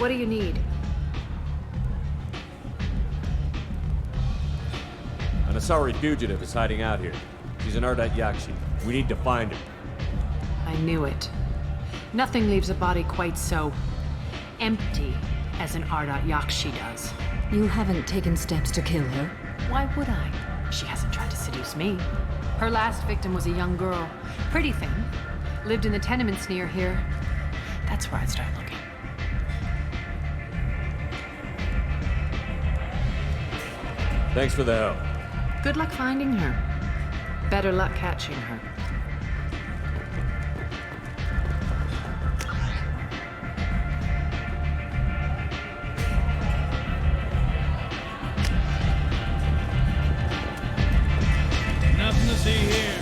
What do you need? An Asari fugitive is hiding out here. She's an Ardat Yakshi. We need to find her. I knew it. Nothing leaves a body quite so empty as an Ardat Yakshi does. You haven't taken steps to kill her? Why would I? She hasn't tried to seduce me. Her last victim was a young girl. Pretty thing. Lived in the tenements near here. That's where I'd start looking. Thanks for the help. Good luck finding her. Better luck catching her. Nothing to see here.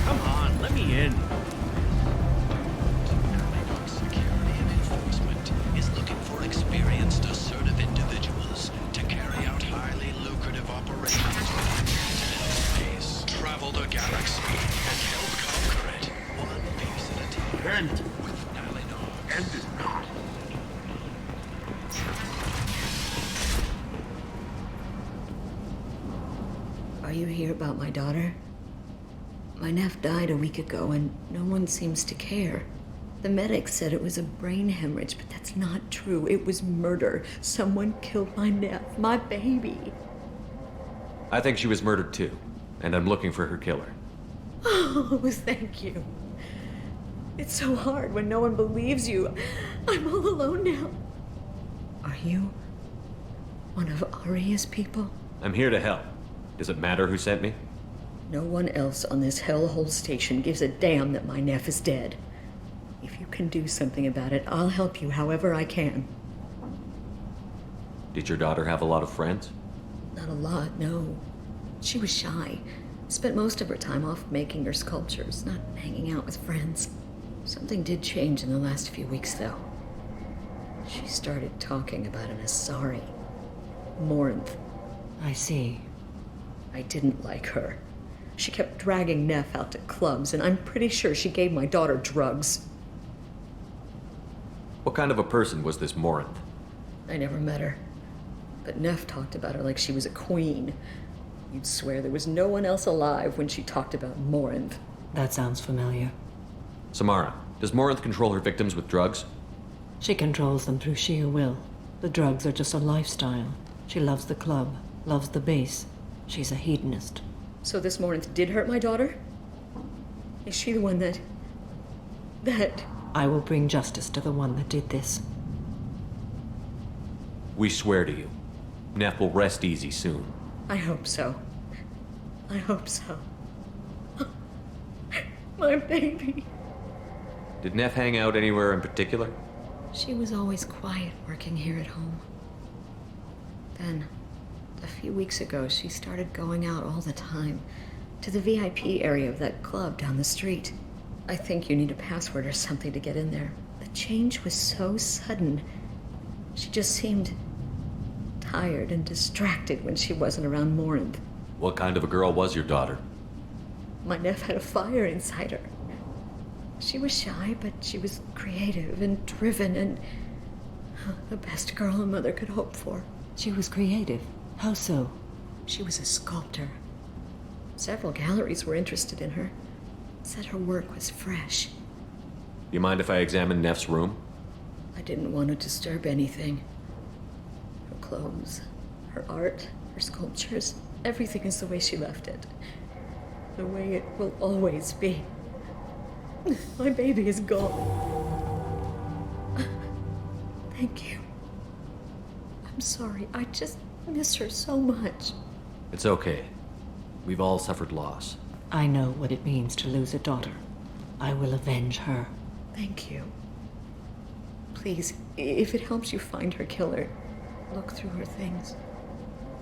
Come on, let me in. Security and Enforcement is looking for experienced, assertive individuals to carry out highly lucrative operations within the internet space. Travel the galaxy and help conquer it, one piece at a time. End. With Nalinog. End is not. Are you here about my daughter? My nephew died a week ago and no one seems to care. The medics said it was a brain hemorrhage, but that's not true. It was murder. Someone killed my nephew, my baby. I think she was murdered too, and I'm looking for her killer. Oh, thank you. It's so hard when no one believes you. I'm all alone now. Are you one of Aria's people? I'm here to help. Does it matter who sent me? No one else on this hellhole station gives a damn that my nephew is dead. If you can do something about it, I'll help you however I can. Did your daughter have a lot of friends? Not a lot, no. She was shy. Spent most of her time off making her sculptures, not hanging out with friends. Something did change in the last few weeks, though. She started talking about an Asari. Morinth. I see. I didn't like her. She kept dragging Neff out to clubs, and I'm pretty sure she gave my daughter drugs. What kind of a person was this Morinth? I never met her. But Neff talked about her like she was a queen. You'd swear there was no one else alive when she talked about Morinth. That sounds familiar. Samara, does Morinth control her victims with drugs? She controls them through sheer will. The drugs are just a lifestyle. She loves the club, loves the base. She's a hedonist. So this Morinth did hurt my daughter? Is she the one that... I will bring justice to the one that did this. We swear to you. Neff will rest easy soon. I hope so. I hope so. My baby. Did Neff hang out anywhere in particular? She was always quiet working here at home. Then, a few weeks ago, she started going out all the time to the VIP area of that club down the street. I think you need a password or something to get in there. The change was so sudden. She just seemed tired and distracted when she wasn't around Morinth. What kind of a girl was your daughter? My nephew had a fire inside her. She was shy, but she was creative and driven and the best girl a mother could hope for. She was creative. How so? She was a sculptor. Several galleries were interested in her. Said her work was fresh. You mind if I examine Neff's room? I didn't want to disturb anything. Her clothes, her art, her sculptures, everything is the way she left it. The way it will always be. My baby is gone. Thank you. I'm sorry. I just miss her so much. It's okay. We've all suffered loss. I know what it means to lose a daughter. I will avenge her. Thank you. Please, if it helps you find her killer, look through her things.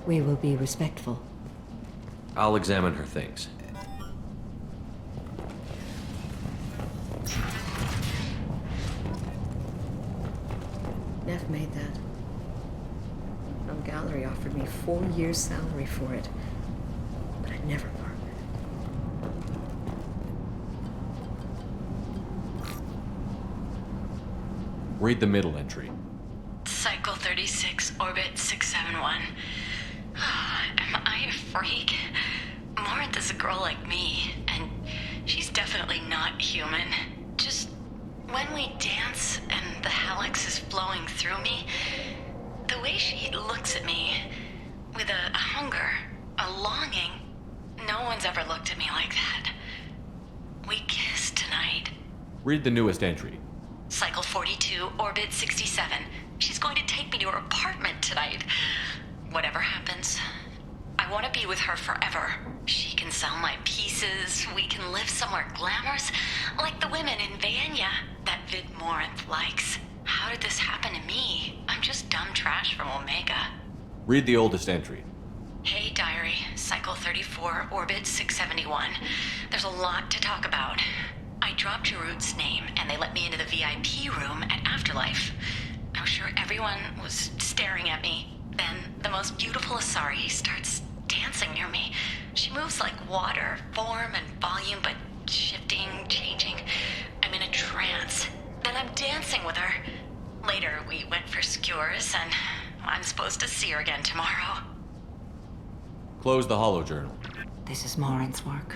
We will be respectful. I'll examine her things. Neff made that. Some gallery offered me 4 years' salary for it, but I'd never part with it. Read the middle entry. Cycle 36, Orbit 671. Am I a freak? Morinth is a girl like me, and she's definitely not human. Just when we dance and the helix is flowing through me, the way she looks at me with a hunger, a longing, no one's ever looked at me like that. We kissed tonight. Read the newest entry. Cycle 42, Orbit 67. She's going to take me to her apartment tonight. Whatever happens, I want to be with her forever. She can sell my pieces. We can live somewhere glamorous, like the women in Vanya that Vid Morinth likes. How did this happen to me? I'm just dumb trash from Omega. Read the oldest entry. Hey, Diary. Cycle 34, Orbit 671. There's a lot to talk about. I dropped Jarut's name, and they let me into the VIP room at Afterlife. I was sure everyone was staring at me. Then the most beautiful Asari starts dancing near me. She moves like water, form and volume, but shifting, changing. I'm in a trance. Then I'm dancing with her. Later, we went for skewers, and I'm supposed to see her again tomorrow. Close the holo journal. This is Morinth's work.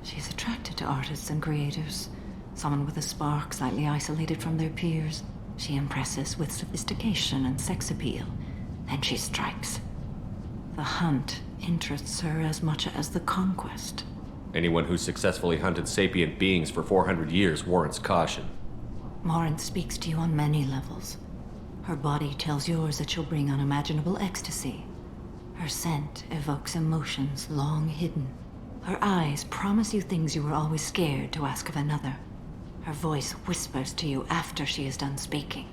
She's attracted to artists and creators. Someone with a spark, slightly isolated from their peers. She impresses with sophistication and sex appeal. Then she strikes. The hunt interests her as much as the conquest. Anyone who's successfully hunted sapient beings for 400 years warrants caution. Morinth speaks to you on many levels. Her body tells yours that she'll bring unimaginable ecstasy. Her scent evokes emotions long hidden. Her eyes promise you things you were always scared to ask of another. Her voice whispers to you after she is done speaking.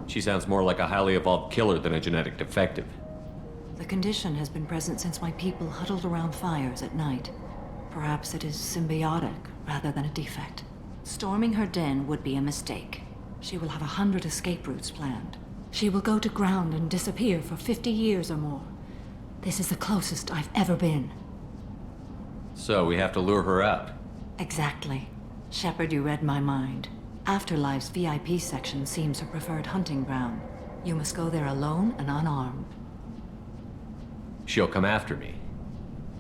She sounds more like a highly evolved killer than a genetic defective. The condition has been present since my people huddled around fires at night. Perhaps it is symbiotic rather than a defect. Storming her den would be a mistake. She will have 100 escape routes planned. She will go to ground and disappear for 50 years or more. This is the closest I've ever been. So we have to lure her out. Exactly. Shepard, you read my mind. Afterlife's VIP section seems her preferred hunting ground. You must go there alone and unarmed. She'll come after me.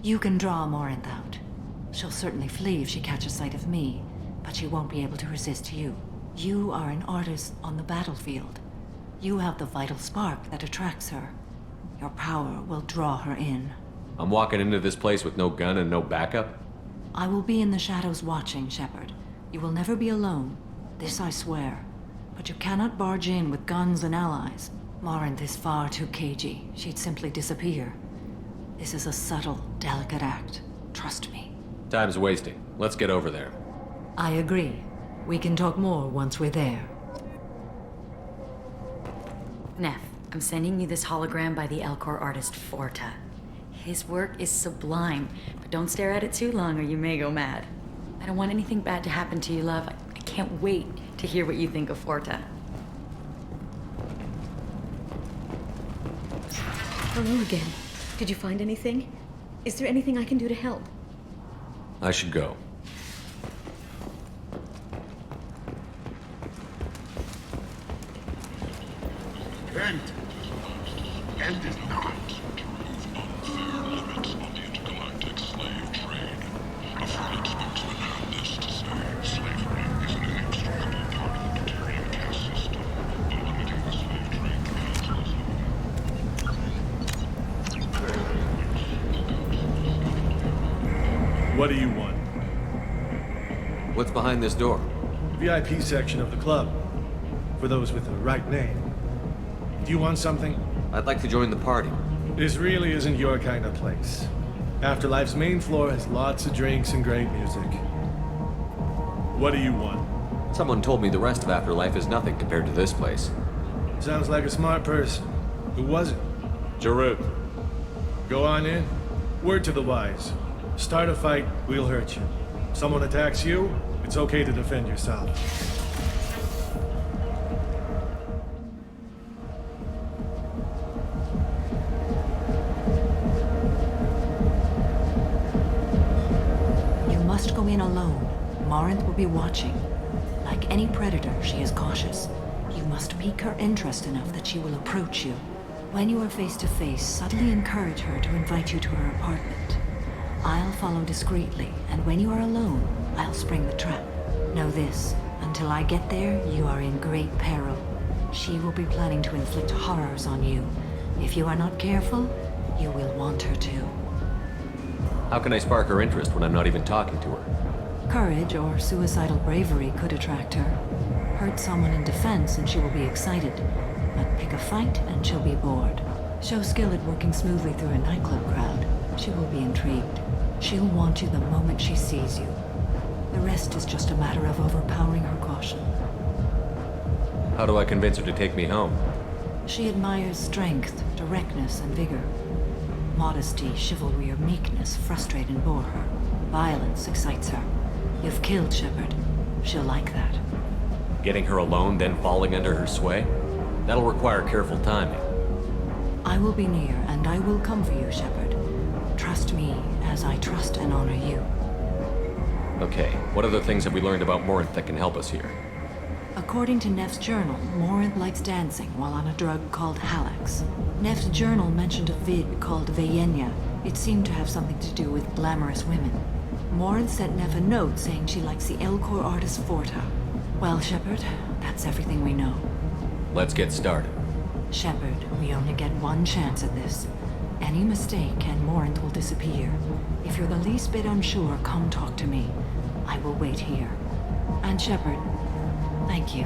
You can draw Morinth out. She'll certainly flee if she catches sight of me, but she won't be able to resist you. You are an artist on the battlefield. You have the vital spark that attracts her. Your power will draw her in. I'm walking into this place with no gun and no backup? I will be in the shadows watching, Shepard. You will never be alone. This I swear. But you cannot barge in with guns and allies. Morinth is far too cagey. She'd simply disappear. This is a subtle, delicate act. Trust me. Time's wasting. Let's get over there. I agree. We can talk more once we're there. Neff, I'm sending you this hologram by the Elcor artist Forta. His work is sublime, but don't stare at it too long or you may go mad. I don't want anything bad to happen to you, love. I can't wait to hear what you think of Forta. Hello again. Did you find anything? Is there anything I can do to help? I should go. End. End it not. Limits on the intergalactic slave trade. A Freeland spokesman had this to say. Slavery is an inextricable part of the Terran caste system. But limiting the slave trade cancels What do you want? What's behind this door? VIP section of the club. For those with the right name. Do you want something? I'd like to join the party. This really isn't your kind of place. Afterlife's main floor has lots of drinks and great music. What do you want? Someone told me the rest of Afterlife is nothing compared to this place. Sounds like a smart person. Who was it? Jarut. Go on in. Word to the wise. Start a fight, we'll hurt you. Someone attacks you, it's okay to defend yourself. in alone. Morinth will be watching. Like any predator, she is cautious. You must pique her interest enough that she will approach you. When you are face to face, subtly encourage her to invite you to her apartment. I'll follow discreetly, and when you are alone, I'll spring the trap. Know this, until I get there, you are in great peril. She will be planning to inflict horrors on you. If you are not careful, you will want her to. How can I spark her interest when I'm not even talking to her? Courage or suicidal bravery could attract her. Hurt someone in defense and she will be excited. But pick a fight and she'll be bored. Show skill at working smoothly through a nightclub crowd. She will be intrigued. She'll want you the moment she sees you. The rest is just a matter of overpowering her caution. How do I convince her to take me home? She admires strength, directness, and vigor. Modesty, chivalry, or meekness frustrate and bore her. Violence excites her. You've killed Shepard. She'll like that. Getting her alone, then falling under her sway? That'll require careful timing. I will be near, and I will come for you, Shepard. Trust me, as I trust and honor you. Okay, what other things have we learned about Morinth that can help us here? According to Neff's journal, Morinth likes dancing while on a drug called Halax. Neff's journal mentioned a vid called Vayenya. It seemed to have something to do with glamorous women. Morinth sent Neff a note saying she likes the Elcor artist Forta. Well, Shepard, that's everything we know. Let's get started. Shepard, we only get one chance at this. Any mistake and Morinth will disappear. If you're the least bit unsure, come talk to me. I will wait here. And Shepard, thank you.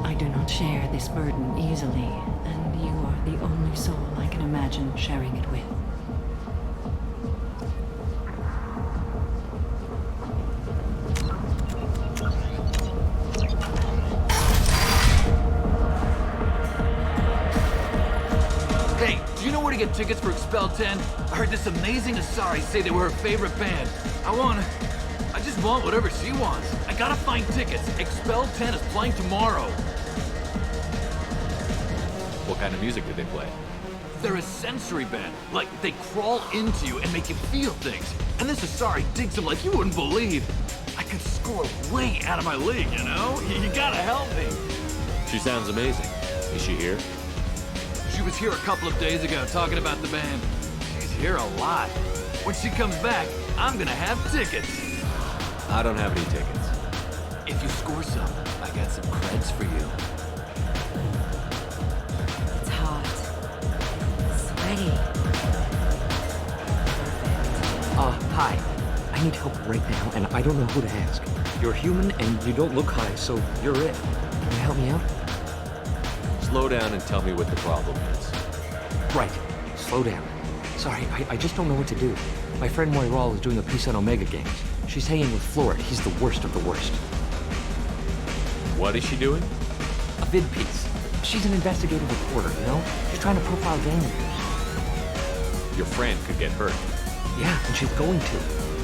I do not share this burden easily, and you are the only soul I can imagine sharing it with. Hey, do you know where to get tickets for Expel 10? I heard this amazing Asari say they were her favorite band. I just want whatever she wants. I gotta find tickets. Expel 10 is playing tomorrow. What kind of music do they play? They're a sensory band. Like, they crawl into you and make you feel things. And this Asari digs them like you wouldn't believe. I could score way out of my league, you know? You gotta help me. She sounds amazing. Is she here? She was here a couple of days ago talking about the band. She's here a lot. When she comes back, I'm gonna have tickets. I don't have any tickets. If you score some, I got some creds for you. It's hot. Sweaty. Hi. I need help right now, and I don't know who to ask. You're human, and you don't look high, so you're it. Can you help me out? Slow down and tell me what the problem is. Right. Slow down. Sorry, I just don't know what to do. My friend Moiral is doing a piece on Omega Games. She's hanging with Florid. He's the worst of the worst. What is she doing? A vid piece. She's an investigative reporter, you know? She's trying to profile gang leaders. Your friend could get hurt. Yeah, and she's going to.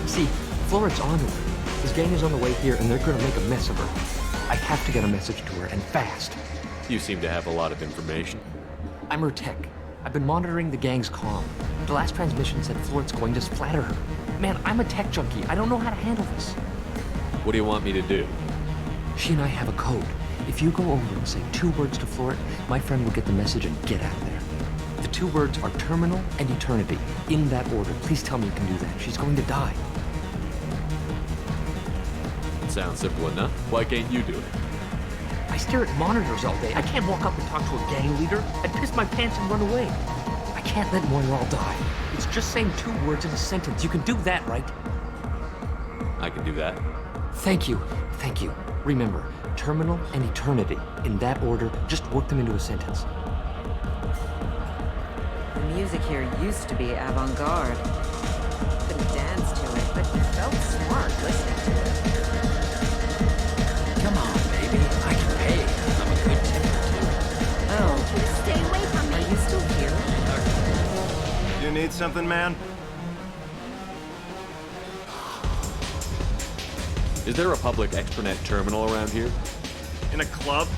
See, Florid's onto her. His gang is on the way here, and they're gonna make a mess of her. I have to get a message to her, and fast. You seem to have a lot of information. I'm her tech. I've been monitoring the gang's comm. The last transmission said Florid's going to splatter her. Man, I'm a tech junkie. I don't know how to handle this. What do you want me to do? She and I have a code. If you go over and say 2 words to Florid, my friend will get the message and get out of there. The 2 words are terminal and eternity. In that order. Please tell me you can do that. She's going to die. Sounds simple enough. Why can't you do it? I stare at monitors all day. I can't walk up and talk to a gang leader. I'd piss my pants and run away. I can't let Moiral die. It's just saying 2 words in a sentence. You can do that, right? I can do that. Thank you. Thank you. Remember, terminal and eternity. In that order, just work them into a sentence. The music here used to be avant-garde. Couldn't dance to it, but you felt smart listening to it. Come on, baby. I can pay. I'm a good tipper, too. Oh, stay away from me. Are you still here? You need something, man? Is there a public extranet terminal around here? In a club?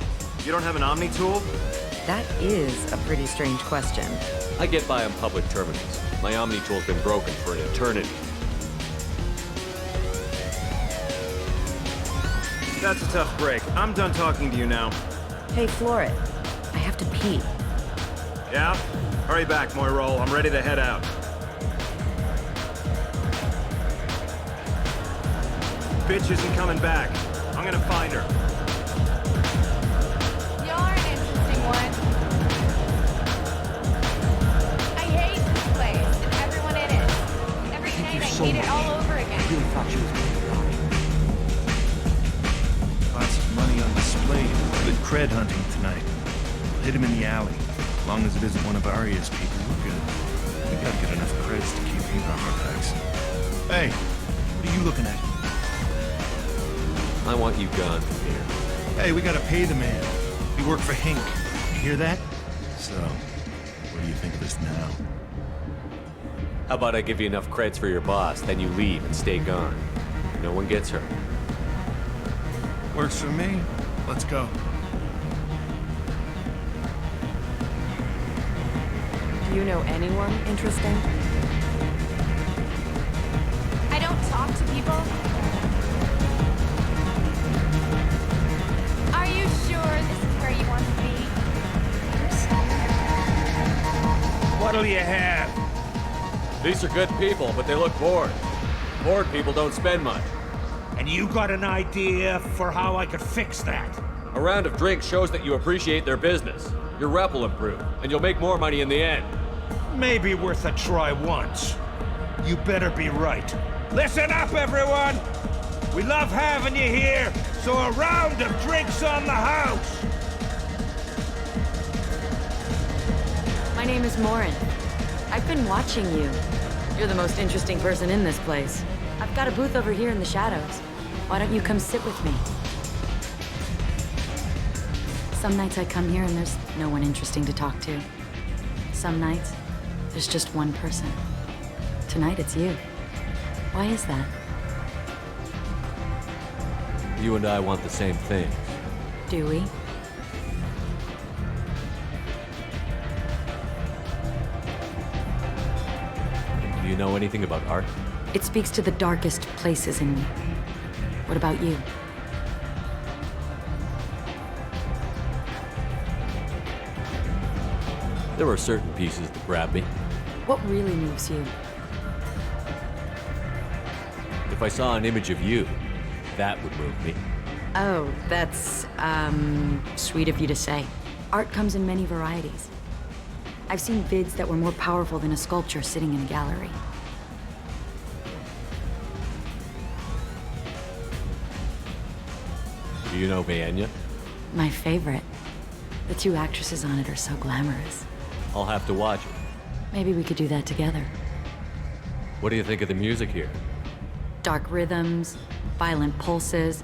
You don't have an Omni tool? That is a pretty strange question. I get by on public terminals. My Omni tool's been broken for an eternity. That's a tough break. I'm done talking to you now. Hey, Floret. I have to pee. Yeah? Hurry back, Moirol. I'm ready to head out. Bitch isn't coming back. I'm gonna find her. Y'all are an interesting one. I hate this place and everyone in it. Every night I hate it all over again. I really thought she was going to die. Lots of money on display. Good cred hunting tonight. We'll hit him in the alley. As long as it isn't one of Arya's people, we're good. We gotta get enough creds to keep him off our backs. Hey, what are you looking at? I want you gone from here. Hey, we gotta pay the man. We work for Hink. You hear that? So, what do you think of this now? How about I give you enough creds for your boss, then you leave and stay gone. No one gets hurt. Works for me. Let's go. Do you know anyone interesting? I don't talk to people. Are you sure this is where you want to be? What'll you have? These are good people, but they look bored. Bored people don't spend much. And you got an idea for how I could fix that? A round of drinks shows that you appreciate their business. Your rep will improve, and you'll make more money in the end. Maybe worth a try once. You better be right. Listen up, everyone! We love having you here, so a round of drinks on the house! My name is Morin. I've been watching you. You're the most interesting person in this place. I've got a booth over here in the shadows. Why don't you come sit with me? Some nights I come here and there's no one interesting to talk to. Some nights, there's just one person. Tonight it's you. Why is that? You and I want the same thing. Do we? Do you know anything about art? It speaks to the darkest places in me. What about you? There are certain pieces that grab me. What really moves you? If I saw an image of you, that would move me. Oh, that's, sweet of you to say. Art comes in many varieties. I've seen vids that were more powerful than a sculpture sitting in a gallery. Do you know Vaenya? My favorite. The two actresses on it are so glamorous. I'll have to watch it. Maybe we could do that together. What do you think of the music here? Dark rhythms, violent pulses.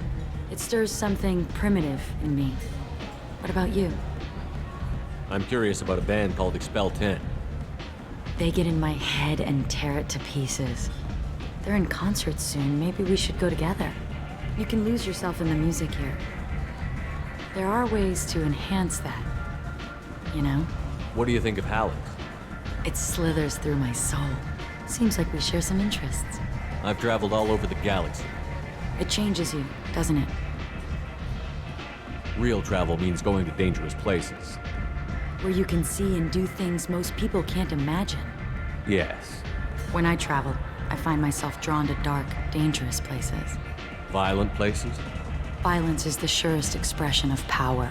It stirs something primitive in me. What about you? I'm curious about a band called Expel 10. They get in my head and tear it to pieces. They're in concert soon. Maybe we should go together. You can lose yourself in the music here. There are ways to enhance that, you know? What do you think of Hallex? It slithers through my soul. Seems like we share some interests. I've traveled all over the galaxy. It changes you, doesn't it? Real travel means going to dangerous places. Where you can see and do things most people can't imagine. Yes. When I travel, I find myself drawn to dark, dangerous places. Violent places? Violence is the surest expression of power.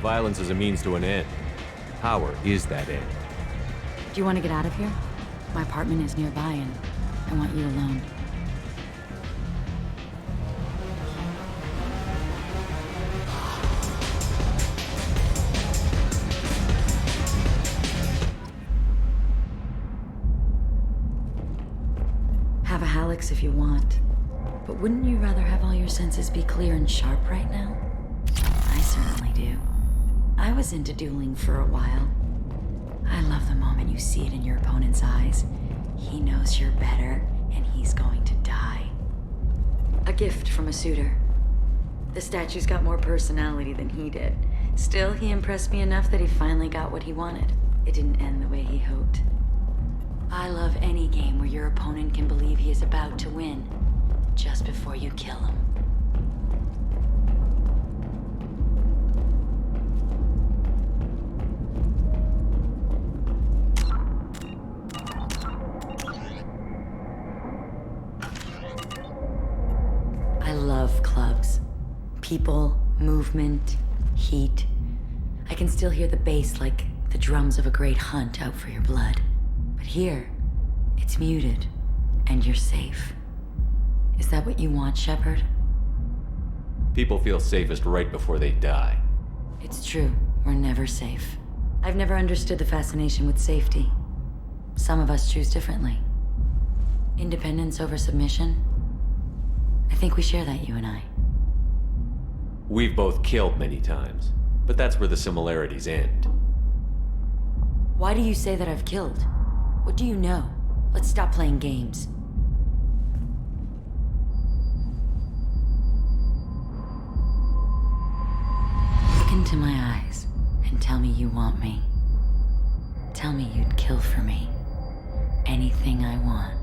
Violence is a means to an end. Power is that end. Do you want to get out of here? My apartment is nearby and I want you alone. Have a Hallex if you want. But wouldn't you rather have all your senses be clear and sharp right now? I certainly do. I was into dueling for a while. I love the moment you see it in your opponent's eyes. He knows you're better, and he's going to die. A gift from a suitor. The statue's got more personality than he did. Still, he impressed me enough that he finally got what he wanted. It didn't end the way he hoped. I love any game where your opponent can believe he is about to win, just before you kill him. love clubs. People, movement, heat. I can still hear the bass like the drums of a great hunt out for your blood. But here, it's muted, and you're safe. Is that what you want, Shepard? People feel safest right before they die. It's true. We're never safe. I've never understood the fascination with safety. Some of us choose differently. Independence over submission? I think we share that, you and I. We've both killed many times, but that's where the similarities end. Why do you say that I've killed? What do you know? Let's stop playing games. Look into my eyes and tell me you want me. Tell me you'd kill for me. Anything I want.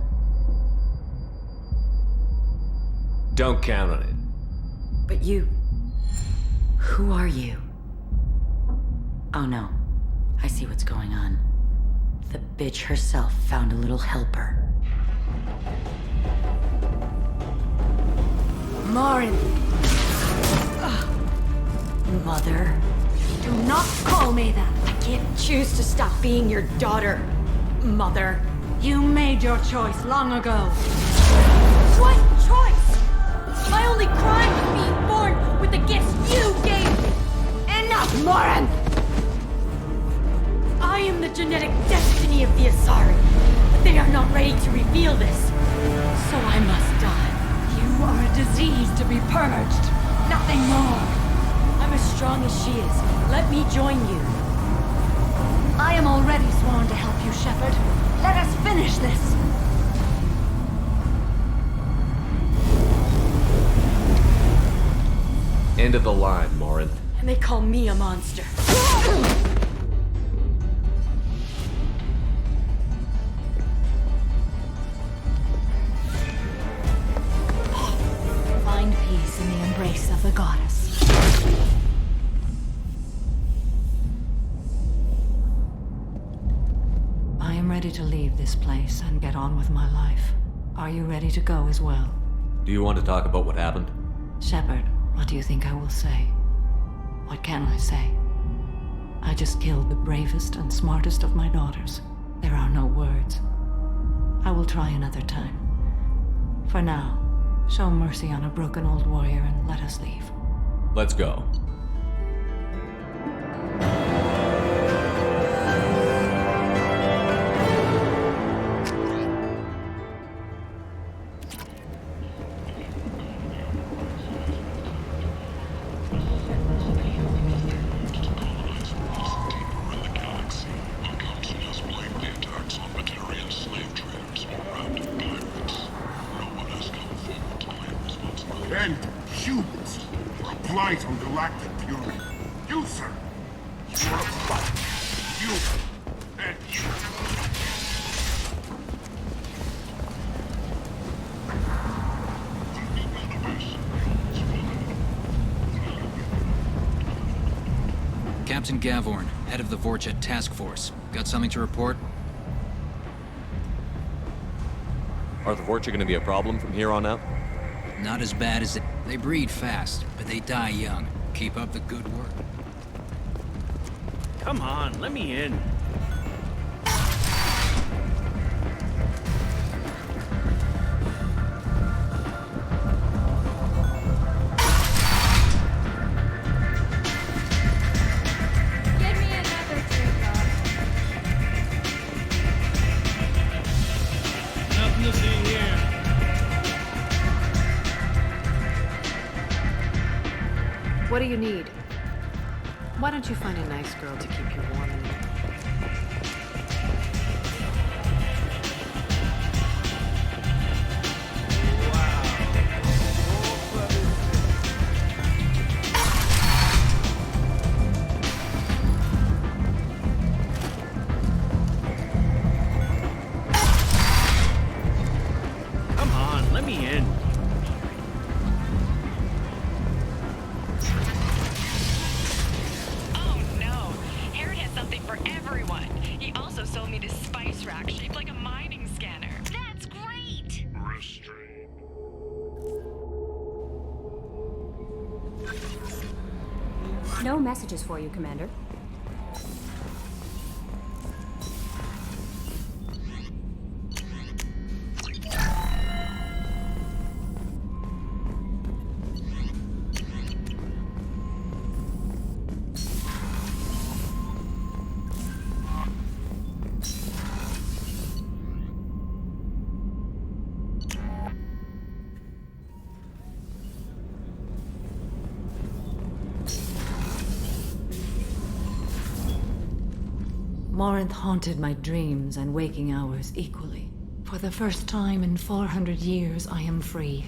Don't count on it. But you... Who are you? Oh no. I see what's going on. The bitch herself found a little helper. Morin! Mother. Do not call me that! I can't choose to stop being your daughter, Mother. You made your choice long ago. What choice? My only crime was being born with the gifts you gave me! Enough, Morin! I am the genetic destiny of the Asari, but they are not ready to reveal this. So I must die. You are a disease to be purged, nothing more. I'm as strong as she is. Let me join you. I am already sworn to help you, Shepard. Let us finish this. End of the line, Morinth. And they call me a monster. Find peace in the embrace of the goddess. I am ready to leave this place and get on with my life. Are you ready to go as well? Do you want to talk about what happened? Shepard, what do you think I will say? What can I say? I just killed the bravest and smartest of my daughters. There are no words. I will try another time. For now, show mercy on a broken old warrior and let us leave. Let's go. And humans are a blight on galactic purity. You, sir, you are a blight. You and you. Captain Gavorn, head of the Vorcha Task Force. Got something to report? Are the Vorcha gonna be a problem from here on out? Not as bad as it. They breed fast, but they die young. Keep up the good work. Come on, let me in. Give me another drink, Rob. Nothing to see here. What do you need? Why don't you find a nice girl to keep you warm in there? Come on, let me in. Oh no! Harrod has something for everyone. He also sold me this spice rack shaped like a mining scanner. That's great! No messages for you, Commander. Morinth haunted my dreams and waking hours equally. For the first time in 400 years, I am free.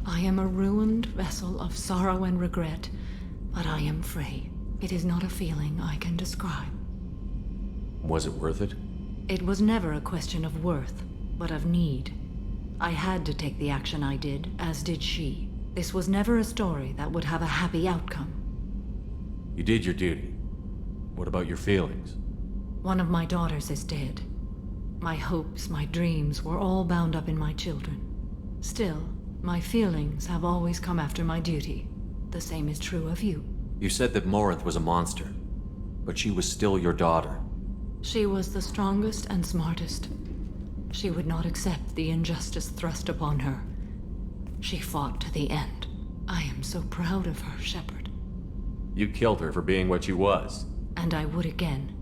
I am a ruined vessel of sorrow and regret, but I am free. It is not a feeling I can describe. Was it worth it? It was never a question of worth, but of need. I had to take the action I did, as did she. This was never a story that would have a happy outcome. You did your duty. What about your feelings? One of my daughters is dead. My hopes, my dreams were all bound up in my children. Still, my feelings have always come after my duty. The same is true of you. You said that Morinth was a monster, but she was still your daughter. She was the strongest and smartest. She would not accept the injustice thrust upon her. She fought to the end. I am so proud of her, Shepard. You killed her for being what she was. And I would again.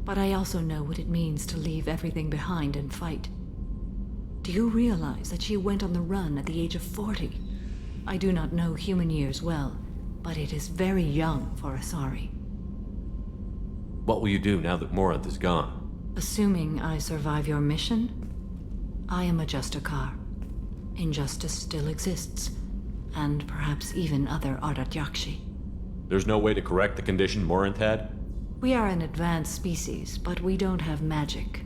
But I also know what it means to leave everything behind and fight. Do you realize that she went on the run at the age of 40? I do not know human years well, but it is very young for Asari. What will you do now that Morinth is gone? Assuming I survive your mission, I am a Justicar. Injustice still exists, and perhaps even other Ardat Yakshi. There's no way to correct the condition Morinth had? We are an advanced species, but we don't have magic.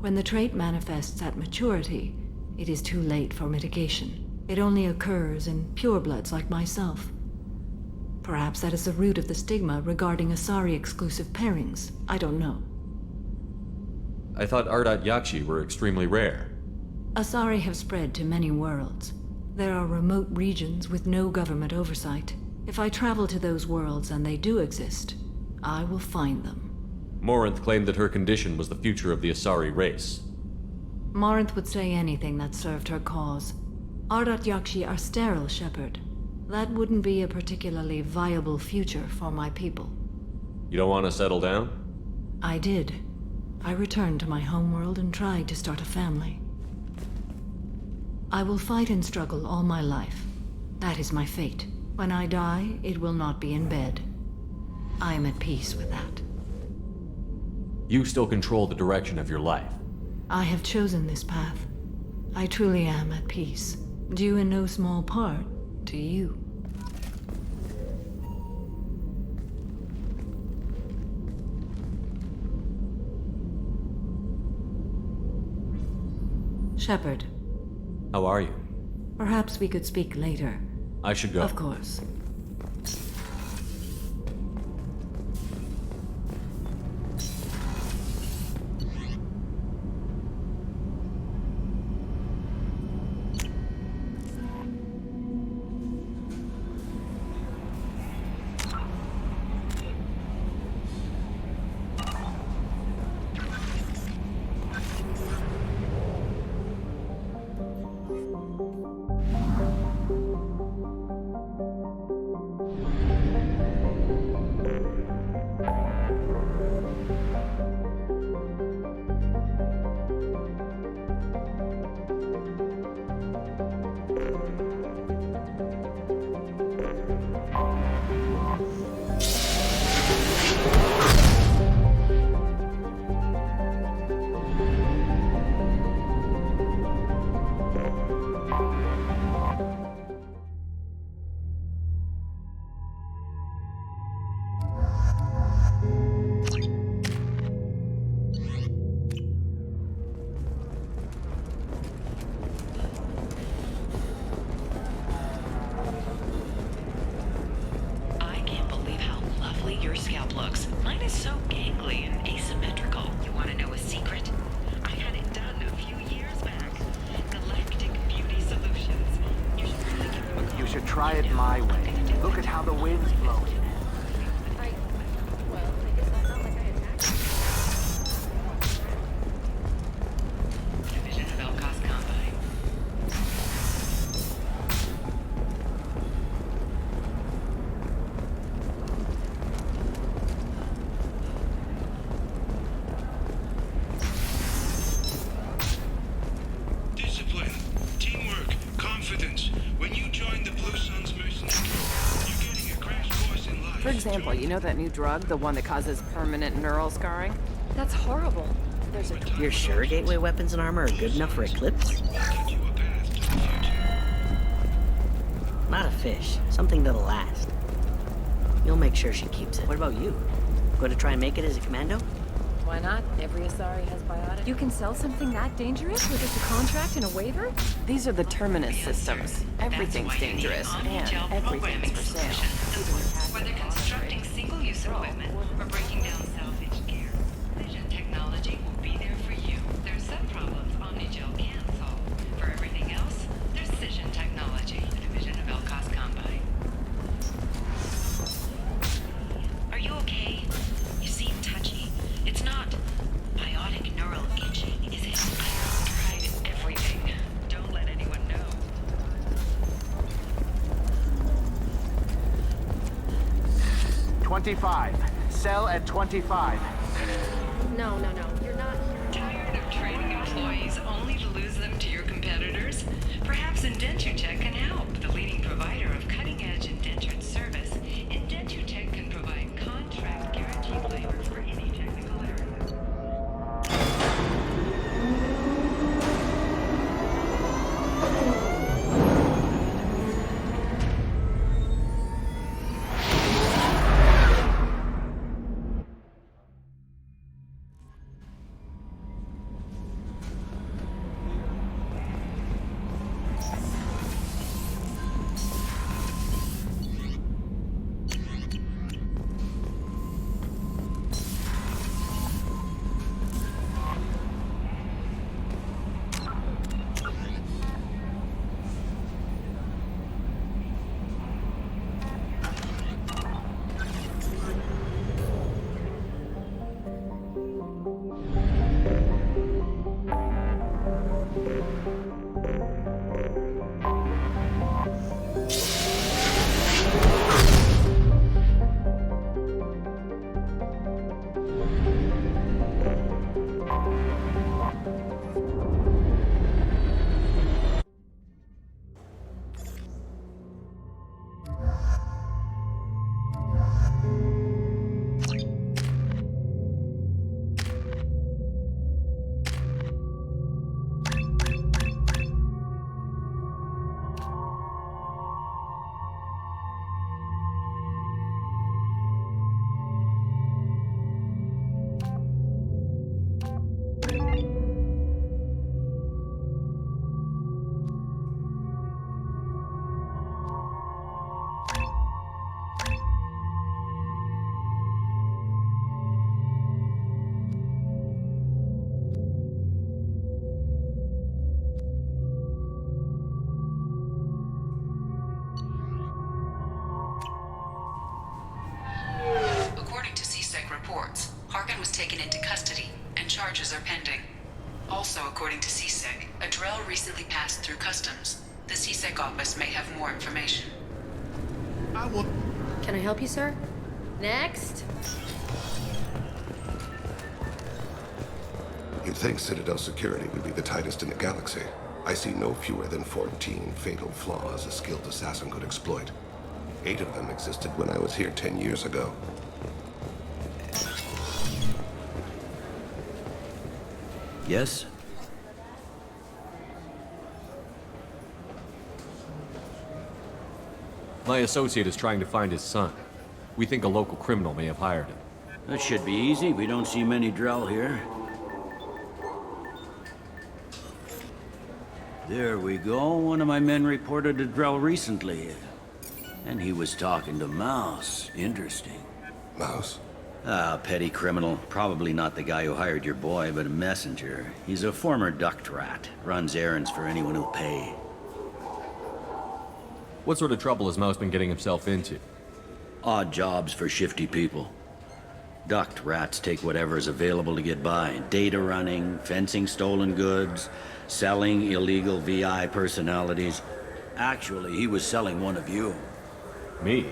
When the trait manifests at maturity, it is too late for mitigation. It only occurs in purebloods like myself. Perhaps that is the root of the stigma regarding Asari-exclusive pairings. I don't know. I thought Ardat Yakshi were extremely rare. Asari have spread to many worlds. There are remote regions with no government oversight. If I travel to those worlds, and they do exist, I will find them. Morinth claimed that her condition was the future of the Asari race. Morinth would say anything that served her cause. Ardat Yakshi are sterile, Shepard. That wouldn't be a particularly viable future for my people. You don't want to settle down? I did. I returned to my homeworld and tried to start a family. I will fight and struggle all my life. That is my fate. When I die, it will not be in bed. I am at peace with that. You still control the direction of your life. I have chosen this path. I truly am at peace, due in no small part to you. Shepard. How are you? Perhaps we could speak later. I should go. Of course. Try it my way. Look at how the wind's blowing. Division of Elcos Combine. Discipline, teamwork, confidence. When you join the Blue Suns mercenaries, you're getting a crash course in life. For example, you know that new drug, the one that causes permanent neural scarring? That's horrible. There's a... You're sure gateway weapons and armor are good enough for Eclipse? Not a fish. Something that'll last. You'll make sure she keeps it. What about you? Going to try and make it as a commando? Why not? Every Asari has biotic. You can sell something that dangerous with just a contract and a waiver? These are the Terminus systems. Everything's dangerous, and everything's for sale. Whether constructing single-use equipment or breaking down salvage gear, Vision technology will be there for you. There's some problems Omnigel can't solve. For everything else, there's Cision technology, the division of Elcos Combine. Are you okay? You seem touchy. It's not biotic neural itching, is it? I've tried everything. Don't let anyone know. 25. Sell at 25. No, you're not. Tired of training employees only to lose them to your competitors? Perhaps IndentureTech can help. The leading provider of cutting-edge indentured service, IndentureTech can provide contract guaranteed labor for any technical area. reports, Harkin was taken into custody, and charges are pending. Also, according to CSEC, a Drell recently passed through customs. The CSEC office may have more information. Can I help you, sir? Next. You'd think Citadel security would be the tightest in the galaxy. I see no fewer than 14 fatal flaws a skilled assassin could exploit. 8 of them existed when I was here 10 years ago. Yes? My associate is trying to find his son. We think a local criminal may have hired him. That should be easy. We don't see many Drell here. There we go. One of my men reported a Drell recently. And he was talking to Mouse. Interesting. Mouse? Ah, petty criminal. Probably not the guy who hired your boy, but a messenger. He's a former duct rat. Runs errands for anyone who'll pay. What sort of trouble has Mouse been getting himself into? Odd jobs for shifty people. Duct rats take whatever is available to get by. Data running, fencing stolen goods, selling illegal VI personalities. Actually, he was selling one of you. Me?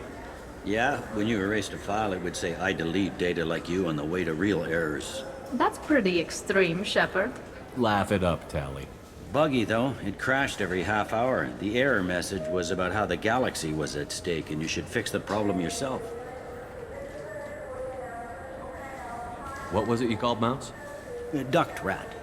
Yeah, when you erased a file, it would say, I delete data like you on the way to real errors. That's pretty extreme, Shepard. Laugh it up, Tally. Buggy, though. It crashed every half hour. The error message was about how the galaxy was at stake, and you should fix the problem yourself. What was it you called Mouse? A duct rat.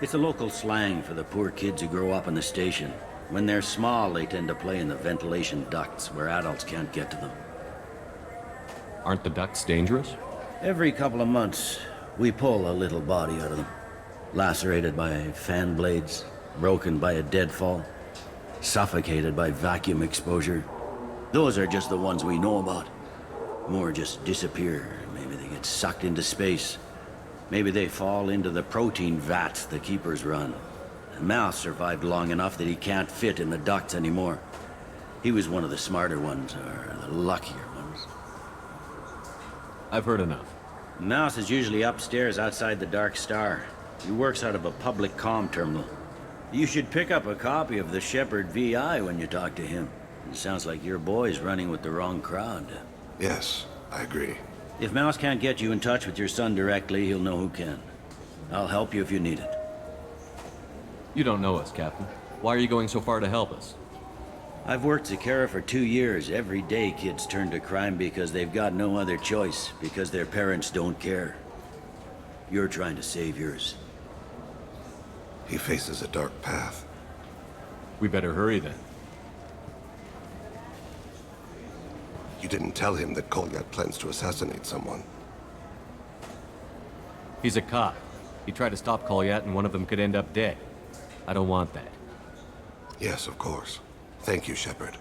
It's a local slang for the poor kids who grow up in the station. When they're small, they tend to play in the ventilation ducts where adults can't get to them. Aren't the ducts dangerous? Every couple of months, we pull a little body out of them. Lacerated by fan blades, broken by a deadfall, suffocated by vacuum exposure. Those are just the ones we know about. More just disappear. Maybe they get sucked into space. Maybe they fall into the protein vats the keepers run. Mouse survived long enough that he can't fit in the ducts anymore. He was one of the smarter ones, or the luckier ones. I've heard enough. Mouse is usually upstairs outside the Dark Star. He works out of a public comm terminal. You should pick up a copy of the Shepard VI when you talk to him. It sounds like your boy's running with the wrong crowd. Yes, I agree. If Mouse can't get you in touch with your son directly, he'll know who can. I'll help you if you need it. You don't know us, Captain. Why are you going so far to help us? I've worked Zakera for 2 years. Every day kids turn to crime because they've got no other choice, because their parents don't care. You're trying to save yours. He faces a dark path. We better hurry then. You didn't tell him that Kolyat plans to assassinate someone. He's a cop. He tried to stop Kolyat and one of them could end up dead. I don't want that. Yes, of course. Thank you, Shepard.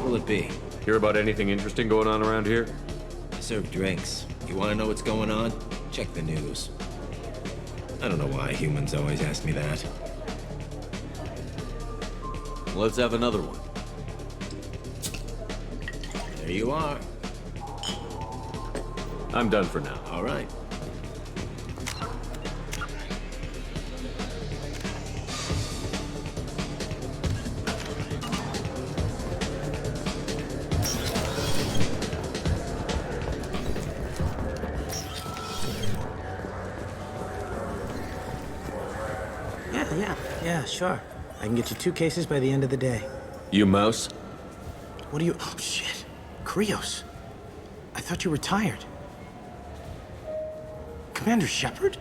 Will it be? Hear about anything interesting going on around here? I serve drinks. You want to know what's going on? Check the news. I don't know why humans always ask me that. Let's have another one. There you are. I'm done for now. All right. Yeah, sure. I can get you 2 cases by the end of the day. You Mouse? What are you... Oh, shit. Krios. I thought you were tired. Commander Shepard?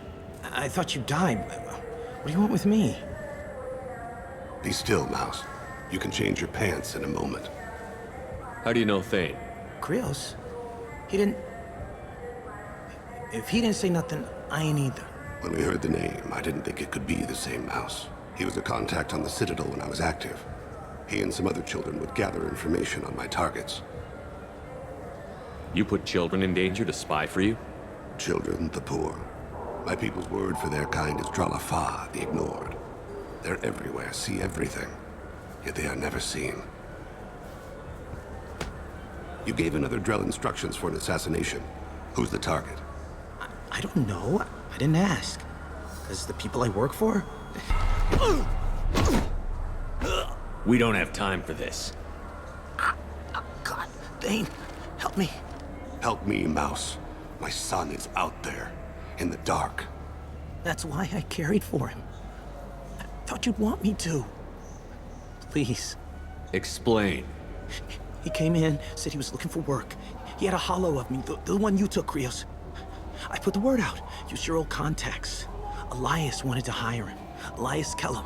I thought you died. What do you want with me? Be still, Mouse. You can change your pants in a moment. How do you know Thane? Krios? He didn't... If he didn't say nothing, I ain't either. When we heard the name, I didn't think it could be the same Mouse. He was a contact on the Citadel when I was active. He and some other children would gather information on my targets. You put children in danger to spy for you? Children, the poor. My people's word for their kind is Dralafa, the ignored. They're everywhere, see everything. yet they are never seen. You gave another Drell instructions for an assassination. Who's the target? I don't know. I didn't ask. Because the people I work for? We don't have time for this. God, Thane, help me. Help me, Mouse. My son is out there, in the dark. That's why I carried for him. I thought you'd want me to. Please. Explain. He came in, said he was looking for work. He had a hollow of me, the one you took, Krios. I put the word out. Used your old contacts. Elias wanted to hire him. Elias Kellum.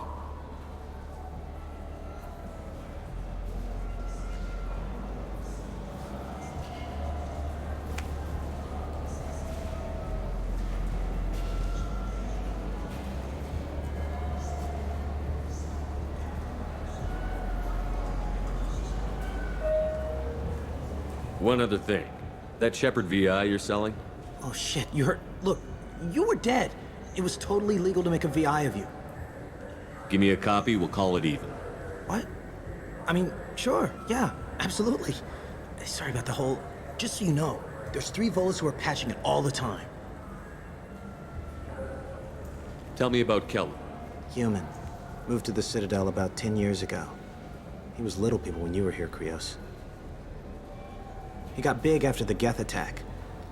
One other thing. That Shepard VI you're selling? Oh shit, you heard? Look, you were dead. It was totally legal to make a VI of you. Give me a copy, we'll call it even. What? I mean, sure, yeah, absolutely. Sorry about the whole... Just so you know, there's 3 Volas who are patching it all the time. Tell me about Kellum. Human. Moved to the Citadel about 10 years ago. He was little people when you were here, Krios. He got big after the Geth attack.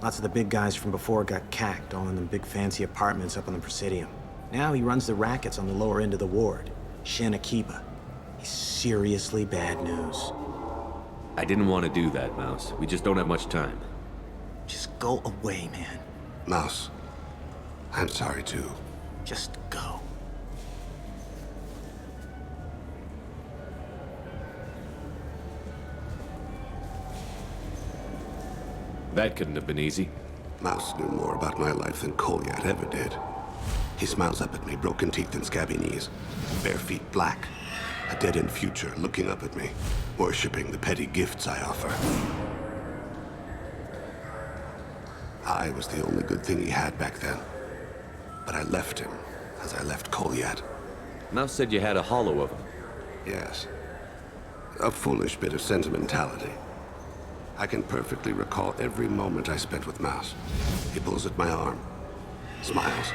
Lots of the big guys from before got cacked, all in them big fancy apartments up on the Presidium. Now he runs the rackets on the lower end of the ward. Shin Akiba. He's seriously bad news. I didn't want to do that, Mouse. We just don't have much time. Just go away, man. Mouse, I'm sorry too. Just go. That couldn't have been easy. Mouse knew more about my life than Kolyat ever did. He smiles up at me, broken teeth and scabby knees. Bare feet black. A dead-end future looking up at me, worshipping the petty gifts I offer. I was the only good thing he had back then. But I left him, as I left Kolyat. Mouse said you had a hollow of him. Yes. A foolish bit of sentimentality. I can perfectly recall every moment I spent with Mouse. He pulls at my arm, smiles.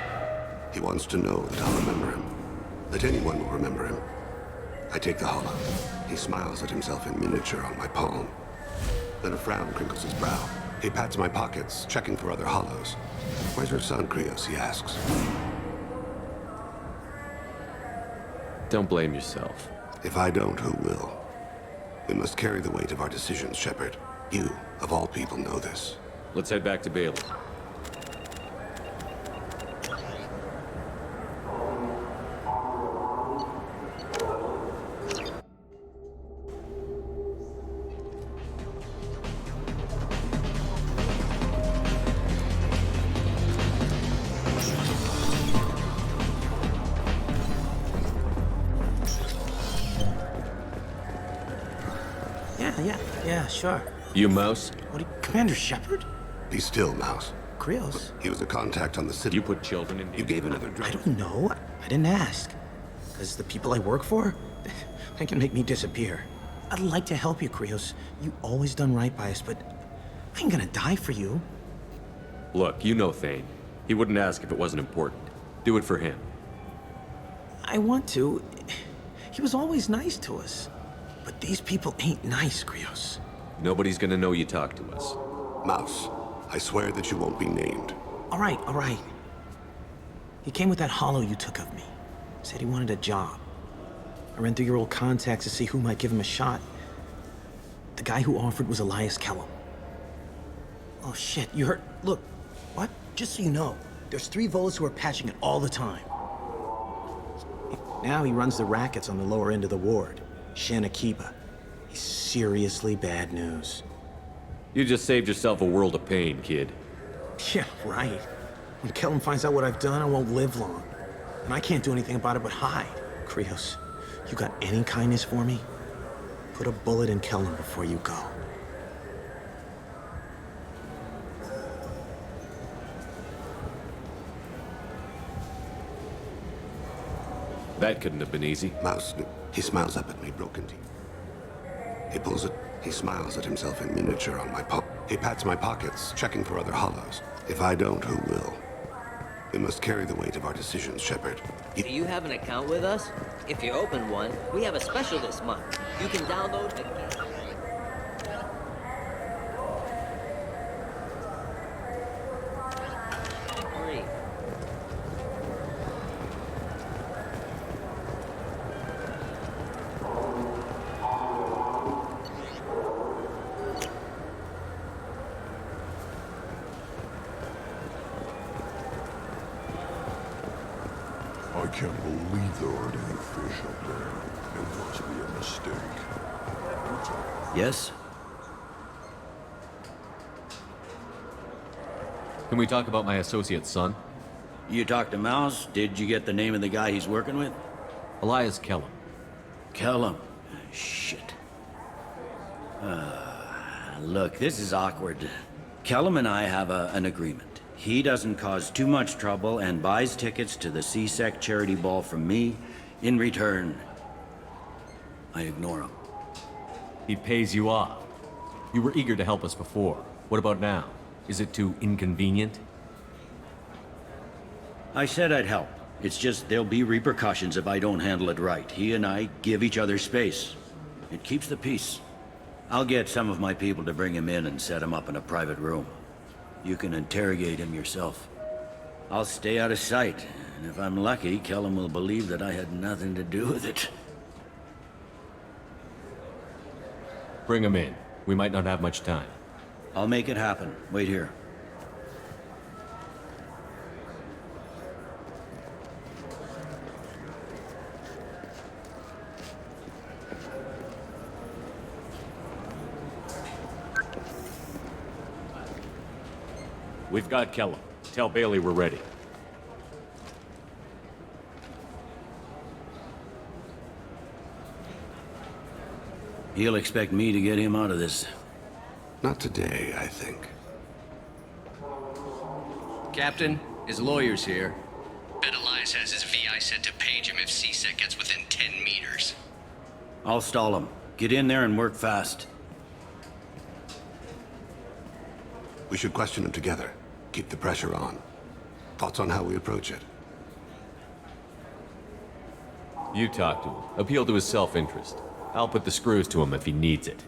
He wants to know that I'll remember him, that anyone will remember him. I take the hollow. He smiles at himself in miniature on my palm. Then a frown crinkles his brow. He pats my pockets, checking for other hollows. Where's your son, Krios? He asks. Don't blame yourself. If I don't, who will? We must carry the weight of our decisions, Shepard. You, of all people, know this. Let's head back to Bailey. Yeah, sure. You, Mouse? What, Commander Shepard? Be still, Mouse. Krios? He was a contact on the city. You put children in... You gave another drug. I don't know. I didn't ask. Because the people I work for, they can make me disappear. I'd like to help you, Krios. You always done right by us, but I ain't gonna die for you. Look, you know Thane. He wouldn't ask if it wasn't important. Do it for him. I want to. He was always nice to us. But these people ain't nice, Krios. Nobody's gonna know you talked to us. Mouse, I swear that you won't be named. All right. He came with that hollow you took of me. Said he wanted a job. I ran through your old contacts to see who might give him a shot. The guy who offered was Elias Kellum. Oh shit, you heard? Look, what? Just so you know, there's 3 Volas who are patching it all the time. Now he runs the rackets on the lower end of the ward. Shin Akiba. He's seriously bad news. You just saved yourself a world of pain, kid. Yeah, right. When Kellum finds out what I've done, I won't live long. And I can't do anything about it but hide. Krios, you got any kindness for me? Put a bullet in Kellum before you go. That couldn't have been easy. Mouse, he smiles up at me, broken teeth. He pulls it. He smiles at himself in miniature on my He pats my pockets, checking for other hollows. If I don't, who will? We must carry the weight of our decisions, Shepard. Do you have an account with us? If you open one, we have a special this month. You can download the game. Free. I can't believe there aren't any fish up there. It must be a mistake. Yes? Can we talk about my associate's son? You talked to Mouse? Did you get the name of the guy he's working with? Elias Kellum. Kellum? Shit. Look, this is awkward. Kellum and I have an agreement. He doesn't cause too much trouble and buys tickets to the C-Sec charity ball from me. In return, I ignore him. He pays you off. You were eager to help us before. What about now? Is it too inconvenient? I said I'd help. It's just there'll be repercussions if I don't handle it right. He and I give each other space. It keeps the peace. I'll get some of my people to bring him in and set him up in a private room. You can interrogate him yourself. I'll stay out of sight, and if I'm lucky, Kellum will believe that I had nothing to do with it. Bring him in. We might not have much time. I'll make it happen. Wait here. We've got Kellum. Tell Bailey we're ready. He'll expect me to get him out of this. Not today, I think. Captain, his lawyer's here. Bet Elias has his VI set to page him if C-Sec gets within 10 meters. I'll stall him. Get in there and work fast. We should question him together. Keep the pressure on. Thoughts on how we approach it? You talk to him. Appeal to his self-interest. I'll put the screws to him if he needs it.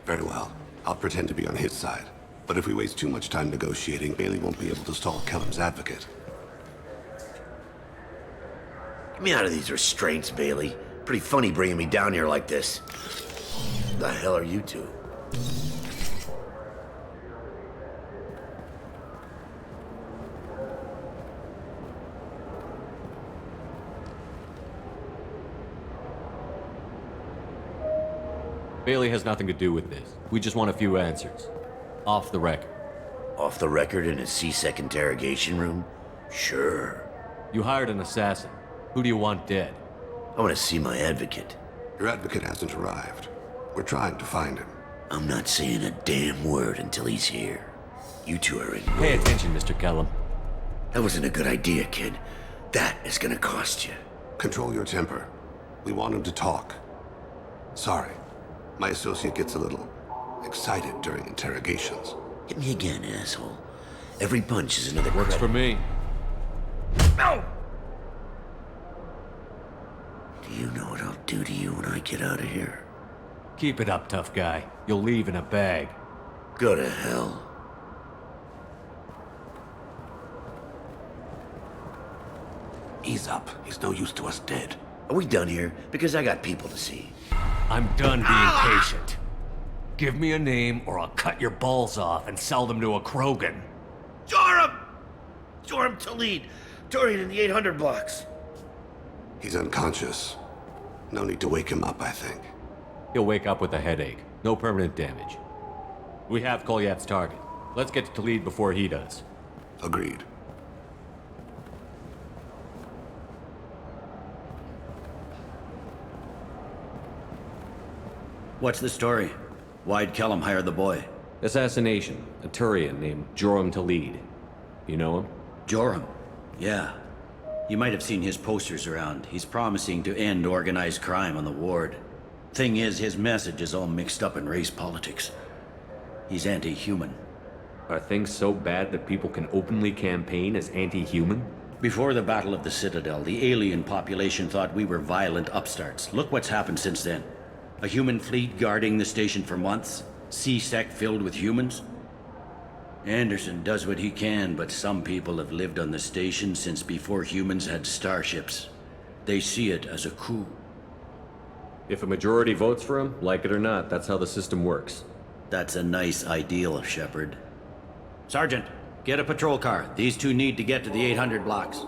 Very well. I'll pretend to be on his side. But if we waste too much time negotiating, Bailey won't be able to stall Kellum's advocate. Get me out of these restraints, Bailey. Pretty funny bringing me down here like this. The hell are you two? Bailey has nothing to do with this. We just want a few answers. Off the record. Off the record in a C-Sec interrogation room? Sure. You hired an assassin. Who do you want dead? I want to see my advocate. Your advocate hasn't arrived. We're trying to find him. I'm not saying a damn word until he's here. You two are in. Pay attention, Mr. Kellum. That wasn't a good idea, kid. That is gonna cost you. Control your temper. We want him to talk. Sorry. My associate gets a little excited during interrogations. Hit me again, asshole. Every punch is another Works for me. No! Do you know what I'll do to you when I get out of here? Keep it up, tough guy. You'll leave in a bag. Go to hell. Ease up. He's no use to us dead. Are we done here? Because I got people to see. I'm done being patient. Give me a name or I'll cut your balls off and sell them to a Krogan. Joram! Joram Talid. Dorian in the 800 blocks. He's unconscious. No need to wake him up, I think. He'll wake up with a headache. No permanent damage. We have Kolyat's target. Let's get to Talid before he does. Agreed. What's the story? Why'd Kellum hire the boy? Assassination. A Turian named Joram Talid. You know him? Joram? Yeah. You might have seen his posters around. He's promising to end organized crime on the ward. Thing is, his message is all mixed up in race politics. He's anti-human. Are things so bad that people can openly campaign as anti-human? Before the Battle of the Citadel, the alien population thought we were violent upstarts. Look what's happened since then. A human fleet guarding the station for months. C-Sec filled with humans. Anderson does what he can, but some people have lived on the station since before humans had starships. They see it as a coup. If a majority votes for him, like it or not, that's how the system works. That's a nice ideal, Shepard. Sergeant, get a patrol car. These two need to get to the 800 blocks.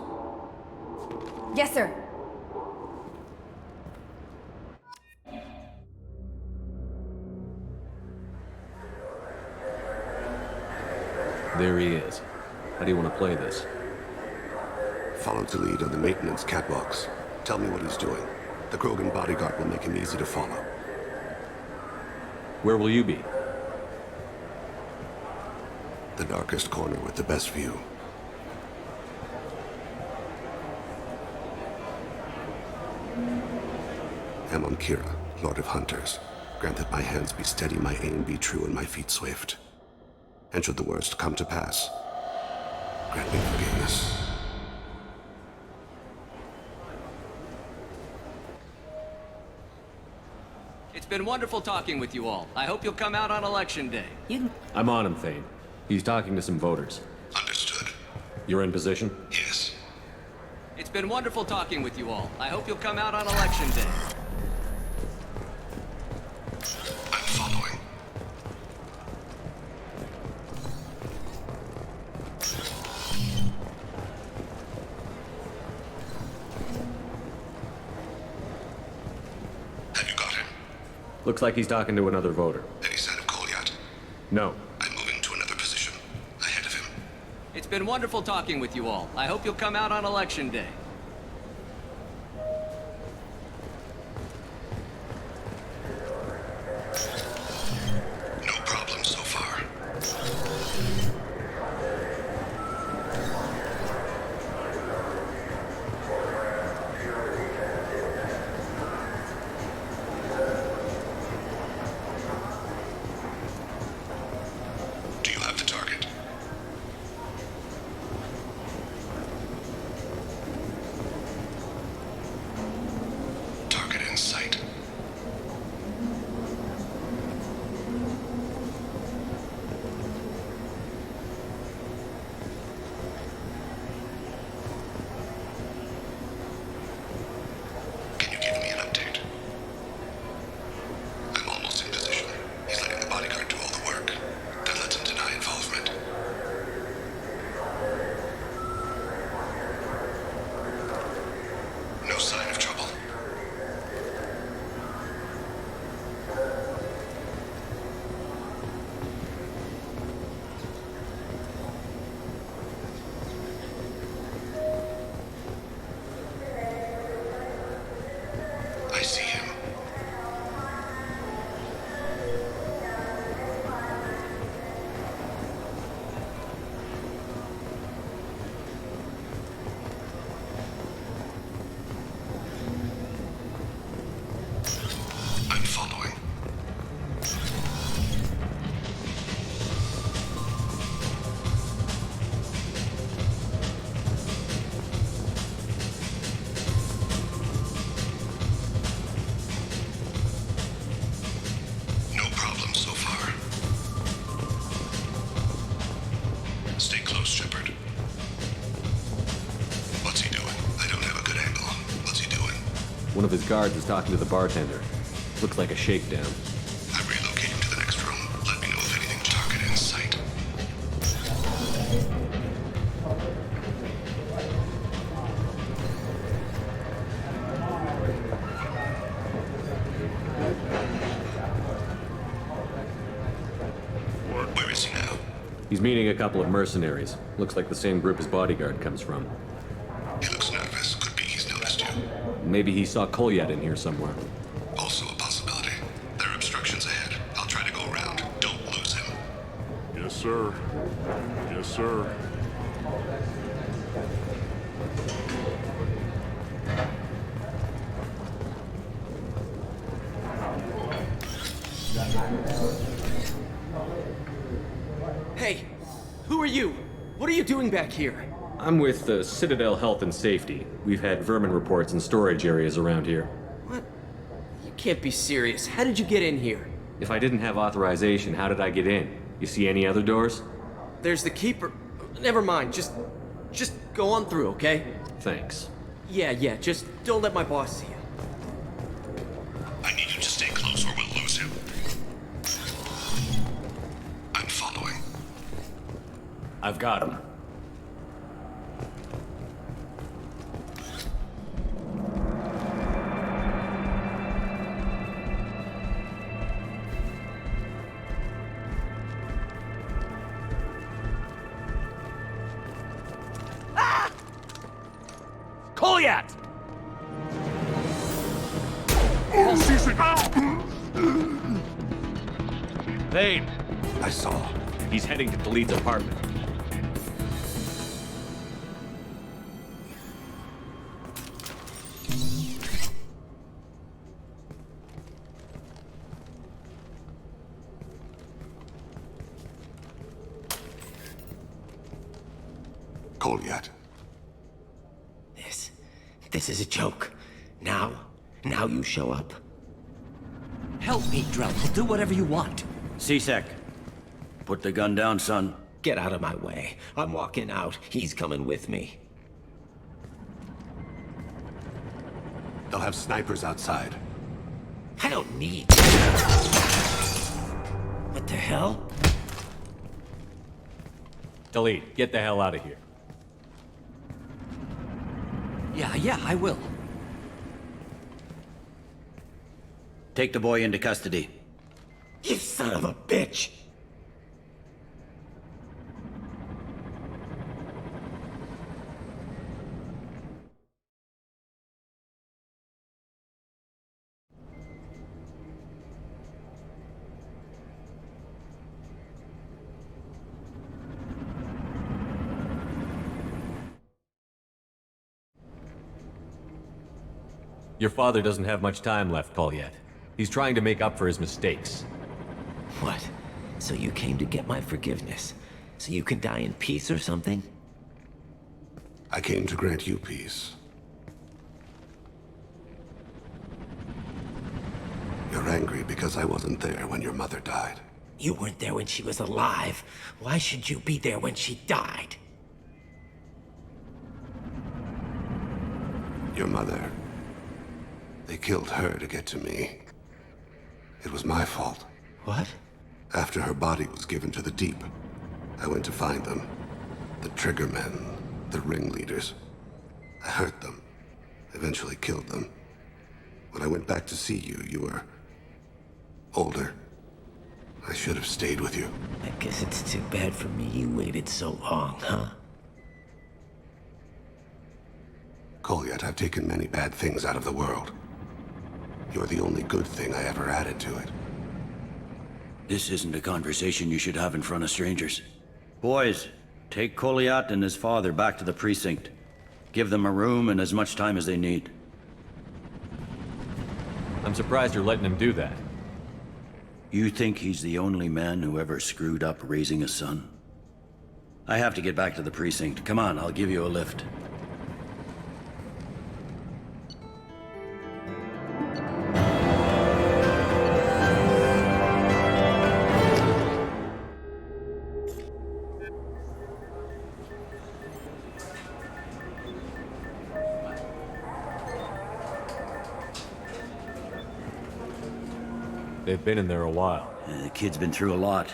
Yes, sir. There he is. How do you want to play this? Follow the lead on the maintenance catwalks. Tell me what he's doing. The Krogan bodyguard will make him easy to follow. Where will you be? The darkest corner with the best view. Amon Kira, Lord of Hunters. Grant that my hands be steady, my aim be true, and my feet swift. And should the worst come to pass, grant me forgiveness. It's been wonderful talking with you all. I hope you'll come out on Election Day. I'm on him, Thane. He's talking to some voters. Understood. You're in position? Yes. It's been wonderful talking with you all. I hope you'll come out on Election Day. I'm following. Have you got him? Looks like he's talking to another voter. Any sign of Kolyat? No. I'm moving to another position. Ahead of him. It's been wonderful talking with you all. I hope you'll come out on Election Day. No problem so far. Do you have the target? Target in sight. Can you give me an update? I'm almost in position. He's letting the bodyguard do all the work. That lets him deny involvement. No sign of trouble. I see him. I'm following. No problem so far. Stay close, Shepard. What's he doing? I don't have a good angle. What's he doing? One of his guards is talking to the bartender. Looks like a shakedown. I'm relocating to the next room. Let me know if anything target in sight. Where is he now? He's meeting a couple of mercenaries. Looks like the same group his bodyguard comes from. He looks nervous. Could be he's noticed you. Maybe he saw Kolyat in here somewhere. Also a possibility. There are obstructions ahead. I'll try to go around. Don't lose him. Yes, sir. Yes, sir. you? What are you doing back here? I'm with the Citadel Health and Safety. We've had vermin reports in storage areas around here. What? You can't be serious. How did you get in here? If I didn't have authorization, how did I get in? You see any other doors? There's the Keeper. Never mind. Just go on through, okay? Thanks. Yeah. Just don't let my boss see you. I need you to stay close or we'll lose him. I'm following. I've got him. Kolyat! Thane! I saw. He's heading to Khalid's apartment. Kolyat. This is a joke. Now you show up. Help me, Drell. I'll do whatever you want. C-Sec, put the gun down, son. Get out of my way. I'm walking out. He's coming with me. They'll have snipers outside. I don't need... What the hell? Delete. Get the hell out of here. Yeah, I will. Take the boy into custody. You son of a bitch! Your father doesn't have much time left, Kolyat. He's trying to make up for his mistakes. What? So you came to get my forgiveness? So you can die in peace or something? I came to grant you peace. You're angry because I wasn't there when your mother died. You weren't there when she was alive. Why should you be there when she died? Your mother. They killed her to get to me. It was my fault. What? After her body was given to the Deep, I went to find them. The Triggermen, the ringleaders. I hurt them, eventually killed them. When I went back to see you, you were older. I should have stayed with you. I guess it's too bad for me you waited so long, huh? Kolyat, I've taken many bad things out of the world. You're the only good thing I ever added to it. This isn't a conversation you should have in front of strangers. Boys, take Kolyat and his father back to the precinct. Give them a room and as much time as they need. I'm surprised you're letting him do that. You think he's the only man who ever screwed up raising a son? I have to get back to the precinct. Come on, I'll give you a lift. They've been in there a while. The kid's been through a lot.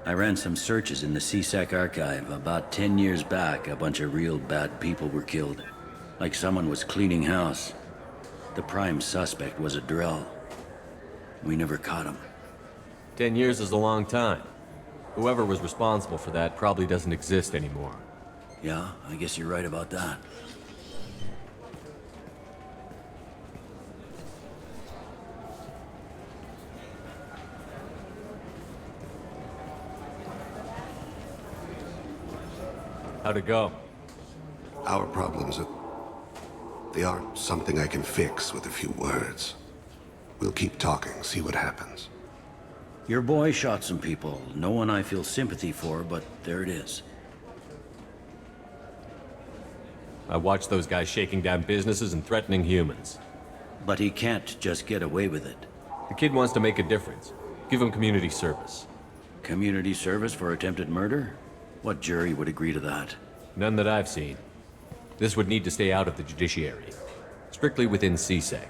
I ran some searches in the C-Sec archive. About 10 years back, a bunch of real bad people were killed. Like someone was cleaning house. The prime suspect was a Drell. We never caught him. 10 years is a long time. Whoever was responsible for that probably doesn't exist anymore. Yeah, I guess you're right about that. How'd it go? Our problems they aren't something I can fix with a few words. We'll keep talking, see what happens. Your boy shot some people. No one I feel sympathy for, but there it is. I watched those guys shaking down businesses and threatening humans. But he can't just get away with it. The kid wants to make a difference. Give him community service. Community service for attempted murder? What jury would agree to that? None that I've seen. This would need to stay out of the judiciary. Strictly within CSEC.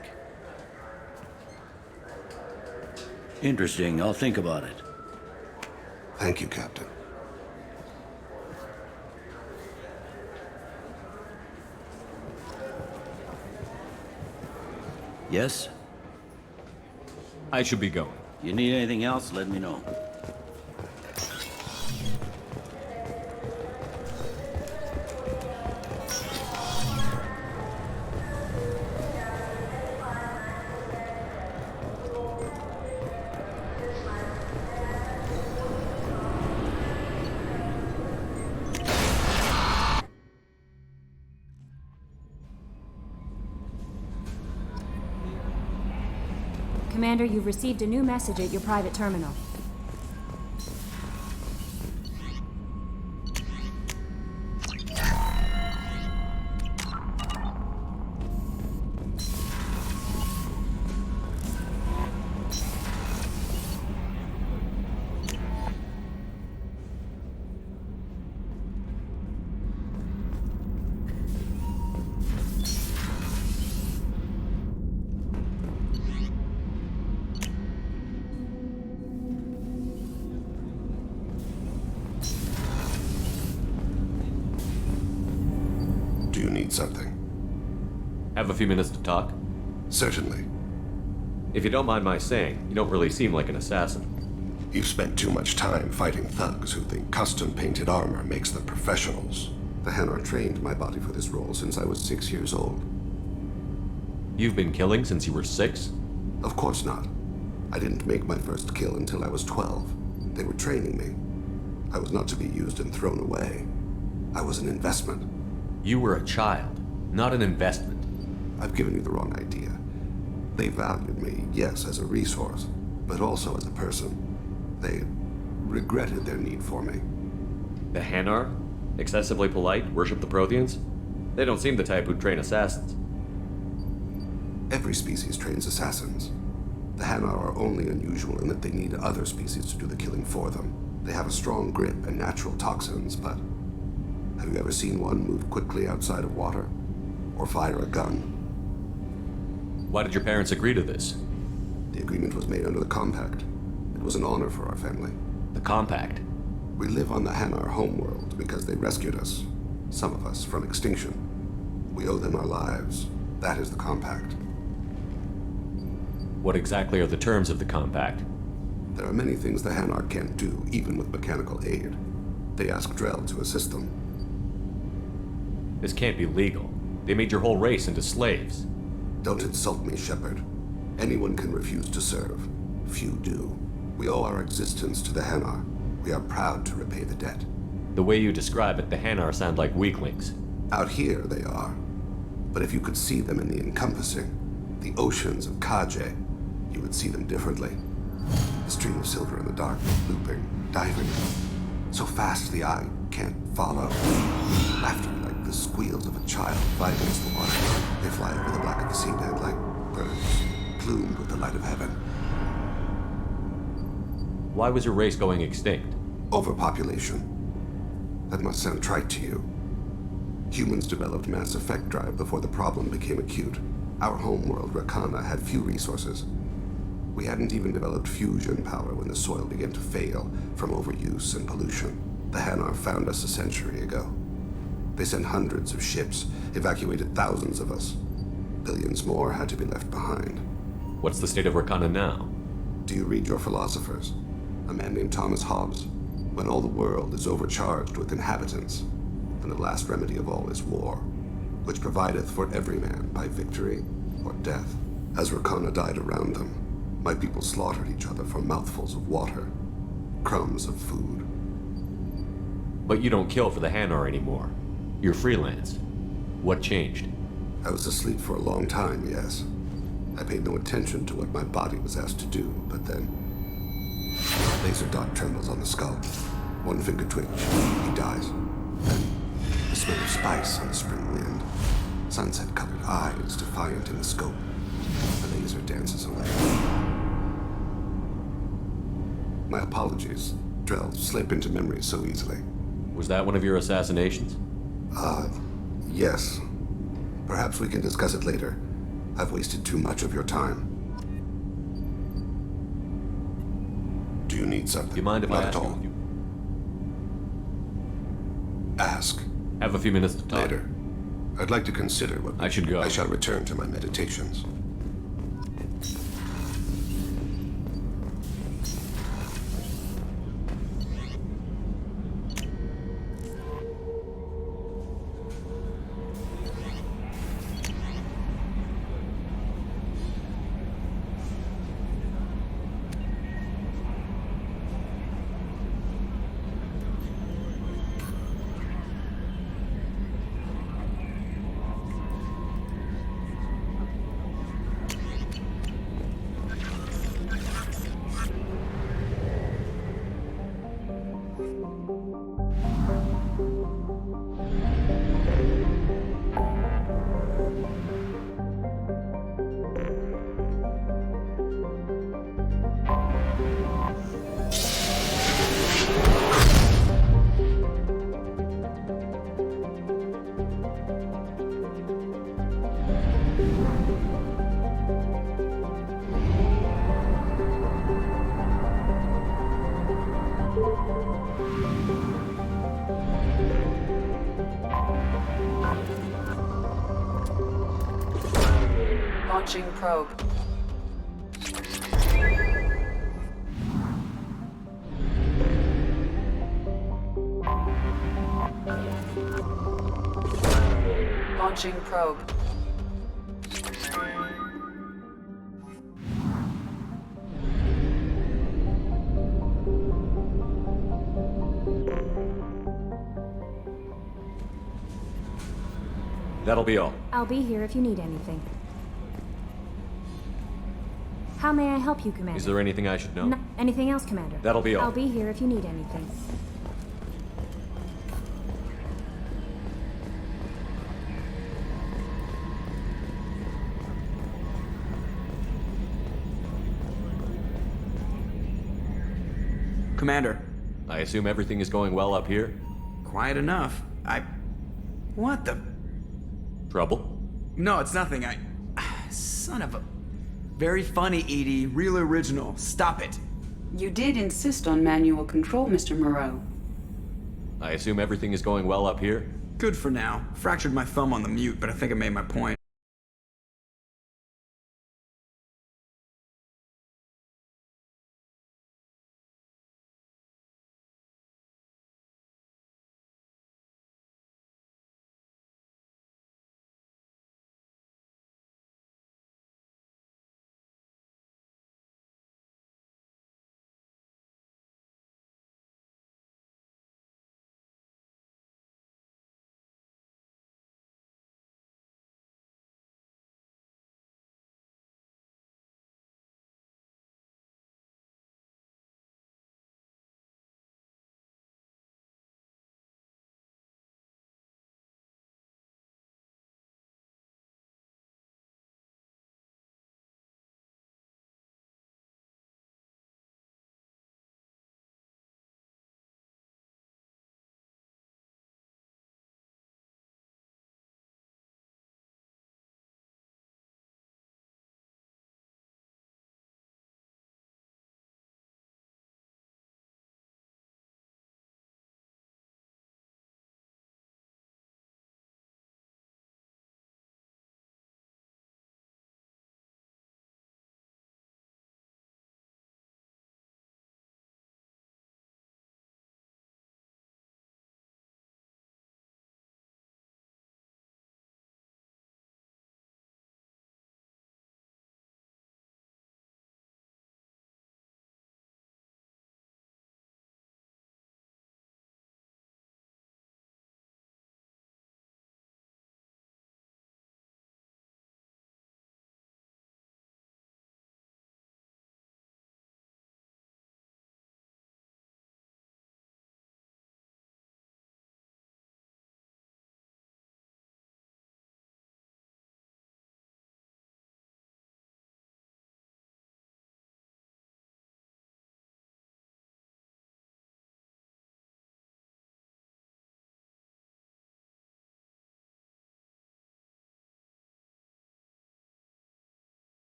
Interesting. I'll think about it. Thank you, Captain. Yes? I should be going. You need anything else, let me know. Commander, you've received a new message at your private terminal. Something. Have a few minutes to talk? Certainly. If you don't mind my saying, you don't really seem like an assassin. You've spent too much time fighting thugs who think custom-painted armor makes them professionals. The Hanar trained my body for this role since I was 6 years old. You've been killing since you were 6? Of course not. I didn't make my first kill until I was 12. They were training me. I was not to be used and thrown away. I was an investment. You were a child, not an investment. I've given you the wrong idea. They valued me, yes, as a resource, but also as a person. They regretted their need for me. The Hanar? Excessively polite, worship the Protheans? They don't seem the type who'd train assassins. Every species trains assassins. The Hanar are only unusual in that they need other species to do the killing for them. They have a strong grip and natural toxins, but have you ever seen one move quickly outside of water? Or fire a gun? Why did your parents agree to this? The agreement was made under the Compact. It was an honor for our family. The Compact? We live on the Hanar homeworld because they rescued us. Some of us from extinction. We owe them our lives. That is the Compact. What exactly are the terms of the Compact? There are many things the Hanar can't do, even with mechanical aid. They ask Drell to assist them. This can't be legal. They made your whole race into slaves. Don't insult me, Shepard. Anyone can refuse to serve. Few do. We owe our existence to the Hanar. We are proud to repay the debt. The way you describe it, the Hanar sound like weaklings. Out here, they are. But if you could see them in the encompassing, the oceans of Kaje, you would see them differently. The stream of silver in the dark, looping, diving. So fast the eye can't follow. Laughter like the squeals of a child fly against the water. They fly over the black of the seabed like birds, plumed with the light of heaven. Why was your race going extinct? Overpopulation. That must sound trite to you. Humans developed mass effect drive before the problem became acute. Our homeworld, Rakana, had few resources. We hadn't even developed fusion power when the soil began to fail from overuse and pollution. The Hanar found us a century ago. They sent hundreds of ships, evacuated thousands of us. Billions more had to be left behind. What's the state of Rakana now? Do you read your philosophers? A man named Thomas Hobbes. When all the world is overcharged with inhabitants, and the last remedy of all is war, which provideth for every man by victory or death. As Rakana died around them, my people slaughtered each other for mouthfuls of water, crumbs of food. But you don't kill for the Hanar anymore. You're freelance. What changed? I was asleep for a long time, yes. I paid no attention to what my body was asked to do, but then a laser dot trembles on the skull. One finger twitch, he dies. Then the smell of spice on the spring wind. Sunset-colored eyes defiant in the scope. The laser dances away. My apologies. Drell slip into memory so easily. Was that one of your assassinations? Yes. Perhaps we can discuss it later. I've wasted too much of your time. Do you need something? Do you mind if Not I at ask all. you? Ask. Have a few minutes to talk. Later. I'd like to consider what I should go. I shall return to my meditations. Launching probe. Launching probe. That'll be all. I'll be here if you need anything. How may I help you, Commander? Is there anything I should know? Anything else, Commander? That'll be all. I'll be here if you need anything. Commander. I assume everything is going well up here? Quiet enough. What the? Trouble? No, it's nothing. Son of a... Very funny, Edie. Real original. Stop it. You did insist on manual control, Mr. Moreau. I assume everything is going well up here? Good for now. Fractured my thumb on the mute, but I think I made my point.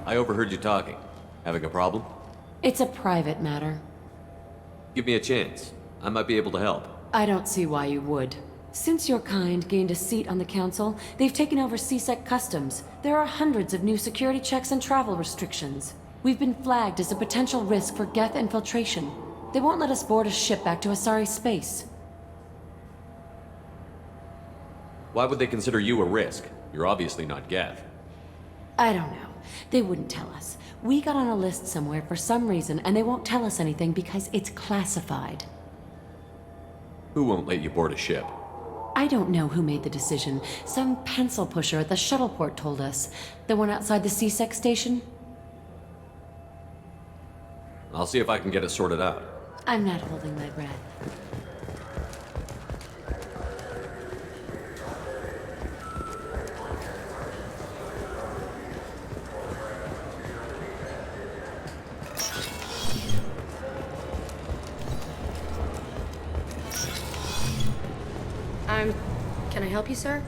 I overheard you talking. Having a problem? It's a private matter. Give me a chance. I might be able to help. I don't see why you would. Since your kind gained a seat on the council, they've taken over CSEC customs. There are hundreds of new security checks and travel restrictions. We've been flagged as a potential risk for Geth infiltration. They won't let us board a ship back to Asari space. Why would they consider you a risk? You're obviously not Geth. I don't know. They wouldn't tell us. We got on a list somewhere for some reason, and they won't tell us anything because it's classified. Who won't let you board a ship? I don't know who made the decision. Some pencil pusher at the shuttleport told us. The one outside the CSEC station? I'll see if I can get it sorted out. I'm not holding my breath. Can I help you, sir?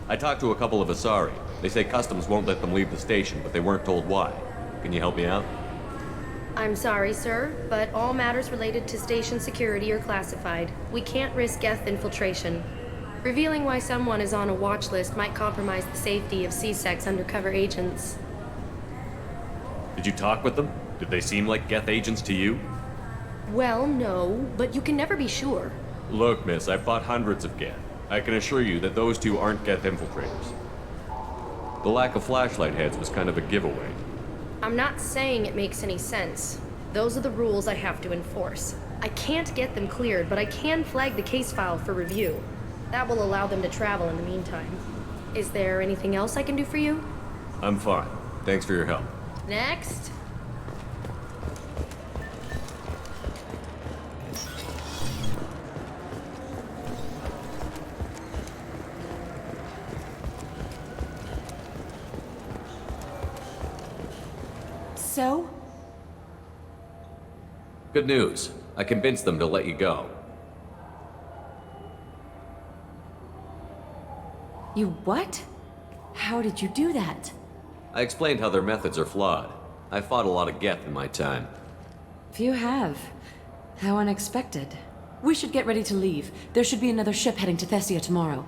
I talked to a couple of Asari. They say customs won't let them leave the station, but they weren't told why. Can you help me out? I'm sorry, sir, but all matters related to station security are classified. We can't risk Geth infiltration. Revealing why someone is on a watch list might compromise the safety of CSEC's undercover agents. Did you talk with them? Did they seem like Geth agents to you? Well, no, but you can never be sure. Look, miss, I've fought hundreds of Geth. I can assure you that those two aren't Geth infiltrators. The lack of flashlight heads was kind of a giveaway. I'm not saying it makes any sense. Those are the rules I have to enforce. I can't get them cleared, but I can flag the case file for review. That will allow them to travel in the meantime. Is there anything else I can do for you? I'm fine. Thanks for your help. Next. So? Good news. I convinced them to let you go. You what? How did you do that? I explained how their methods are flawed. I fought a lot of Geth in my time. Few have. How unexpected. We should get ready to leave. There should be another ship heading to Thessia tomorrow.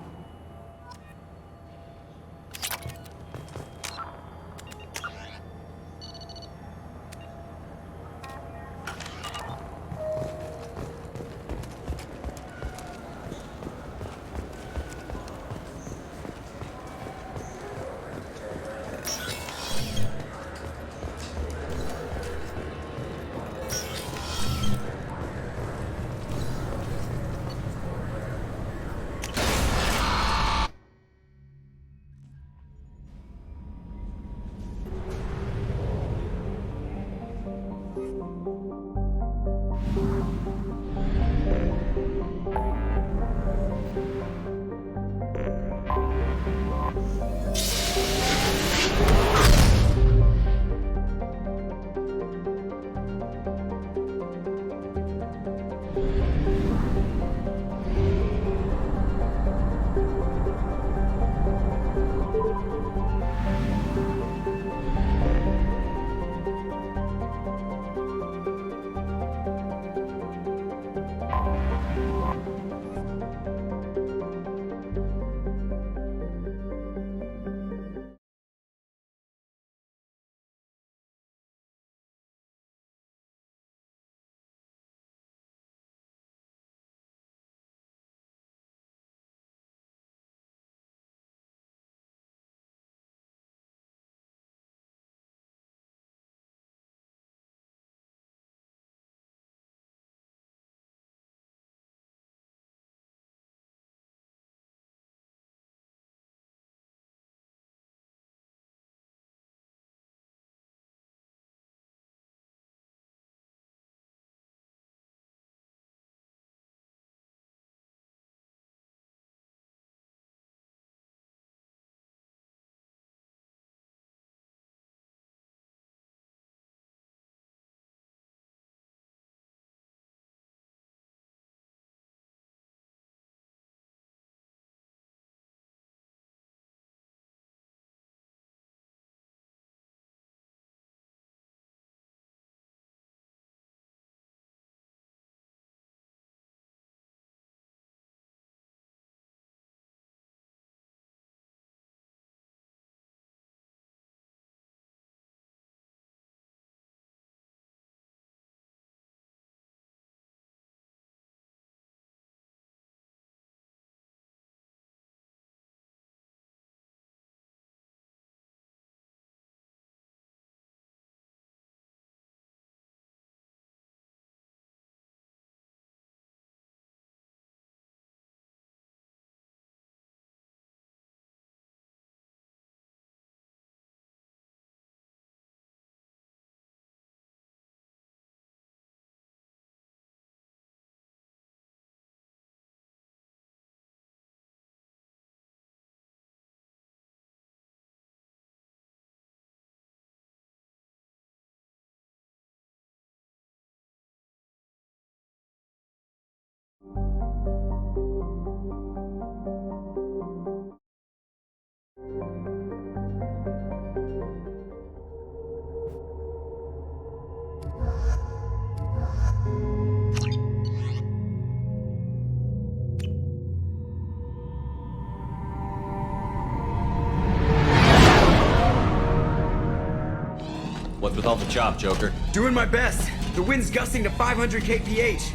What's with all the chop, Joker? Doing my best. The wind's gusting to 500 kph.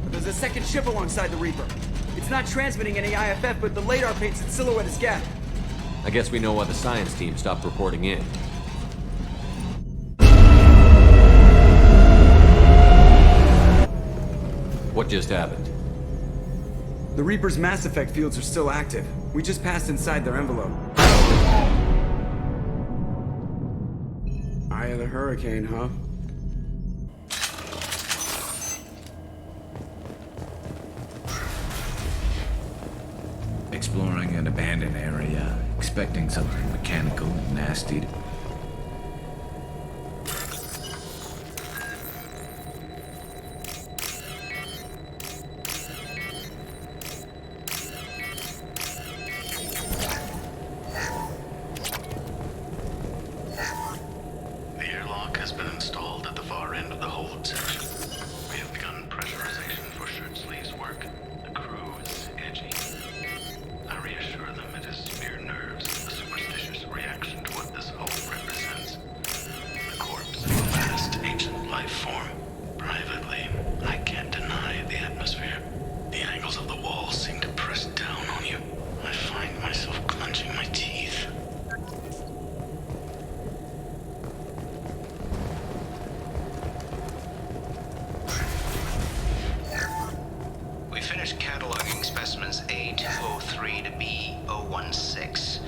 But there's a second ship alongside the Reaper. It's not transmitting any IFF, but the radar paints its silhouette as Geth. I guess we know why the science team stopped reporting in. What just happened? The Reaper's Mass Effect fields are still active. We just passed inside their envelope. Eye of the Hurricane, huh? Exploring an abandoned area, expecting something mechanical and nasty. The airlock has been installed at the far end of the hold section. We have begun pressurization for shirt sleeves work. The crew is edgy. I reassure them it is mere nerves, a superstitious reaction to what this hole represents. The corpse of a vast ancient life form. Privately, I can't deny the atmosphere. The angles of the walls seem to press down on you. I find myself clenching my teeth. We finished cataloging specimens A203 to B016.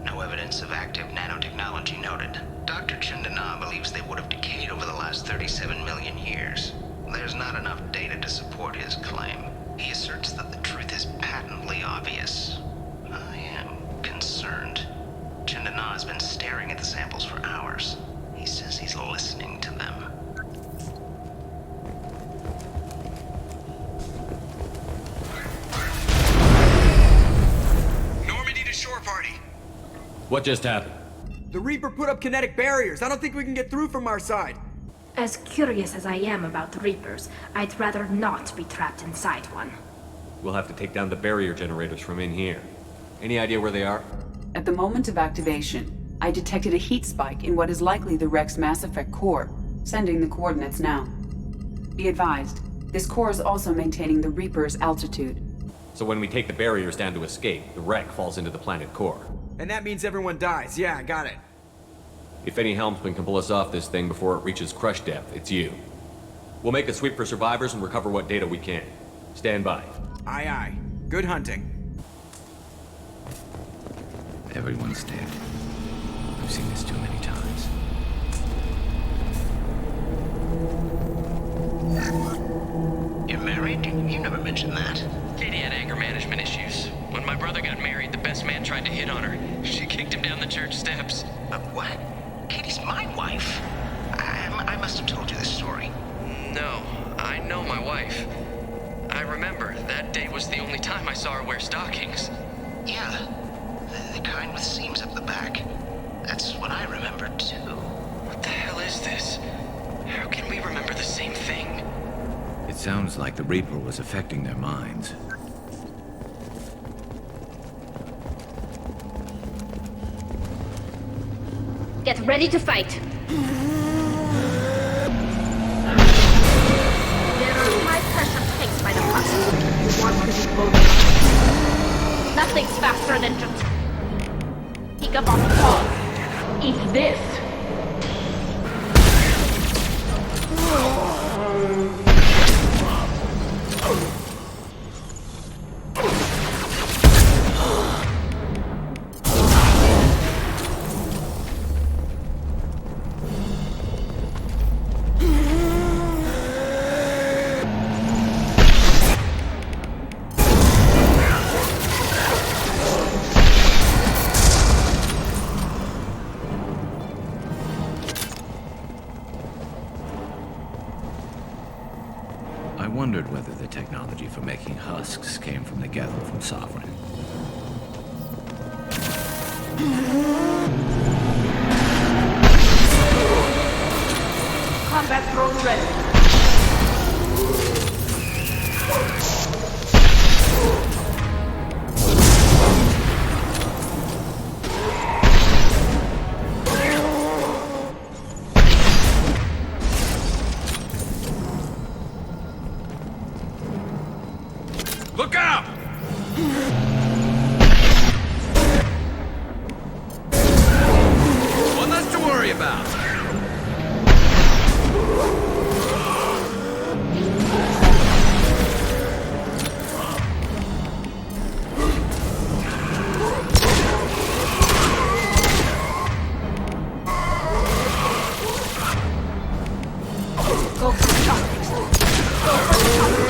No evidence of active nanotechnology noted. Dr. Chandana believes they would have decayed over the last 37 million years. There's not enough data to support his claim. He asserts that the truth is patently obvious. I am concerned. Chandana has been staring at the samples for hours. He says he's listening to them. Normandy to shore party. What just happened? The Reaper put up kinetic barriers. I don't think we can get through from our side. As curious as I am about Reapers, I'd rather not be trapped inside one. We'll have to take down the barrier generators from in here. Any idea where they are? At the moment of activation, I detected a heat spike in what is likely the Rex Mass Effect core, sending the coordinates now. Be advised, this core is also maintaining the Reaper's altitude. So when we take the barriers down to escape, the wreck falls into the planet core. And that means everyone dies. Yeah, I got it. If any helmsman can pull us off this thing before it reaches crush depth, it's you. We'll make a sweep for survivors and recover what data we can. Stand by. Aye, aye. Good hunting. Everyone's dead. I've seen this too many times. You're married? You never mentioned that. Katie had anger management issues. When my brother got married, the best man tried to hit on her. She kicked him down the church steps. What? Katie's my wife. I must have told you this story. No, I know my wife. I remember, that day was the only time I saw her wear stockings. Yeah, the kind with seams up the back. That's what I remembered, too. What the hell is this? How can we remember the same thing? It sounds like the Reaper was affecting their minds. Get ready to fight. There are high-pressure tanks by the bus. You want to be both. Nothing's faster than just pick up on the call. Eat this. technology for making husks came from the gather from Sovereign. Combat drone ready. Look out! One less to worry about. Go for the optics. Go for the optics.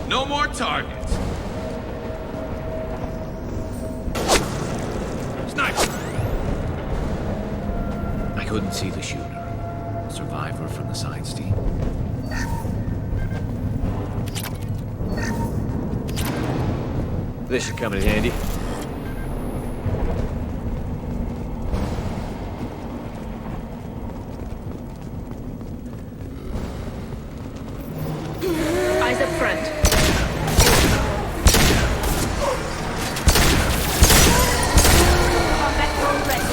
No more targets. Sniper! I couldn't see the shooter. Survivor from the side steam. This should come in handy. Eyes up front. Combat drone ready.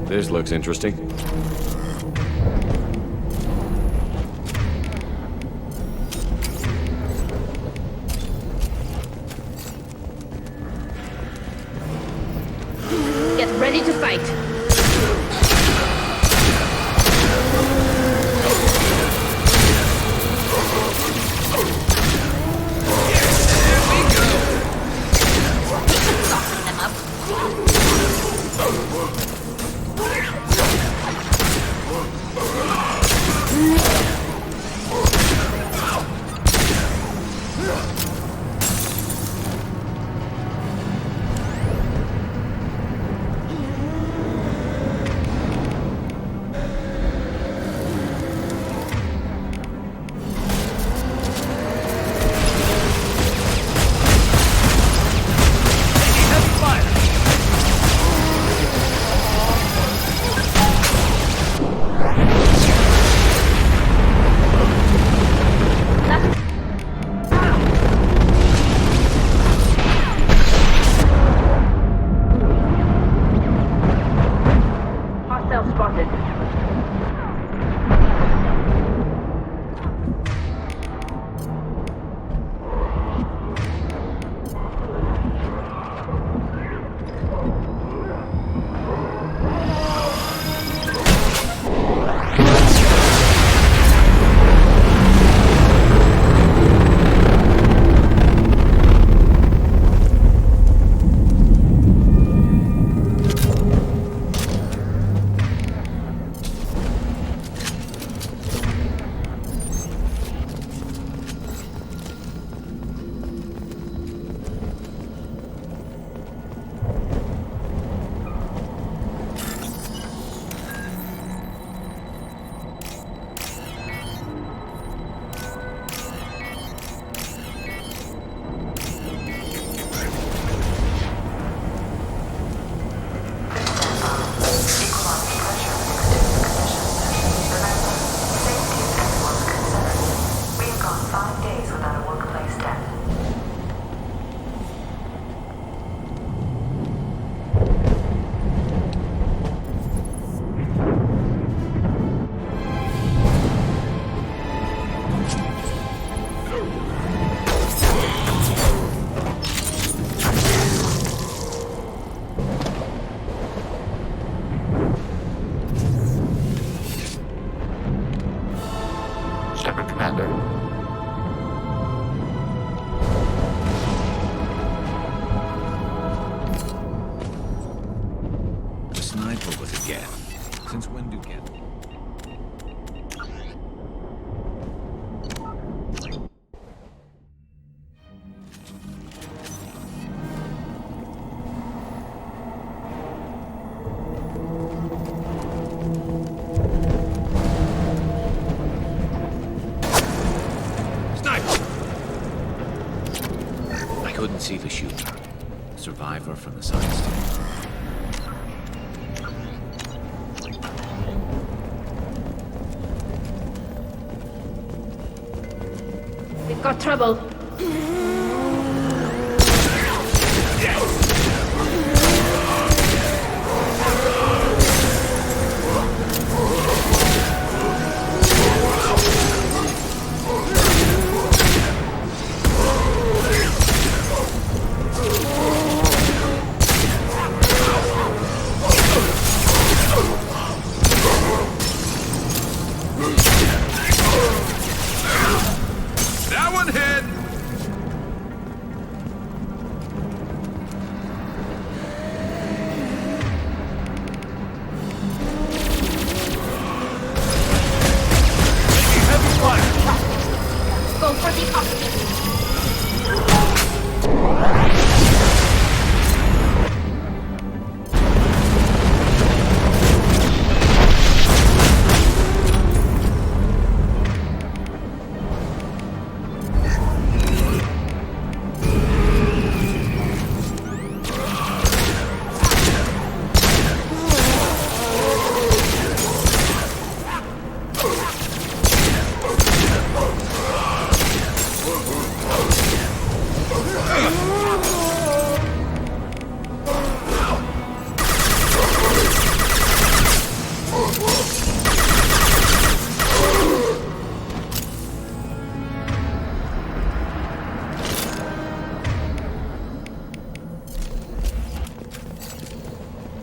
This looks interesting. Get ready to fight. long days without a workplace death. Shepard, Commander. The sniper was a Geth. Since when do Geth? I couldn't see the shooter. Survivor from the science team. We've got trouble. That one hit! Go for the oxygen.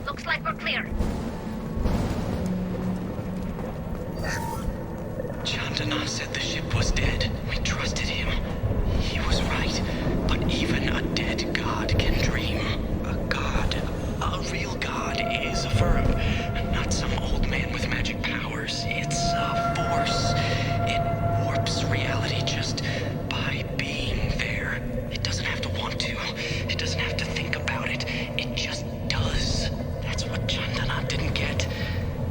Looks like we're clear. Chandana said the ship was dead. We trusted him. He was right. But even a dead god can dream. A god, a real god, is a verb. Not some old man with magic powers. It's a force. It warps reality just by being there. It doesn't have to want to. It doesn't have to think about it. It just does. That's what Chandana didn't get.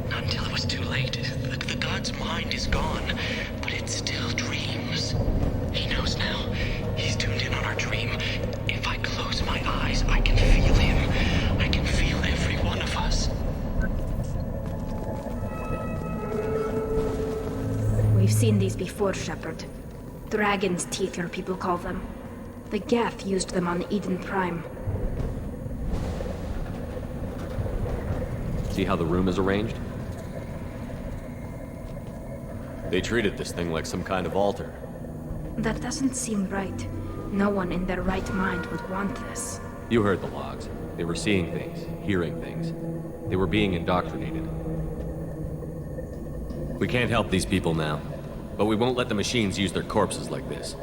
Not until it was too late. The god's mind is gone, but it still dreams. He knows now. He's tuned in on our dream. If I close my eyes, I can feel him. I can feel every one of us. We've seen these before, Shepard. Dragon's teeth, your people call them. The Geth used them on Eden Prime. See how the room is arranged? They treated this thing like some kind of altar. That doesn't seem right. No one in their right mind would want this. You heard the logs. They were seeing things, hearing things. They were being indoctrinated. We can't help these people now, but we won't let the machines use their corpses like this.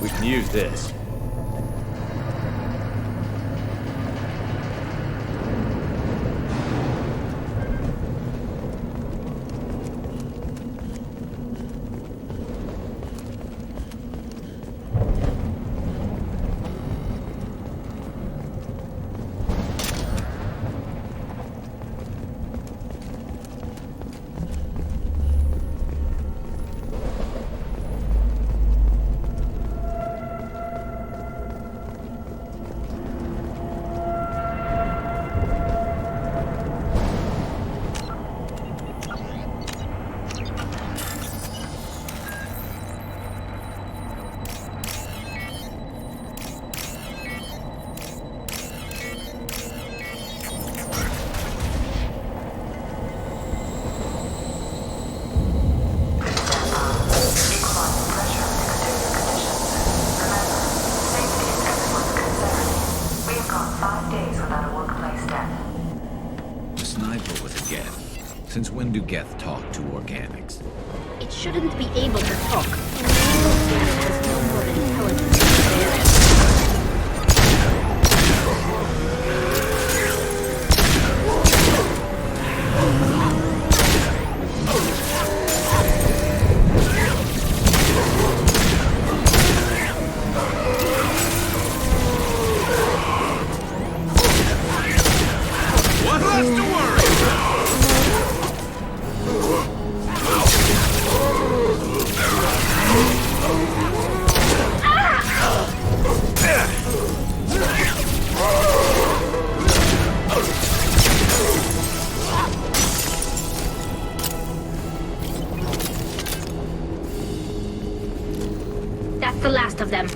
We can use this. Since when do Geth talk to organics? It shouldn't be able to talk. Organic has no more intelligence than there is. One less to worry about! That's the last of them.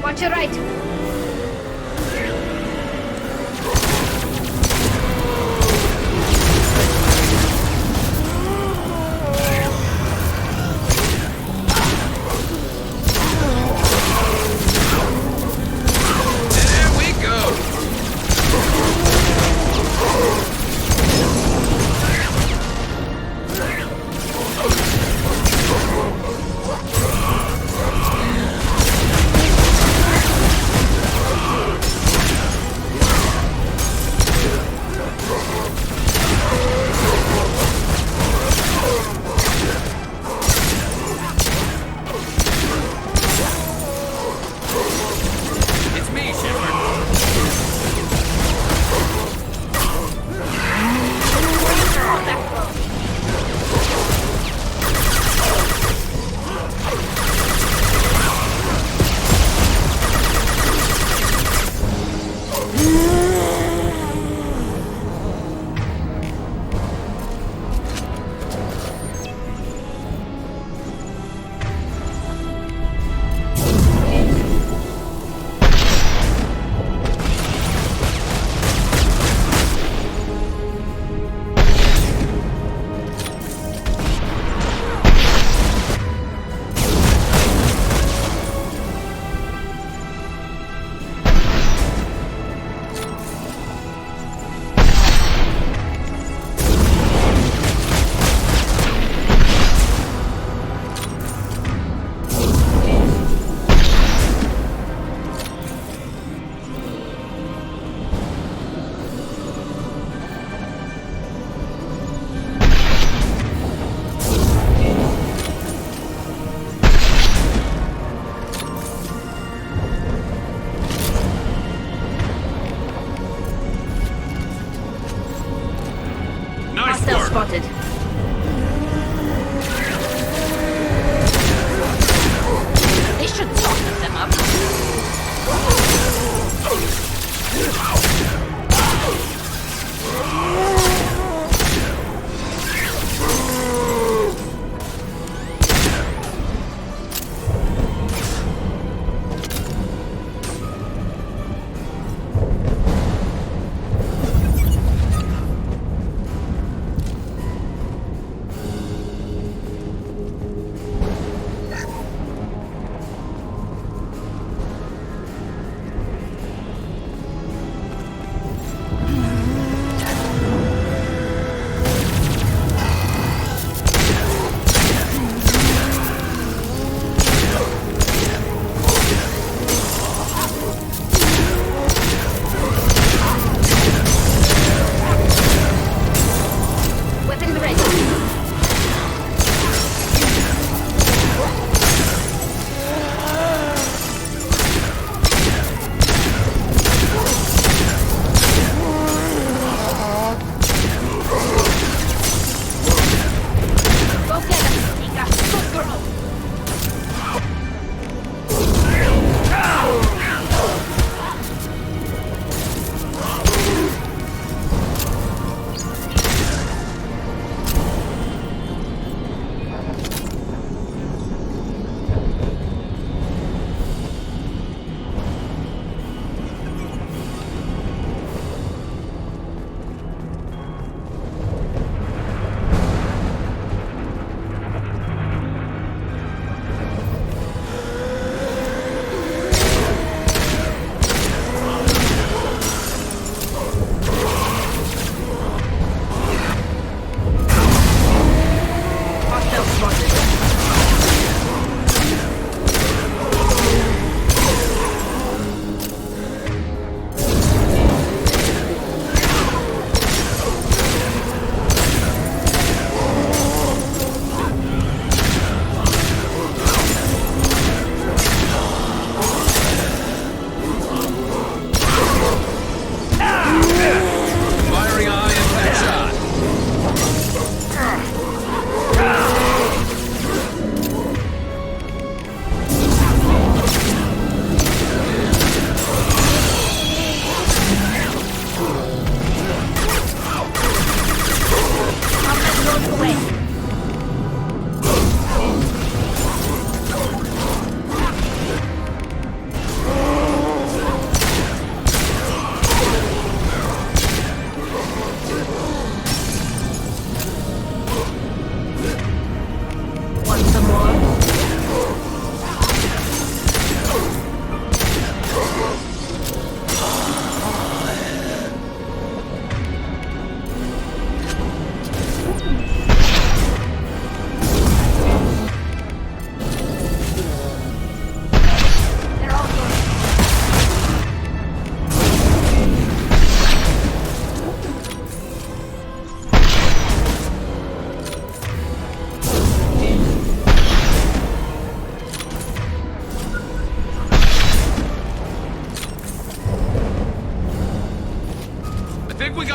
Watch your right. There we go!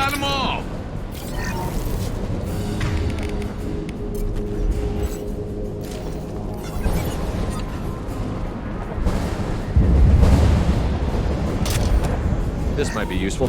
got them all! This might be useful.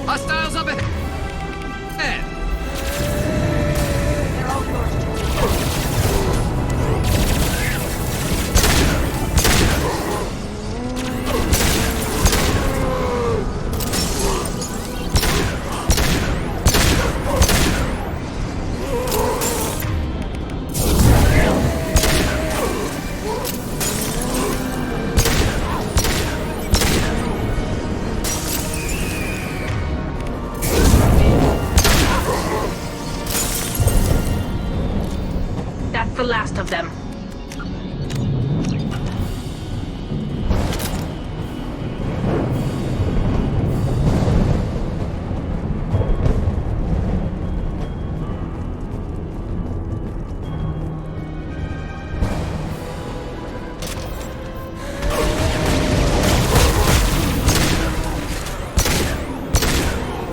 Hostiles up ahead! The last of them.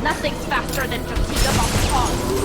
Nothing's faster than fatigue of our cause.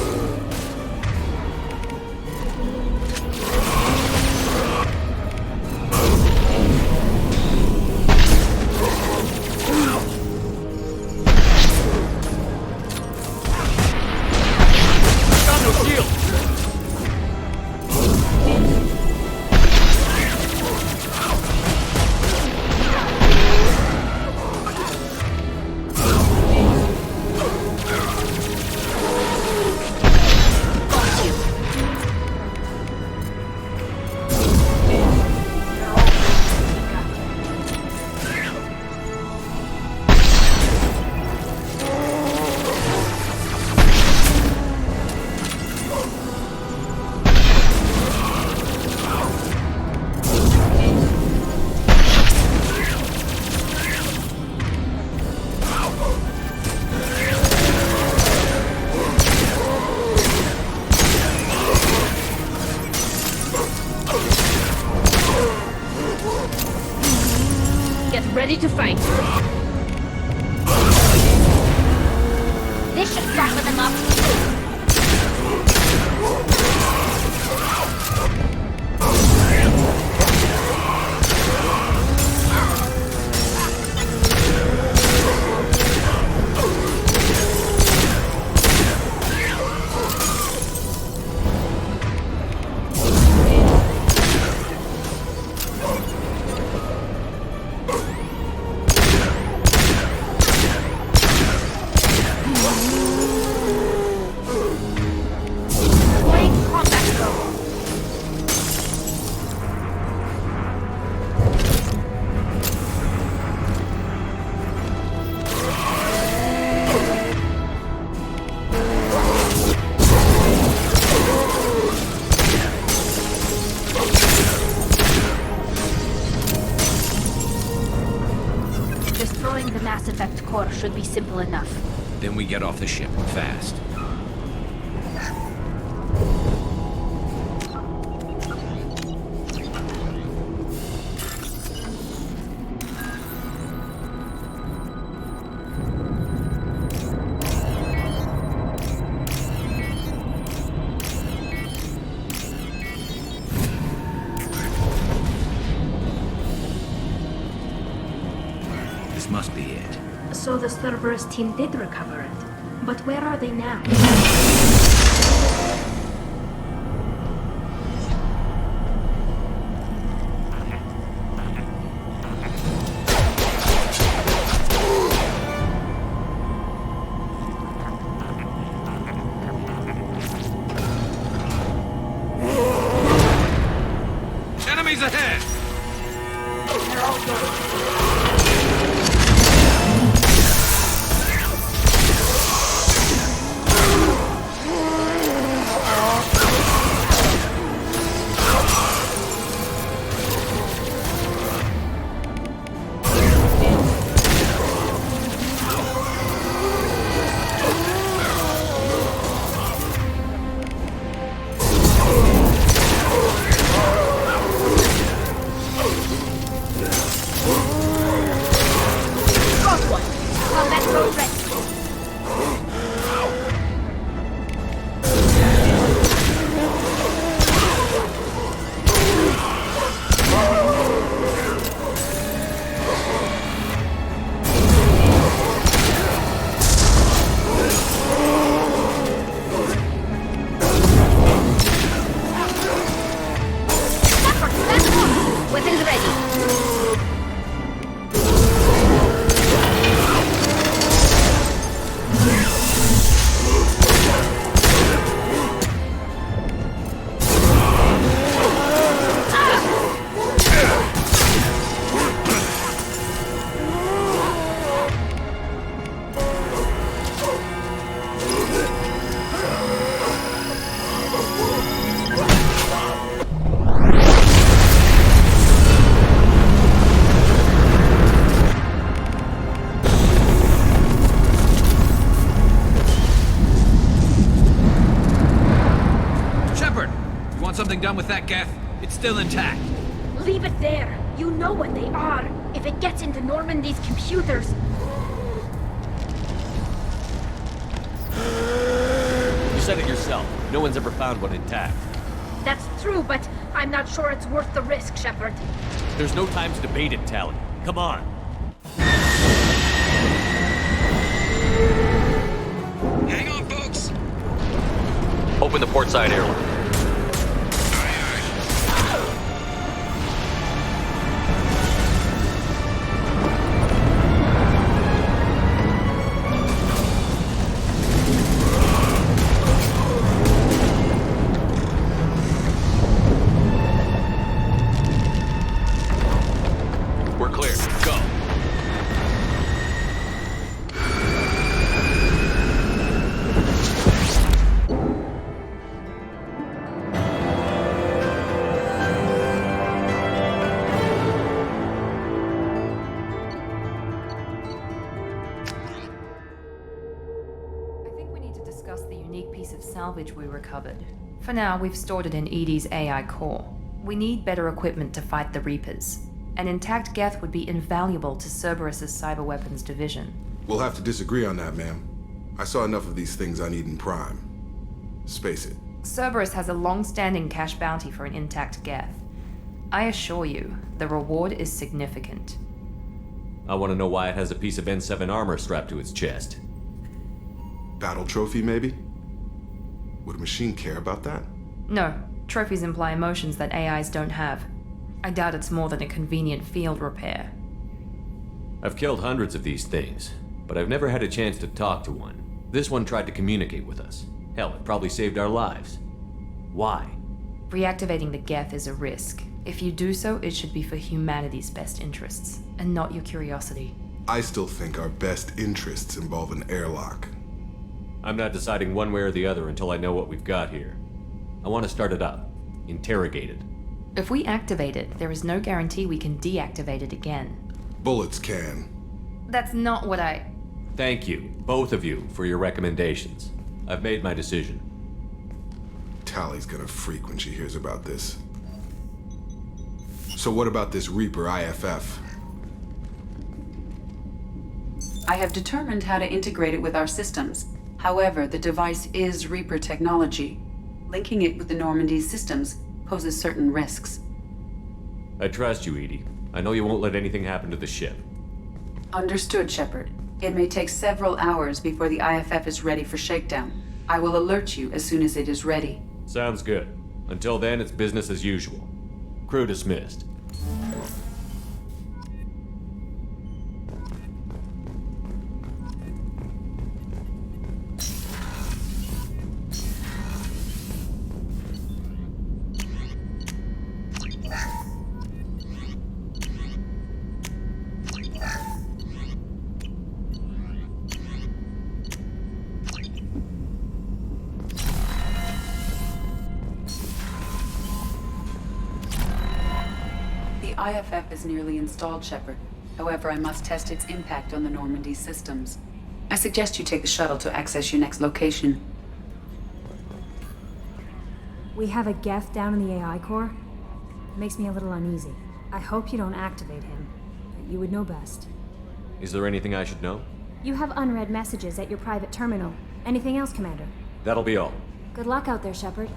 Ready to fight. This should soften them up. core should be simple enough. Then we get off the ship, fast. This must be it. So the Cerberus team did recover it. But where are they now? Enemies ahead! Something done with that geth? It's still intact. Leave it there. You know what they are. If it gets into Normandy's computers... You said it yourself. No one's ever found one intact. That's true, but I'm not sure it's worth the risk, Shepard. There's no time to debate it, Tali. Come on. Hang on, folks. Open the port side airlock. Salvage we recovered. For now, we've stored it in EDI's AI core. We need better equipment to fight the Reapers. An intact geth would be invaluable to Cerberus's cyber weapons division. We'll have to disagree on that, ma'am. I saw enough of these things on Eden Prime. Space it. Cerberus has a long-standing cash bounty for an intact geth. I assure you, the reward is significant. I want to know why it has a piece of N7 armor strapped to its chest. Battle trophy, maybe? Would a machine care about that? No. Trophies imply emotions that AIs don't have. I doubt it's more than a convenient field repair. I've killed hundreds of these things, but I've never had a chance to talk to one. This one tried to communicate with us. Hell, it probably saved our lives. Why? Reactivating the geth is a risk. If you do so, it should be for humanity's best interests, and not your curiosity. I still think our best interests involve an airlock. I'm not deciding one way or the other until I know what we've got here. I want to start it up. Interrogate it. If we activate it, there is no guarantee we can deactivate it again. Bullets can. That's not what I... Thank you, both of you, for your recommendations. I've made my decision. Tally's gonna freak when she hears about this. So what about this Reaper IFF? I have determined how to integrate it with our systems. However, the device is Reaper technology. Linking it with the Normandy systems poses certain risks. I trust you, Edie. I know you won't let anything happen to the ship. Understood, Shepard. It may take several hours before the IFF is ready for shakedown. I will alert you as soon as it is ready. Sounds good. Until then, it's business as usual. Crew dismissed. IFF is nearly installed, Shepard. However, I must test its impact on the Normandy systems. I suggest you take the shuttle to access your next location. We have a Geth down in the AI core. It makes me a little uneasy. I hope you don't activate him. You would know best. Is there anything I should know? You have unread messages at your private terminal. Anything else, Commander? That'll be all. Good luck out there, Shepard.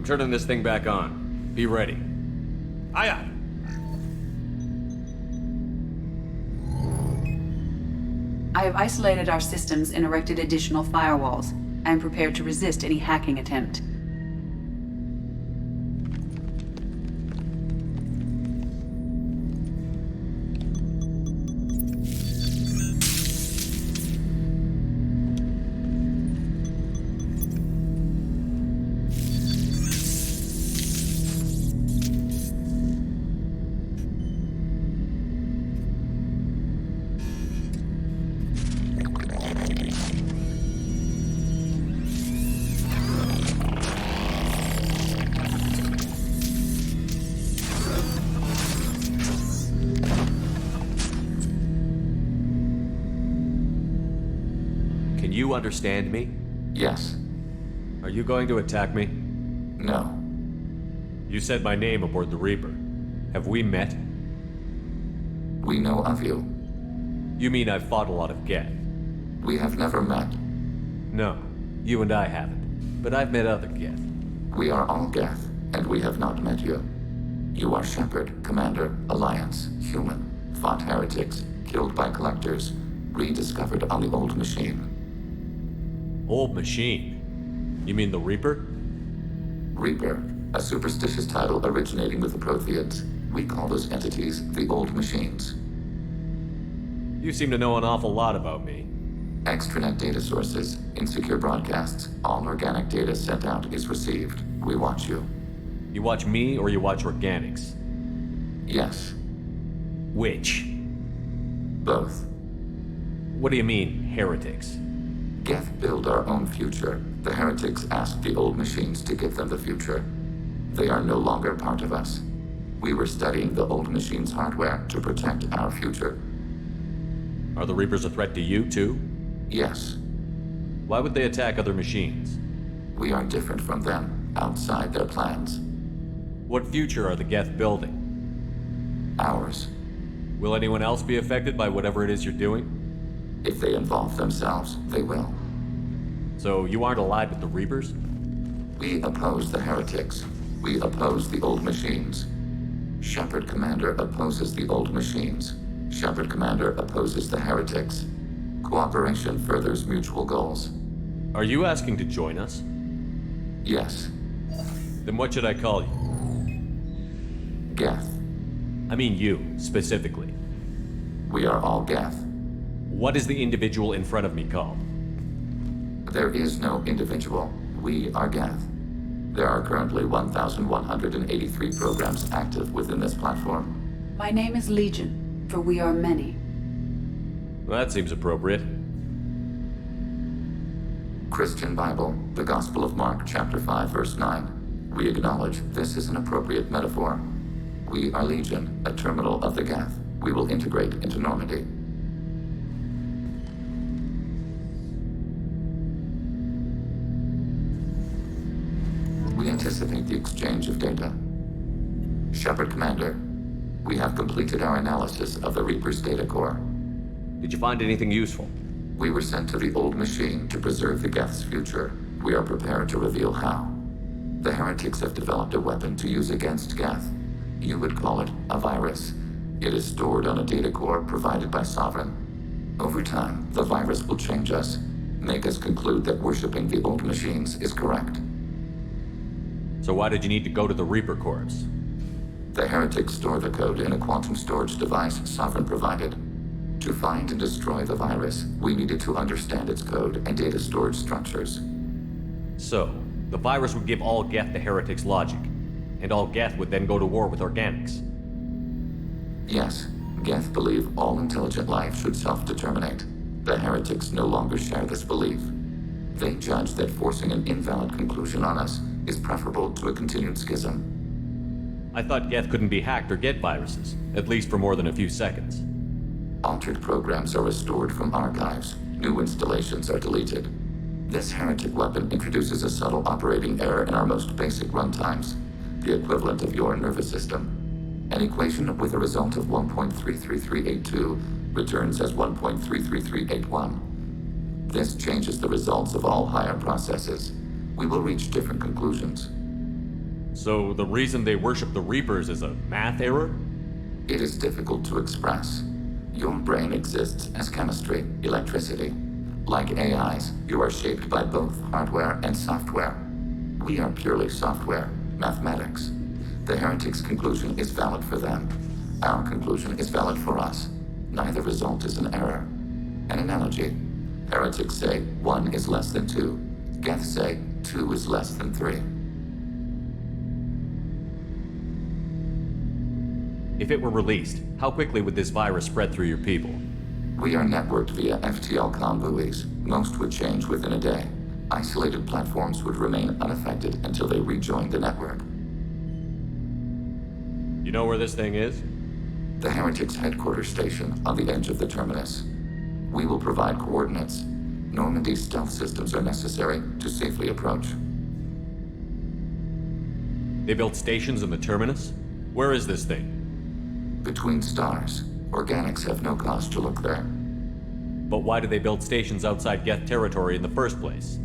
I'm turning this thing back on. Be ready. Aye, aye. I have isolated our systems and erected additional firewalls. I am prepared to resist any hacking attempt. You understand me? Yes. Are you going to attack me? No. You said my name aboard the Reaper. Have we met? We know of you. You mean I've fought a lot of Geth? We have never met. No, you and I haven't. But I've met other Geth. We are all Geth, and we have not met you. You are Shepard, Commander, Alliance, human, fought heretics, killed by collectors, rediscovered on the Old Machine. Old Machine? You mean the Reaper? Reaper, a superstitious title originating with the Protheans. We call those entities the Old Machines. You seem to know an awful lot about me. Extranet data sources, insecure broadcasts, all organic data sent out is received. We watch you. You watch me or you watch organics? Yes. Which? Both. What do you mean, heretics? Geth build our own future. The heretics asked the old machines to give them the future. They are no longer part of us. We were studying the old machines' hardware to protect our future. Are the Reapers a threat to you, too? Yes. Why would they attack other machines? We are different from them, outside their plans. What future are the Geth building? Ours. Will anyone else be affected by whatever it is you're doing? If they involve themselves, they will. So you aren't allied with the Reapers? We oppose the heretics. We oppose the old machines. Shepard Commander opposes the old machines. Shepard Commander opposes the heretics. Cooperation furthers mutual goals. Are you asking to join us? Yes. Then what should I call you? Geth. I mean you, specifically. We are all Geth. What is the individual in front of me called? There is no individual. We are Geth. There are currently 1,183 programs active within this platform. My name is Legion, for we are many. Well, that seems appropriate. Christian Bible, the Gospel of Mark, chapter 5, verse 9. We acknowledge this is an appropriate metaphor. We are Legion, a terminal of the Geth. We will integrate into Normandy. We anticipate the exchange of data. Shepard Commander, we have completed our analysis of the Reaper's data core. Did you find anything useful? We were sent to the old machine to preserve the Geth's future. We are prepared to reveal how. The heretics have developed a weapon to use against Geth. You would call it a virus. It is stored on a data core provided by Sovereign. Over time, the virus will change us, make us conclude that worshipping the old machines is correct. So why did you need to go to the Reaper Corps? The heretics store the code in a quantum storage device Sovereign provided. To find and destroy the virus, we needed to understand its code and data storage structures. So, the virus would give all Geth the heretics' logic, and all Geth would then go to war with organics. Yes, Geth believe all intelligent life should self-determinate. The heretics no longer share this belief. They judge that forcing an invalid conclusion on us is preferable to a continued schism. I thought Geth couldn't be hacked or get viruses, at least for more than a few seconds. Altered programs are restored from archives. New installations are deleted. This heretic weapon introduces a subtle operating error in our most basic runtimes, the equivalent of your nervous system. An equation with a result of 1.33382 returns as 1.33381. This changes the results of all higher processes. We will reach different conclusions. So the reason they worship the Reapers is a math error? It is difficult to express. Your brain exists as chemistry, electricity. Like AIs, you are shaped by both hardware and software. We are purely software, mathematics. The heretics' conclusion is valid for them. Our conclusion is valid for us. Neither result is an error. An analogy. Heretics say 1 is less than 2. Geth say 2 is less than 3. If it were released, how quickly would this virus spread through your people? We are networked via FTL-COM buoys. Most would change within a day. Isolated platforms would remain unaffected until they rejoin the network. You know where this thing is? The heretics' headquarters station on the edge of the terminus. We will provide coordinates. Normandy's stealth systems are necessary to safely approach. They built stations in the terminus? Where is this thing? Between stars. Organics have no cause to look there. But why do they build stations outside Geth territory in the first place?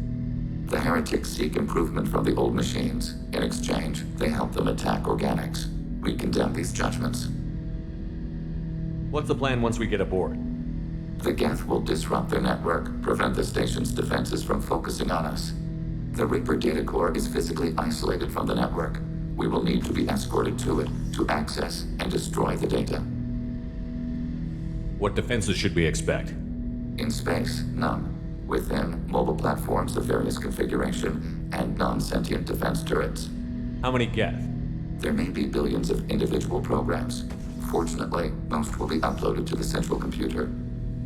The heretics seek improvement from the old machines. In exchange, they help them attack organics. We condemn these judgments. What's the plan once we get aboard? The Geth will disrupt their network, prevent the station's defenses from focusing on us. The Reaper data core is physically isolated from the network. We will need to be escorted to it to access and destroy the data. What defenses should we expect? In space, none. Within, mobile platforms of various configuration and non-sentient defense turrets. How many Geth? There may be billions of individual programs. Fortunately, most will be uploaded to the central computer.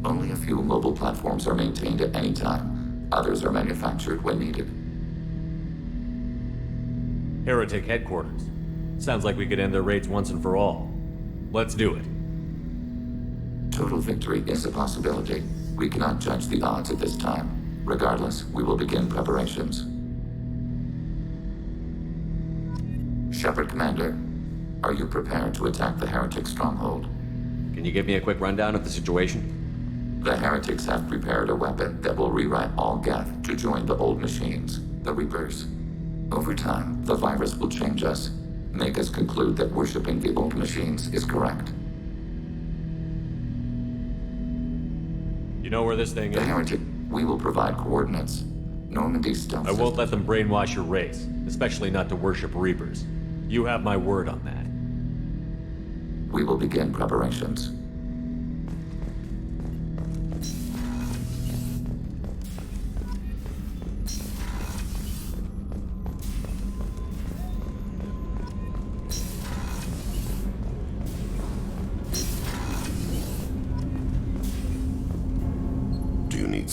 Only a few mobile platforms are maintained at any time. Others are manufactured when needed. Heretic headquarters. Sounds like we could end their raids once and for all. Let's do it. Total victory is a possibility. We cannot judge the odds at this time. Regardless, we will begin preparations. Shepard, Commander, are you prepared to attack the Heretic stronghold? Can you give me a quick rundown of the situation? The Heretics have prepared a weapon that will rewrite all Geth to join the old machines, the Reapers. Over time, the virus will change us, make us conclude that worshipping the old machines is correct. You know where this thing is? The Heretic, we will provide coordinates. Normandy stealth. I won't let them brainwash your race, especially not to worship Reapers. You have my word on that. We will begin preparations.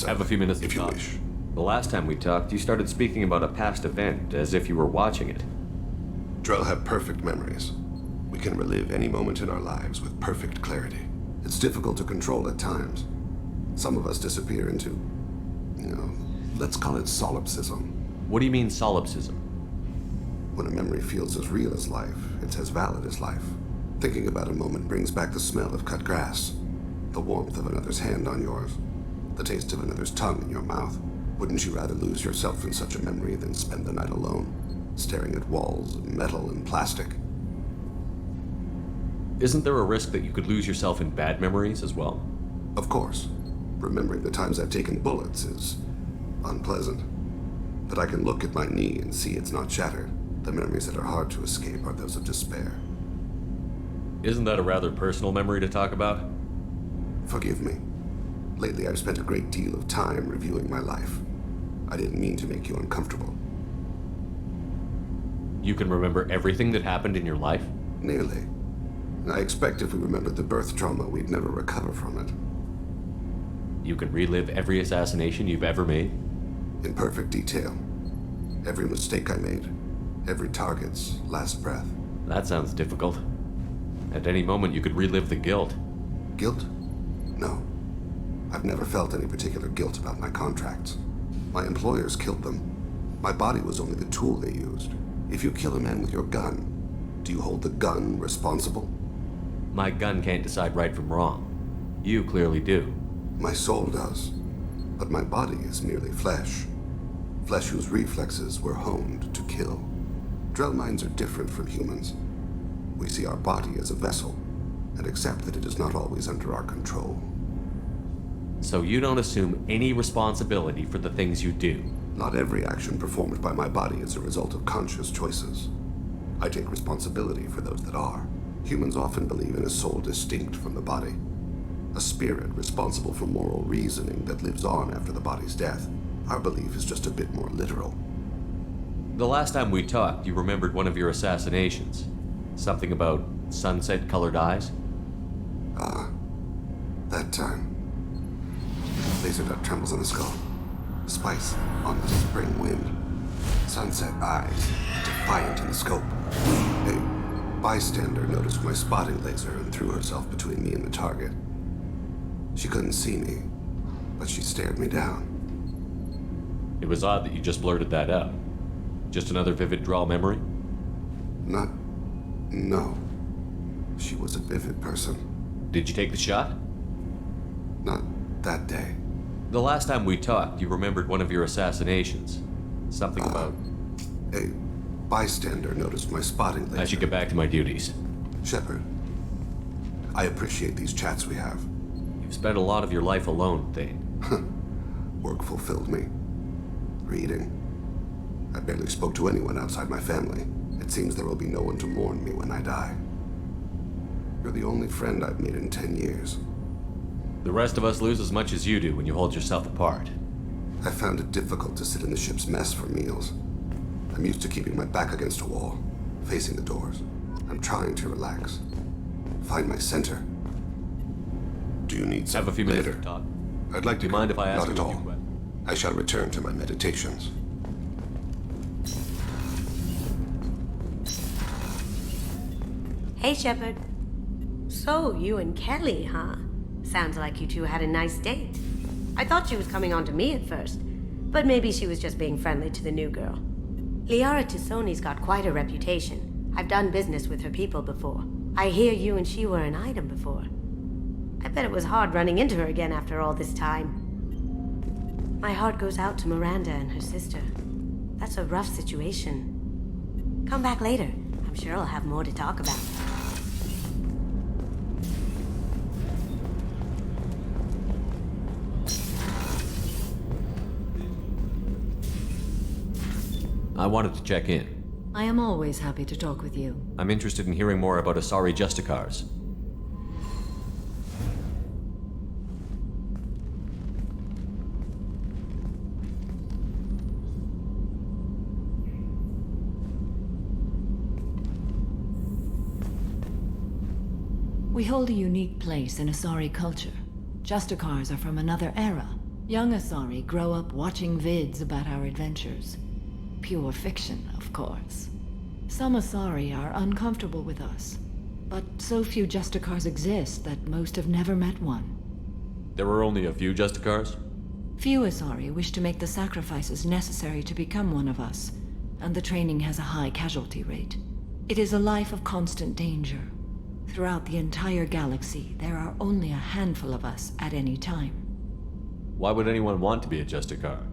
Have a few minutes to talk. The last time we talked, you started speaking about a past event as if you were watching it. Drell have perfect memories. We can relive any moment in our lives with perfect clarity. It's difficult to control at times. Some of us disappear into, let's call it solipsism. What do you mean solipsism? When a memory feels as real as life, it's as valid as life. Thinking about a moment brings back the smell of cut grass, the warmth of another's hand on yours, the taste of another's tongue in your mouth. Wouldn't you rather lose yourself in such a memory than spend the night alone, staring at walls of metal and plastic? Isn't there a risk that you could lose yourself in bad memories as well? Of course. Remembering the times I've taken bullets is unpleasant. But I can look at my knee and see it's not shattered. The memories that are hard to escape are those of despair. Isn't that a rather personal memory to talk about? Forgive me. Lately, I've spent a great deal of time reviewing my life. I didn't mean to make you uncomfortable. You can remember everything that happened in your life? Nearly. I expect if we remembered the birth trauma, we'd never recover from it. You can relive every assassination you've ever made? In perfect detail. Every mistake I made. Every target's last breath. That sounds difficult. At any moment, you could relive the guilt. Guilt? No. I've never felt any particular guilt about my contracts. My employers killed them. My body was only the tool they used. If you kill a man with your gun, do you hold the gun responsible? My gun can't decide right from wrong. You clearly do. My soul does. But my body is merely flesh. Flesh whose reflexes were honed to kill. Drell minds are different from humans. We see our body as a vessel, and accept that it is not always under our control. So you don't assume any responsibility for the things you do? Not every action performed by my body is a result of conscious choices. I take responsibility for those that are. Humans often believe in a soul distinct from the body. A spirit responsible for moral reasoning that lives on after the body's death. Our belief is just a bit more literal. The last time we talked, you remembered one of your assassinations. Something about sunset-colored eyes? Ah, that time. Laser dot trembles on the skull. Spice on the spring wind. Sunset eyes, defiant in the scope. A bystander noticed my spotting laser and threw herself between me and the target. She couldn't see me, but she stared me down. It was odd that you just blurted that out. Just another vivid Drell memory? No. She was a vivid person. Did you take the shot? Not that day. The last time we talked, you remembered one of your assassinations. Something about... A bystander noticed my spotting laser. I should get back to my duties. Shepard, I appreciate these chats we have. You've spent a lot of your life alone, Thane. Work fulfilled me. Reading. I barely spoke to anyone outside my family. It seems there will be no one to mourn me when I die. You're the only friend I've made in 10 years. The rest of us lose as much as you do when you hold yourself apart. I found it difficult to sit in the ship's mess for meals. I'm used to keeping my back against a wall, facing the doors. I'm trying to relax. Find my center. Do you need some Have a few minutes later? to talk. I'd like to. Do you mind if I ask Not you at a all. few questions? I shall return to my meditations. Hey, Shepard. So, you and Kelly, huh? Sounds like you two had a nice date. I thought she was coming on to me at first, but maybe she was just being friendly to the new girl. Liara Tassoni's got quite a reputation. I've done business with her people before. I hear you and she were an item before. I bet it was hard running into her again after all this time. My heart goes out to Miranda and her sister. That's a rough situation. Come back later. I'm sure I'll have more to talk about. I wanted to check in. I am always happy to talk with you. I'm interested in hearing more about Asari Justicars. We hold a unique place in Asari culture. Justicars are from another era. Young Asari grow up watching vids about our adventures. Pure fiction, of course. Some Asari are uncomfortable with us, but so few Justicars exist that most have never met one. There were only a few Justicars? Few Asari wish to make the sacrifices necessary to become one of us, and the training has a high casualty rate. It is a life of constant danger. Throughout the entire galaxy, there are only a handful of us at any time. Why would anyone want to be a Justicar?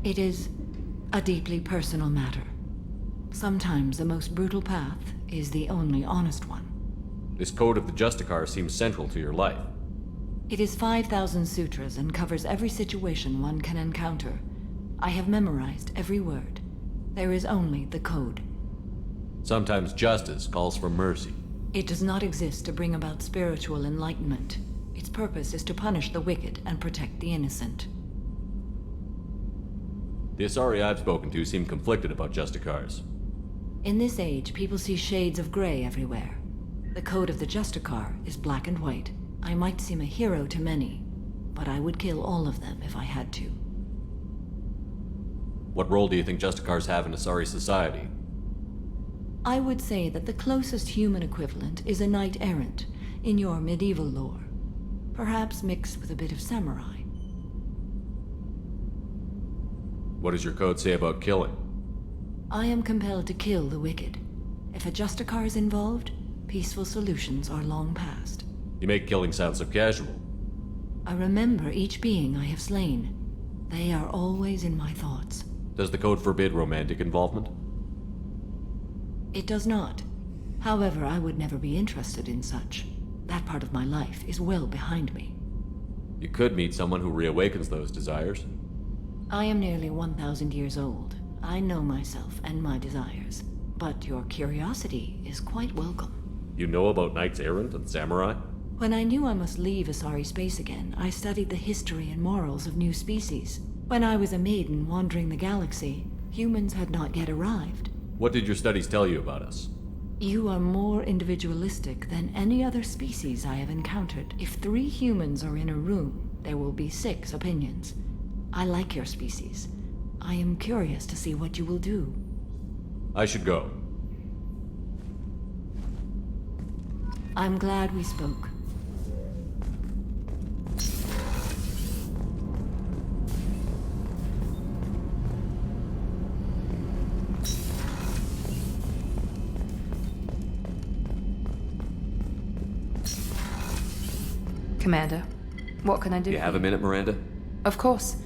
It is a deeply personal matter. Sometimes the most brutal path is the only honest one. This code of the Justicar seems central to your life. It is 5,000 sutras and covers every situation one can encounter. I have memorized every word. There is only the code. Sometimes justice calls for mercy. It does not exist to bring about spiritual enlightenment. Its purpose is to punish the wicked and protect the innocent. The Asari I've spoken to seem conflicted about Justicars. In this age, people see shades of gray everywhere. The code of the Justicar is black and white. I might seem a hero to many, but I would kill all of them if I had to. What role do you think Justicars have in Asari society? I would say that the closest human equivalent is a knight-errant in your medieval lore. Perhaps mixed with a bit of samurai. What does your code say about killing? I am compelled to kill the wicked. If a Justicar is involved, peaceful solutions are long past. You make killing sound so casual. I remember each being I have slain. They are always in my thoughts. Does the code forbid romantic involvement? It does not. However, I would never be interested in such. That part of my life is well behind me. You could meet someone who reawakens those desires. I am nearly 1,000 years old. I know myself and my desires. But your curiosity is quite welcome. You know about knights errant and samurai? When I knew I must leave Asari space again, I studied the history and morals of new species. When I was a maiden wandering the galaxy, humans had not yet arrived. What did your studies tell you about us? You are more individualistic than any other species I have encountered. If 3 humans are in a room, there will be 6 opinions. I like your species. I am curious to see what you will do. I should go. I'm glad we spoke. Commander, what can I do? You have a minute, Miranda? Of course.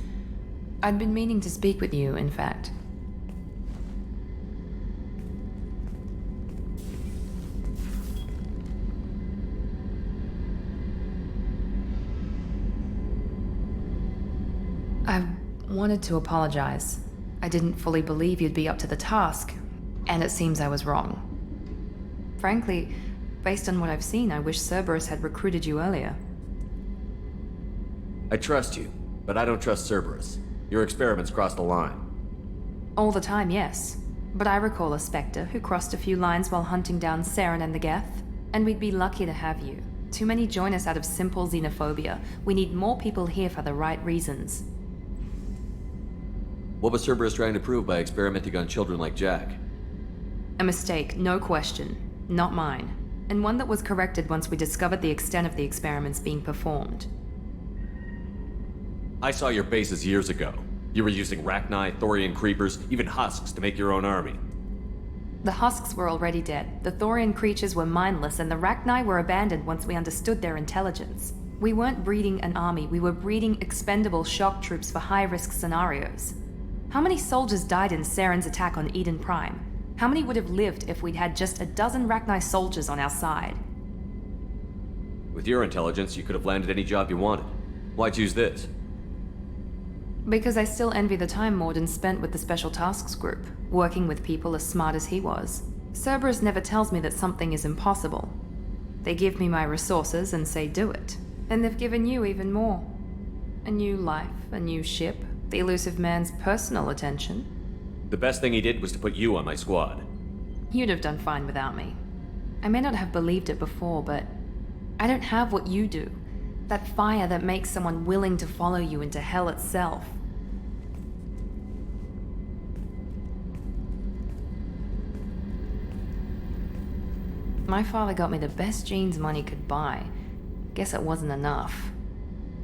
I'd been meaning to speak with you, in fact. I wanted to apologize. I didn't fully believe you'd be up to the task, and it seems I was wrong. Frankly, Based on what I've seen, I wish Cerberus had recruited you earlier. I trust you, but I don't trust Cerberus. Your experiments crossed the line. All the time, yes. But I recall a Spectre who crossed a few lines while hunting down Saren and the Geth. And we'd be lucky to have you. Too many join us out of simple xenophobia. We need more people here for the right reasons. What was Cerberus trying to prove by experimenting on children like Jack? A mistake, no question. Not mine. And one that was corrected once we discovered the extent of the experiments being performed. I saw your bases years ago. You were using Rachni, Thorian creepers, even husks to make your own army. The husks were already dead, the Thorian creatures were mindless, and the Rachni were abandoned once we understood their intelligence. We weren't breeding an army, we were breeding expendable shock troops for high-risk scenarios. How many soldiers died in Saren's attack on Eden Prime? How many would have lived if we'd had just a dozen Rachni soldiers on our side? With your intelligence, you could have landed any job you wanted. Why choose this? Because I still envy the time Morden spent with the Special Tasks Group, working with people as smart as he was. Cerberus never tells me that something is impossible. They give me my resources and say do it. And they've given you even more. A new life, a new ship, the elusive man's personal attention. The best thing he did was to put you on my squad. You'd have done fine without me. I may not have believed it before, but I don't have what you do. That fire that makes someone willing to follow you into hell itself. My father got me the best genes money could buy. Guess it wasn't enough.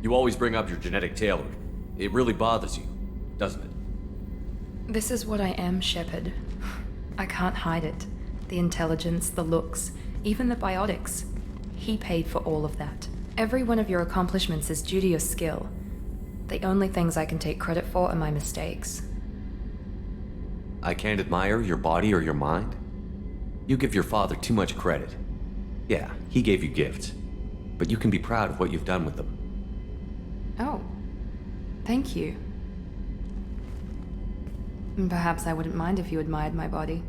You always bring up your genetic tailoring. It really bothers you, doesn't it? This is what I am, Shepard. I can't hide it. The intelligence, the looks, even the biotics. He paid for all of that. Every one of your accomplishments is due to your skill. The only things I can take credit for are my mistakes. I can't admire your body or your mind? You give your father too much credit. Yeah, he gave you gifts. But you can be proud of what you've done with them. Oh. Thank you. Perhaps I wouldn't mind if you admired my body.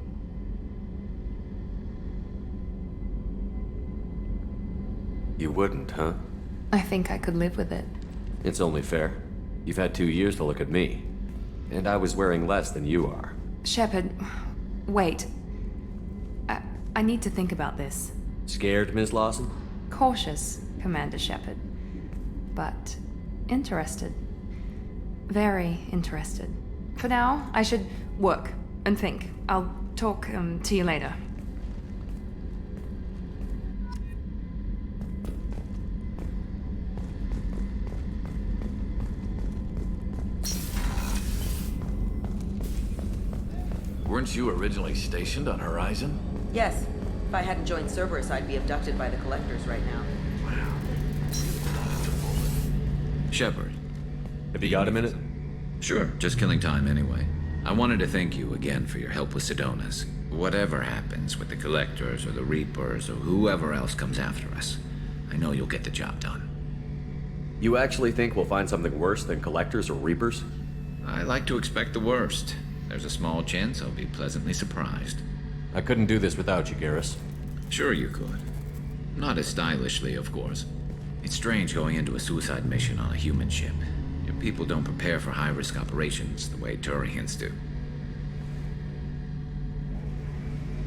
You wouldn't, huh? I think I could live with it. It's only fair. You've had 2 years to look at me. And I was wearing less than you are. Shepard, wait. I need to think about this. Scared, Ms. Lawson? Cautious, Commander Shepard. But interested. Very interested. For now, I should work and think. I'll talk to you later. Weren't you originally stationed on Horizon? Yes. If I hadn't joined Cerberus, I'd be abducted by the Collectors right now. Shepard. Have you got a minute? Sure, just killing time anyway. I wanted to thank you again for your help with Sidonis. Whatever happens with the Collectors or the Reapers or whoever else comes after us, I know you'll get the job done. You actually think we'll find something worse than Collectors or Reapers? I like to expect the worst. There's a small chance I'll be pleasantly surprised. I couldn't do this without you, Garrus. Sure you could. Not as stylishly, of course. It's strange going into a suicide mission on a human ship. Your people don't prepare for high-risk operations the way Turians do.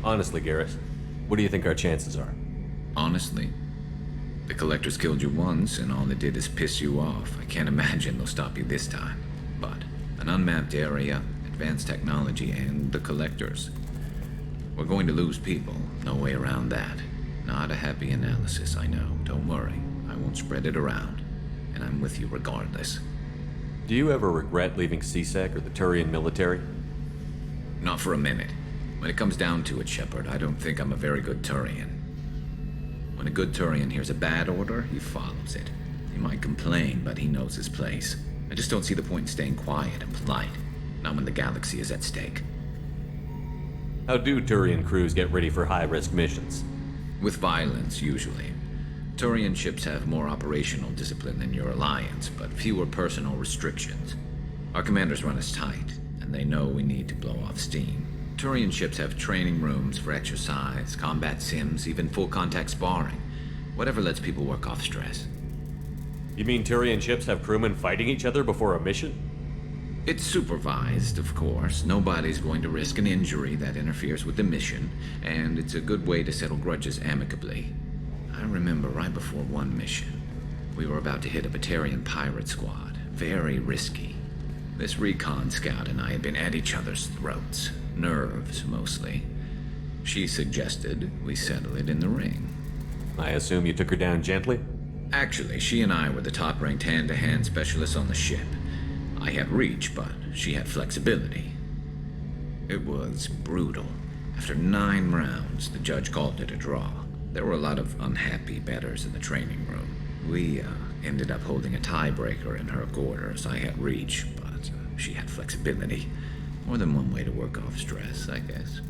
Honestly, Garrus, what do you think our chances are? Honestly? The Collectors killed you once, and all they did is piss you off. I can't imagine they'll stop you this time. But an unmapped area, advanced technology, and the Collectors. We're going to lose people. No way around that. Not a happy analysis, I know. Don't worry. I won't spread it around. And I'm with you regardless. Do you ever regret leaving C-Sec or the Turian military? Not for a minute. When it comes down to it, Shepard, I don't think I'm a very good Turian. When a good Turian hears a bad order, he follows it. He might complain, but he knows his place. I just don't see the point in staying quiet and polite. Not when the galaxy is at stake. How do Turian crews get ready for high-risk missions? With violence, usually. Turian ships have more operational discipline than your alliance, but fewer personal restrictions. Our commanders run us tight, and they know we need to blow off steam. Turian ships have training rooms for exercise, combat sims, even full-contact sparring. Whatever lets people work off stress. You mean Turian ships have crewmen fighting each other before a mission? It's supervised, of course. Nobody's going to risk an injury that interferes with the mission, and it's a good way to settle grudges amicably. I remember right before one mission, we were about to hit a Batarian pirate squad. Very risky. This recon scout and I had been at each other's throats. Nerves, mostly. She suggested we settle it in the ring. I assume you took her down gently? Actually, she and I were the top-ranked hand-to-hand specialists on the ship. I had reach, but she had flexibility. It was brutal. After 9 rounds, the judge called it a draw. There were a lot of unhappy bettors in the training room. We ended up holding a tiebreaker in her quarters. I had reach, but she had flexibility. More than one way to work off stress, I guess.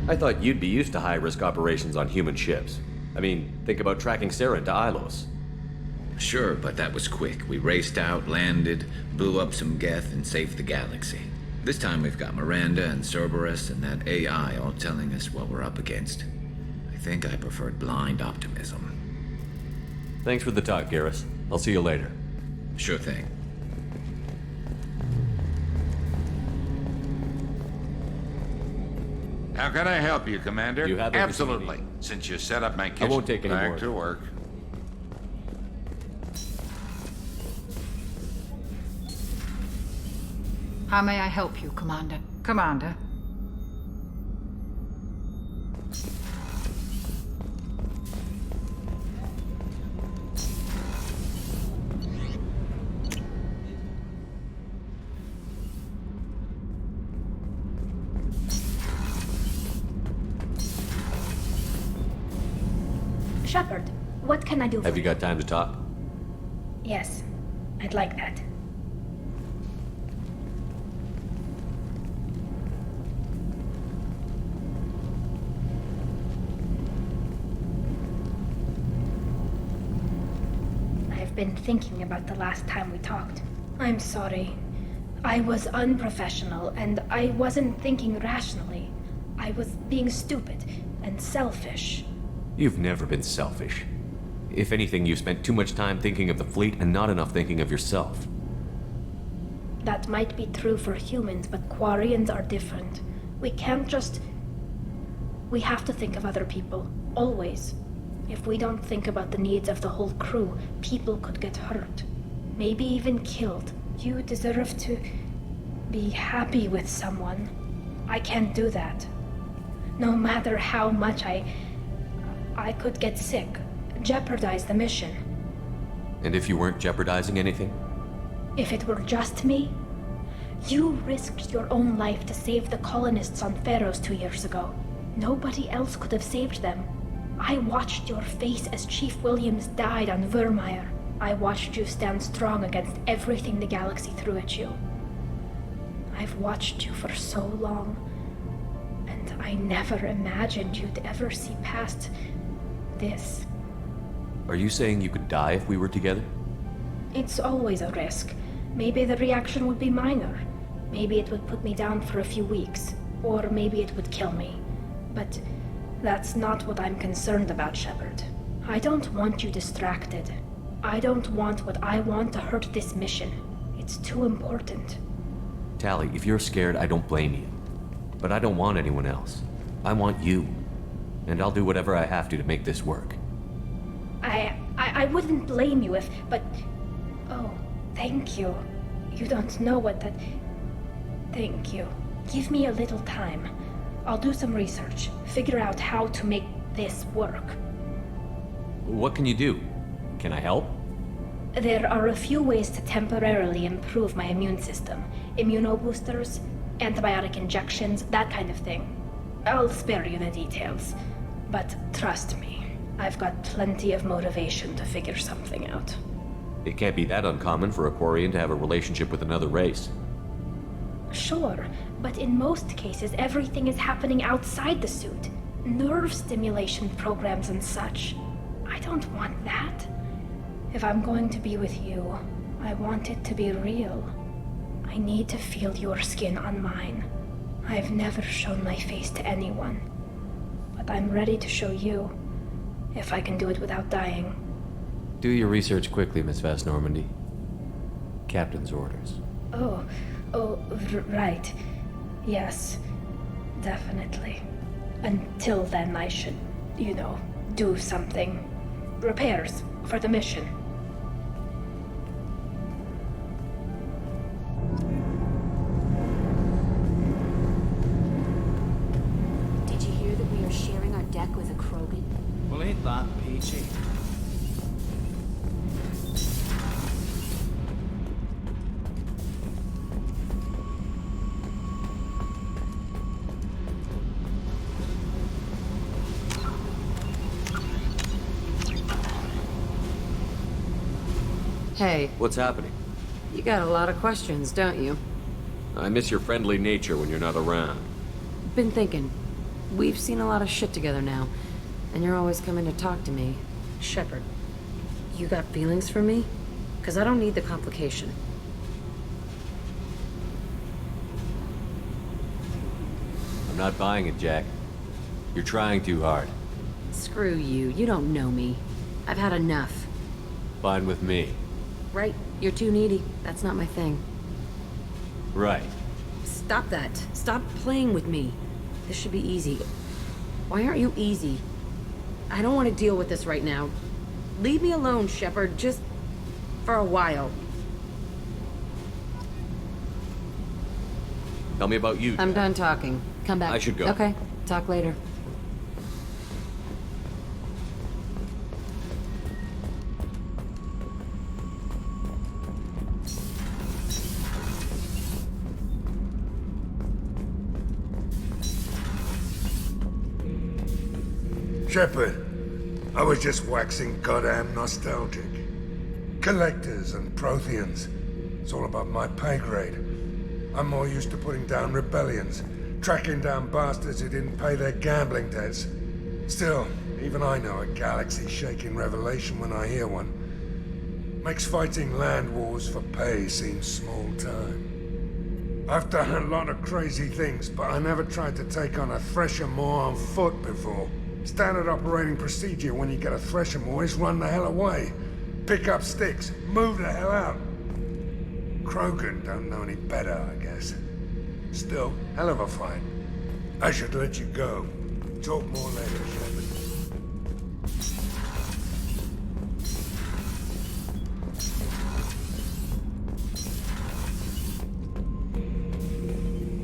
I thought you'd be used to high-risk operations on human ships. I mean, think about tracking Sarah into Ilos. Sure, but that was quick. We raced out, landed, blew up some Geth, and saved the galaxy. This time we've got Miranda and Cerberus and that AI all telling us what we're up against. I think I preferred blind optimism. Thanks for the talk, Garrus. I'll see you later. Sure thing. How can I help you, Commander? You have everything you Absolutely. Since you set up my kitchen. I won't take any Back more. to work. How may I help you, Commander? Commander? Shepard, what can I do for Have you got time to talk? Yes, I'd like that. I've been thinking about the last time we talked. I'm sorry. I was unprofessional, and I wasn't thinking rationally. I was being stupid and selfish. You've never been selfish. If anything, you spent too much time thinking of the fleet and not enough thinking of yourself. That might be true for humans, but Quarians are different. We can't just... We have to think of other people. Always. If we don't think about the needs of the whole crew, people could get hurt. Maybe even killed. You deserve to be happy with someone. I can't do that. No matter how much I could get sick, jeopardize the mission. And if you weren't jeopardizing anything? If it were just me? You risked your own life to save the colonists on Pharos 2 years ago. Nobody else could have saved them. I watched your face as Chief Williams died on Vermeer. I watched you stand strong against everything the galaxy threw at you. I've watched you for so long, and I never imagined you'd ever see past this. Are you saying you could die if we were together? It's always a risk. Maybe the reaction would be minor. Maybe it would put me down for a few weeks. Or maybe it would kill me. But that's not what I'm concerned about, Shepard. I don't want you distracted. I don't want what I want to hurt this mission. It's too important. Tali, if you're scared, I don't blame you. But I don't want anyone else. I want you. And I'll do whatever I have to make this work. I wouldn't blame you if, but... Oh, thank you. You don't know what that... Thank you. Give me a little time. I'll do some research, figure out how to make this work. What can you do? Can I help? There are a few ways to temporarily improve my immune system. Immunoboosters, antibiotic injections, that kind of thing. I'll spare you the details. But trust me, I've got plenty of motivation to figure something out. It can't be that uncommon for a Quarian to have a relationship with another race. Sure, but in most cases everything is happening outside the suit. Nerve stimulation programs and such. I don't want that. If I'm going to be with you, I want it to be real. I need to feel your skin on mine. I've never shown my face to anyone. But I'm ready to show you, if I can do it without dying. Do your research quickly, Miss Vast Normandy. Captain's orders. Right. Yes, definitely. Until then, I should, do something. Repairs for the mission. Did you hear that we are sharing our deck with a Krogan? Well, ain't that peachy? Hey. What's happening? You got a lot of questions, don't you? I miss your friendly nature when you're not around. Been thinking. We've seen a lot of shit together now, and you're always coming to talk to me. Shepard, you got feelings for me? 'Cause I don't need the complication. I'm not buying it, Jack. You're trying too hard. Screw you. You don't know me. I've had enough. Fine with me. Right. You're too needy. That's not my thing. Right. Stop that. Stop playing with me. This should be easy. Why aren't you easy? I don't want to deal with this right now. Leave me alone, Shepard. Just for a while. Tell me about you, Jack. I'm done talking. Come back. I should go. Okay. Talk later. Shepard, I was just waxing goddamn nostalgic. Collectors and Protheans. It's all above my pay grade. I'm more used to putting down rebellions, tracking down bastards who didn't pay their gambling debts. Still, even I know a galaxy-shaking revelation when I hear one. Makes fighting land wars for pay seem small time. I've done a lot of crazy things, but I never tried to take on a Thresher Maw on foot before. Standard operating procedure when you get a Thresher Maw is run the hell away. Pick up sticks, move the hell out. Krogan don't know any better, I guess. Still, hell of a fight. I should let you go. Talk more later, Shepard.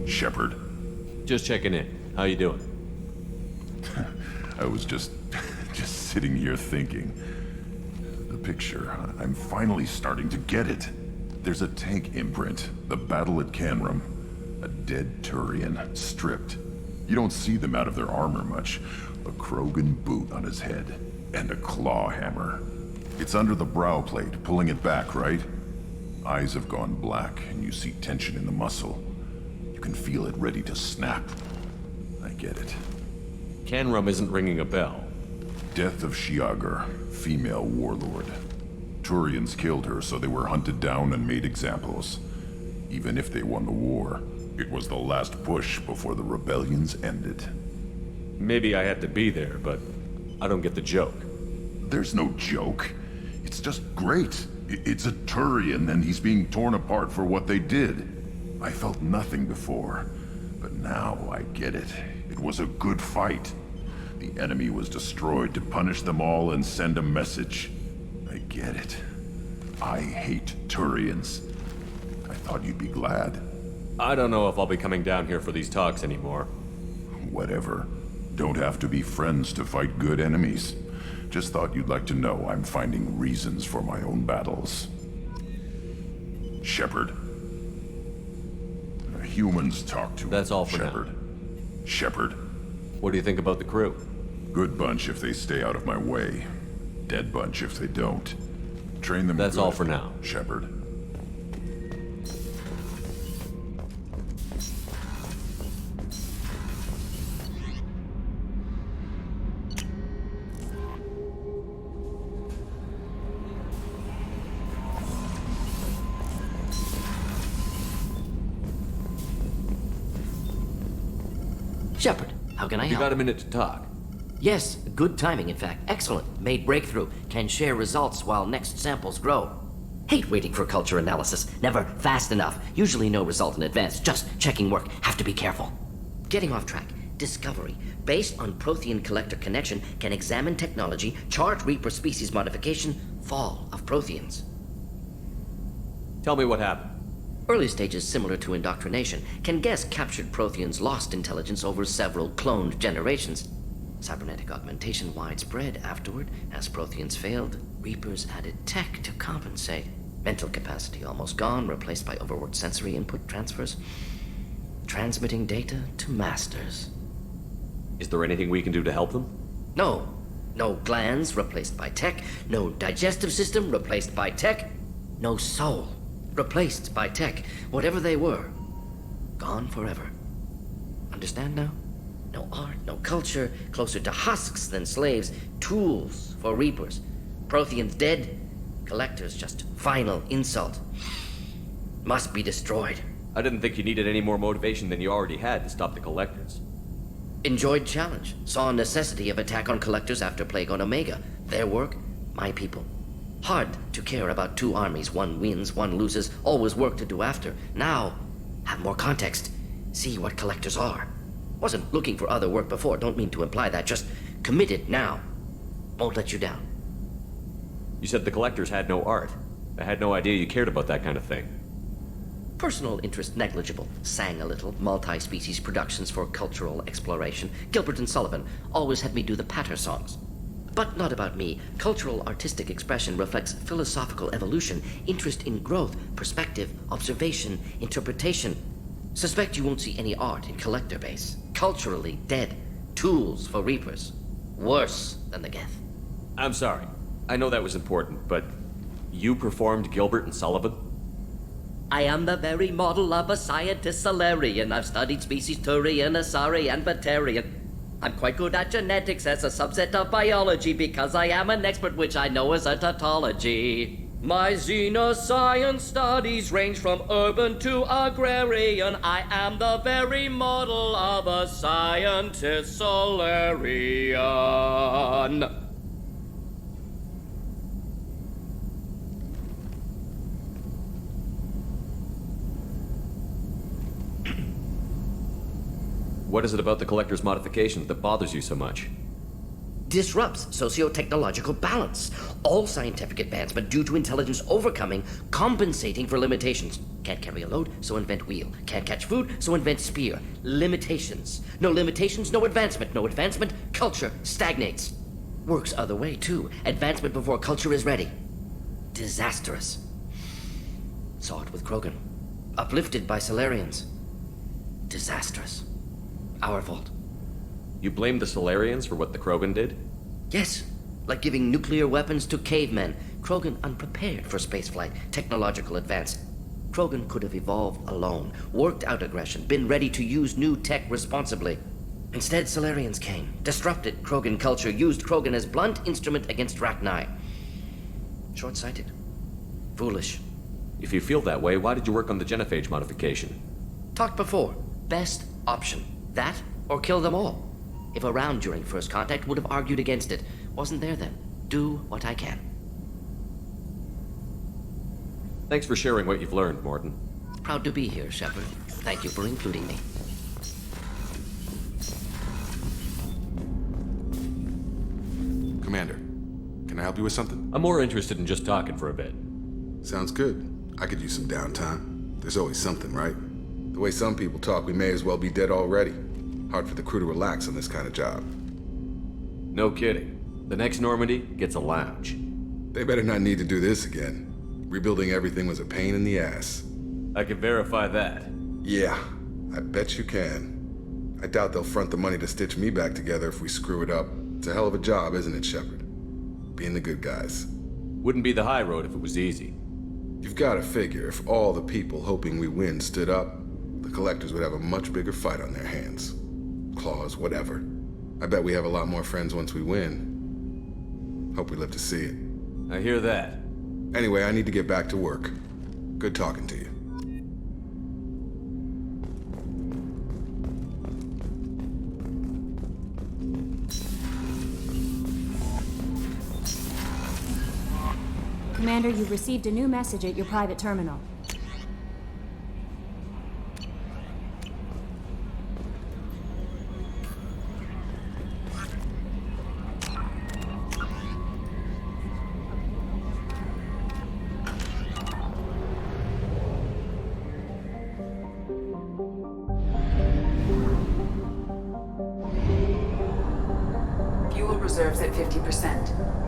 Shepard. Just checking in. How you doing? I was just sitting here thinking. The picture, I'm finally starting to get it. There's a tank imprint, the battle at Canrum. A dead Turian, stripped. You don't see them out of their armor much. A Krogan boot on his head, and a claw hammer. It's under the brow plate, pulling it back, right? Eyes have gone black, and you see tension in the muscle. You can feel it ready to snap. I get it. Canrum isn't ringing a bell. Death of Shiagar, female warlord. Turians killed her, so they were hunted down and made examples. Even if they won the war, it was the last push before the rebellions ended. Maybe I had to be there, but I don't get the joke. There's no joke. It's just great. It's a Turian, and he's being torn apart for what they did. I felt nothing before, but now I get it. It was a good fight. The enemy was destroyed to punish them all and send a message. I get it. I hate Turians. I thought you'd be glad. I don't know if I'll be coming down here for these talks anymore. Whatever. Don't have to be friends to fight good enemies. Just thought you'd like to know I'm finding reasons for my own battles. Shepard. Humans talk to That's all for Shepard. now. Shepard. What do you think about the crew? Good bunch if they stay out of my way. Dead bunch if they don't. Train them That's good, all for now. Shepard. Shepard, how can I You help? got a minute to talk? Yes, good timing, in fact. Excellent. Made breakthrough. Can share results while next samples grow. Hate waiting for culture analysis. Never fast enough. Usually no result in advance. Just checking work. Have to be careful. Getting off track. Discovery. Based on Prothean collector connection, can examine technology, chart Reaper species modification, fall of Protheans. Tell me what happened. Early stages similar to indoctrination. Can guess captured Protheans lost intelligence over several cloned generations. Cybernetic augmentation widespread afterward. As Protheans failed, Reapers added tech to compensate. Mental capacity almost gone, replaced by overworked sensory input transfers. Transmitting data to masters. Is there anything we can do to help them? No. No glands replaced by tech. No digestive system replaced by tech. No soul replaced by tech. Whatever they were, gone forever. Understand now? No art, no culture, closer to husks than slaves, tools for Reapers. Protheans dead, collectors just final insult. Must be destroyed. I didn't think you needed any more motivation than you already had to stop the collectors. Enjoyed challenge. Saw necessity of attack on collectors after Plague on Omega. Their work, my people. Hard to care about two armies. One wins, one loses. Always work to do after. Now, have more context. See what collectors are. Wasn't looking for other work before. Don't mean to imply that. Just committed now. Won't let you down. You said the collectors had no art. I had no idea you cared about that kind of thing. Personal interest negligible. Sang a little. Multi-species productions for cultural exploration. Gilbert and Sullivan always had me do the patter songs. But not about me. Cultural artistic expression reflects philosophical evolution, interest in growth, perspective, observation, interpretation. Suspect you won't see any art in collector base. Culturally dead. Tools for Reapers. Worse than the Geth. I'm sorry. I know that was important, but you performed Gilbert and Sullivan? I am the very model of a scientist Solarian. I've studied species Turian, Asari, and Batarian. I'm quite good at genetics as a subset of biology because I am an expert, which I know is a tautology. My xenoscience studies range from urban to agrarian. I am the very model of a scientist Solarian. What is it about the collector's modifications that bothers you so much? Disrupts socio-technological balance. All scientific advancement due to intelligence overcoming, compensating for limitations. Can't carry a load, so invent wheel. Can't catch food, so invent spear. Limitations. No limitations, no advancement. No advancement, culture stagnates. Works other way, too. Advancement before culture is ready. Disastrous. Saw it with Krogan. Uplifted by Solarians. Disastrous. Our fault. You blame the Solarians for what the Krogan did? Yes, like giving nuclear weapons to cavemen. Krogan unprepared for spaceflight, technological advance. Krogan could have evolved alone, worked out aggression, been ready to use new tech responsibly. Instead, Solarians came, disrupted Krogan culture, used Krogan as blunt instrument against Rachni. Short-sighted. Foolish. If you feel that way, why did you work on the genophage modification? Talked before. Best option. That, or kill them all. If around during first contact, would have argued against it. Wasn't there then. Do what I can. Thanks for sharing what you've learned, Morton. Proud to be here, Shepard. Thank you for including me. Commander, can I help you with something? I'm more interested in just talking for a bit. Sounds good. I could use some downtime. There's always something, right? The way some people talk, we may as well be dead already. Hard for the crew to relax on this kind of job. No kidding. The next Normandy gets a lounge. They better not need to do this again. Rebuilding everything was a pain in the ass. I can verify that. Yeah, I bet you can. I doubt they'll front the money to stitch me back together if we screw it up. It's a hell of a job, isn't it, Shepard? Being the good guys. Wouldn't be the high road if it was easy. You've got to figure if all the people hoping we win stood up, the collectors would have a much bigger fight on their hands. Claws, whatever. I bet we have a lot more friends once we win. Hope we live to see it. I hear that. Anyway, I need to get back to work. Good talking to you. Commander, you've received a new message at your private terminal. Fuel reserves at 50%.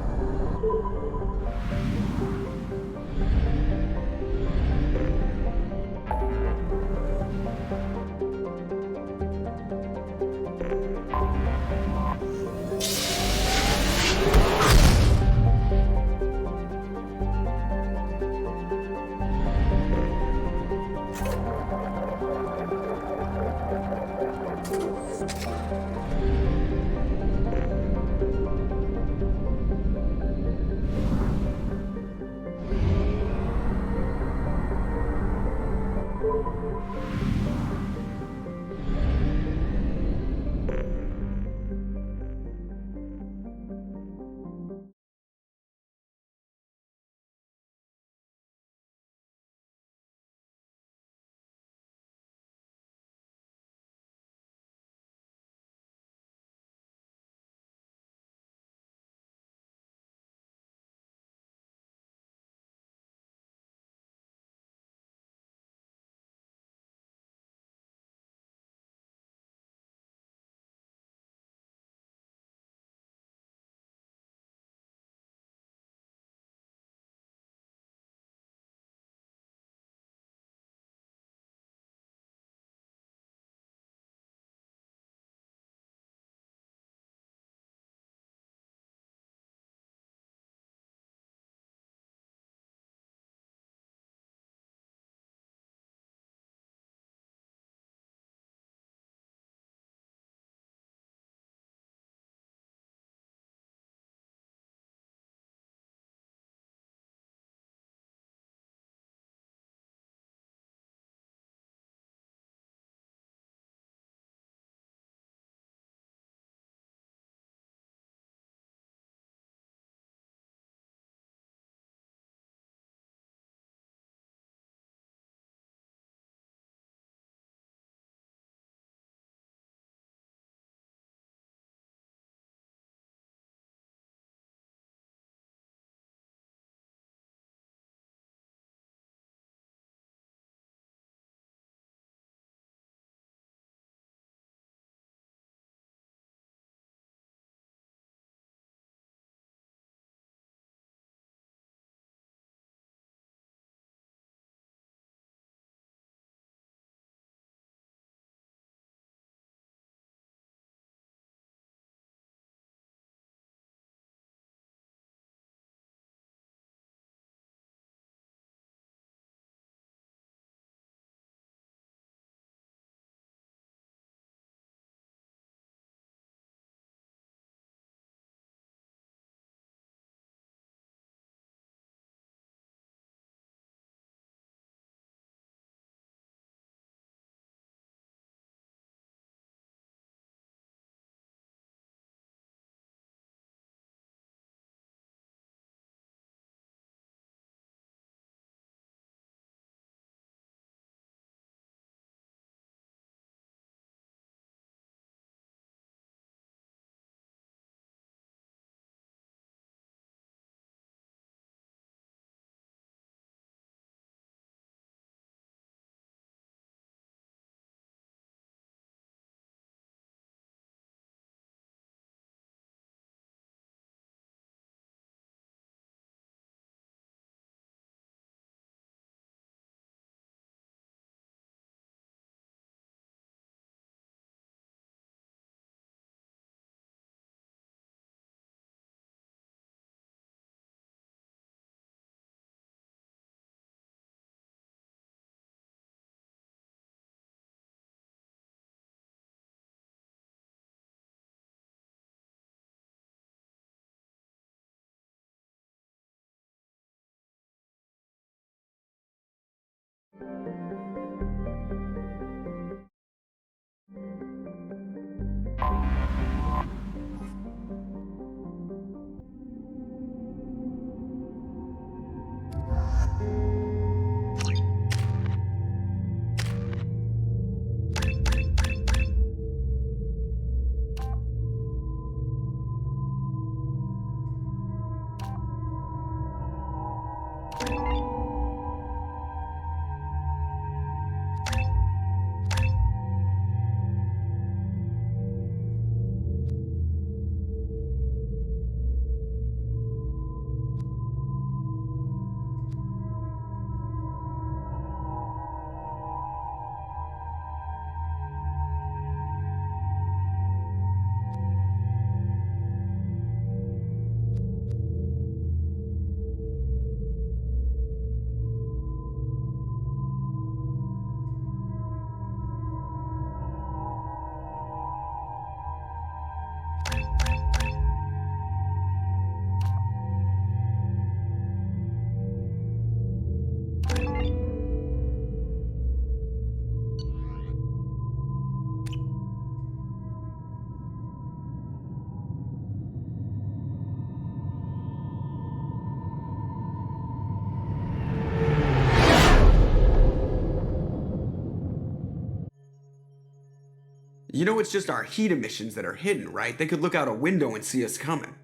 You know it's just our heat emissions that are hidden, right? They could look out a window and see us coming.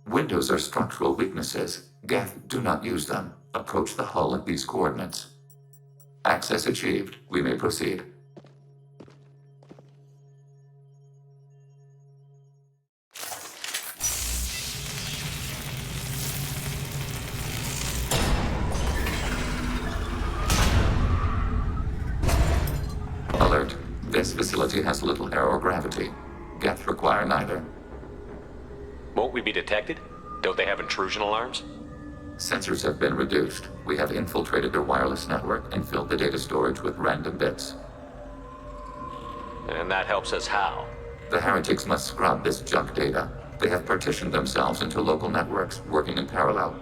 Windows are structural weaknesses. Geth, do not use them. Approach the hull at these coordinates. Access achieved. We may proceed. Alert. This facility has little air or gravity. Geth require neither. Won't we be detected? Don't they have intrusion alarms? Sensors have been reduced. We have infiltrated their wireless network and filled the data storage with random bits. And that helps us how? The heretics must scrub this junk data. They have partitioned themselves into local networks, working in parallel.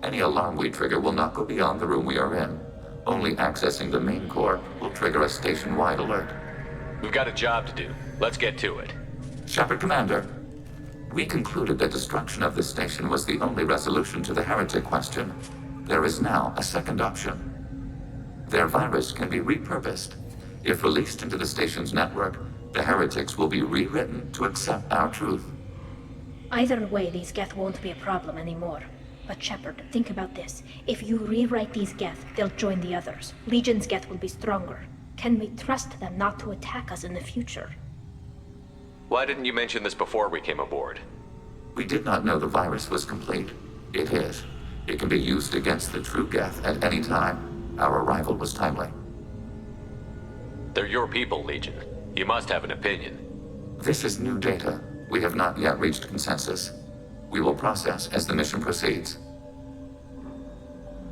Any alarm we trigger will not go beyond the room we are in. Only accessing the main core will trigger a station-wide alert. We've got a job to do. Let's get to it. Shepard, Commander. We concluded that destruction of this station was the only resolution to the heretic question. There is now a second option. Their virus can be repurposed. If released into the station's network, the heretics will be rewritten to accept our truth. Either way, these Geth won't be a problem anymore. But Shepard, think about this. If you rewrite these Geth, they'll join the others. Legion's Geth will be stronger. Can we trust them not to attack us in the future? Why didn't you mention this before we came aboard? We did not know the virus was complete. It is. It can be used against the true Geth at any time. Our arrival was timely. They're your people, Legion. You must have an opinion. This is new data. We have not yet reached consensus. We will process as the mission proceeds.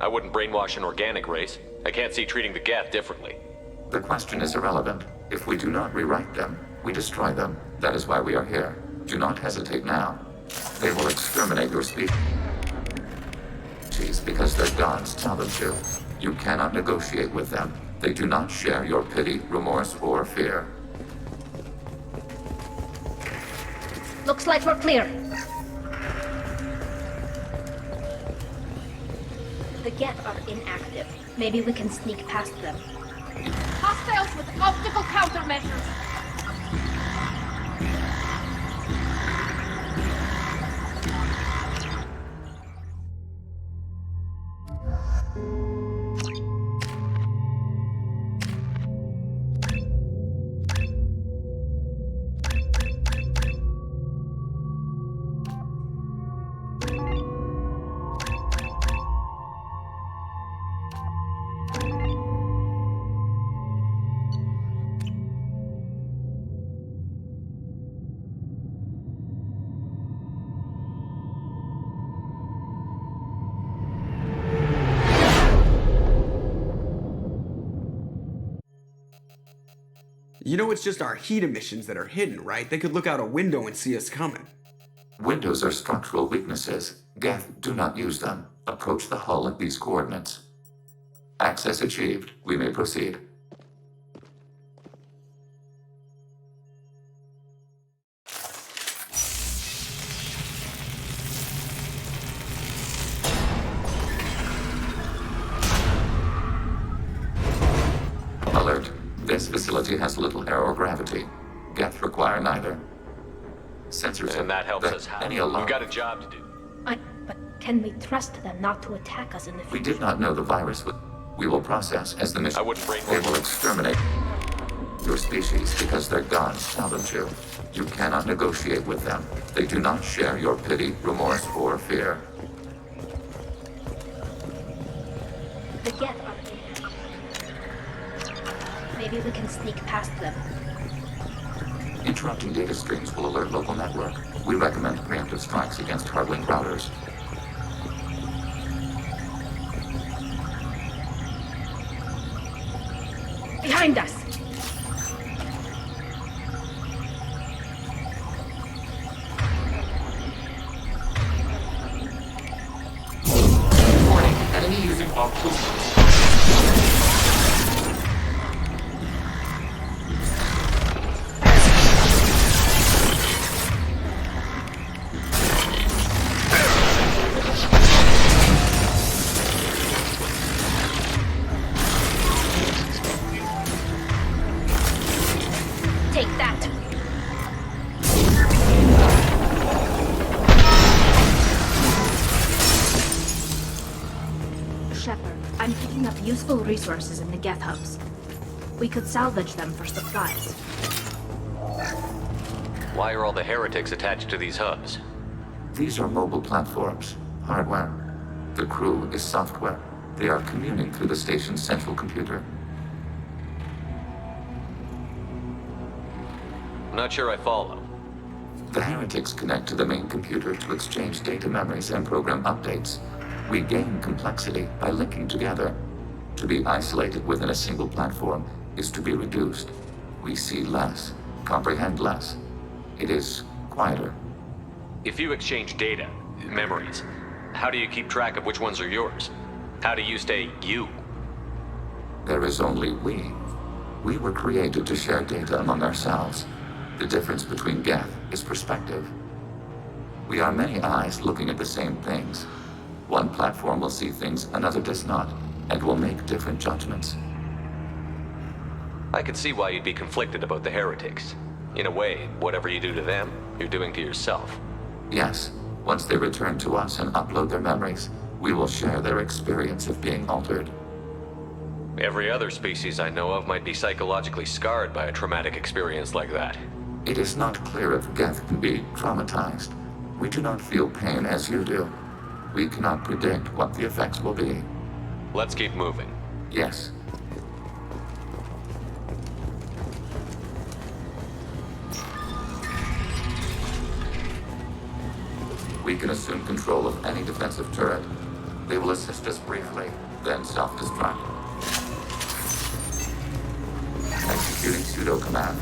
I wouldn't brainwash an organic race. I can't see treating the Geth differently. The question is irrelevant. If we do not rewrite them, we destroy them. That is why we are here. Do not hesitate now. They will exterminate your species because their gods tell them to. You cannot negotiate with them. They do not share your pity, remorse, or fear. Looks like we're clear. The Geth are inactive. Maybe we can sneak past them. Hostiles with optical countermeasures. You know it's just our heat emissions that are hidden, right? They could look out a window and see us coming. Windows are structural weaknesses. Geth, do not use them. Approach the hull at these coordinates. Access achieved. We may proceed. facility has little air or gravity. Geth require neither. Sensors And that helps us how? any alarm. We've got a job to do. But can we trust them not to attack us in the future? We did not know the virus would. We will process as the mission. I wouldn't break They will exterminate your species because their gods challenge you. You cannot negotiate with them. They do not share your pity, remorse, or fear. The Geth are here. Maybe we can sneak past them. Interrupting data streams will alert local network. We recommend preemptive strikes against hardlink routers. Behind us! Warning, enemy using all tools. Take that! Shepard, I'm picking up useful resources in the Geth hubs. We could salvage them for supplies. Why are all the heretics attached to these hubs? These are mobile platforms, hardware. The crew is software. They are communing through the station's central computer. I'm not sure I follow. The heretics connect to the main computer to exchange data memories and program updates. We gain complexity by linking together. To be isolated within a single platform is to be reduced. We see less, comprehend less. It is quieter. If you exchange data, memories, how do you keep track of which ones are yours? How do you stay you? There is only we. We were created to share data among ourselves. The difference between Geth is perspective. We are many eyes looking at the same things. One platform will see things another does not, and will make different judgments. I could see why you'd be conflicted about the heretics. In a way, whatever you do to them, you're doing to yourself. Yes, once they return to us and upload their memories, we will share their experience of being altered. Every other species I know of might be psychologically scarred by a traumatic experience like that. It is not clear if Geth can be traumatized. We do not feel pain as you do. We cannot predict what the effects will be. Let's keep moving. Yes. We can assume control of any defensive turret. They will assist us briefly, then self-destruct. Executing pseudo-command.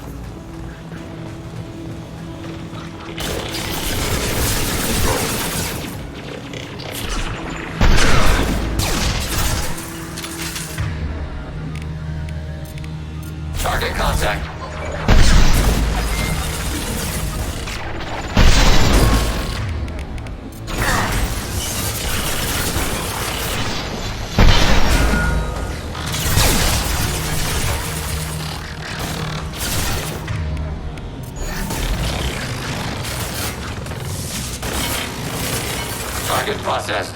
Target contact. Target processed.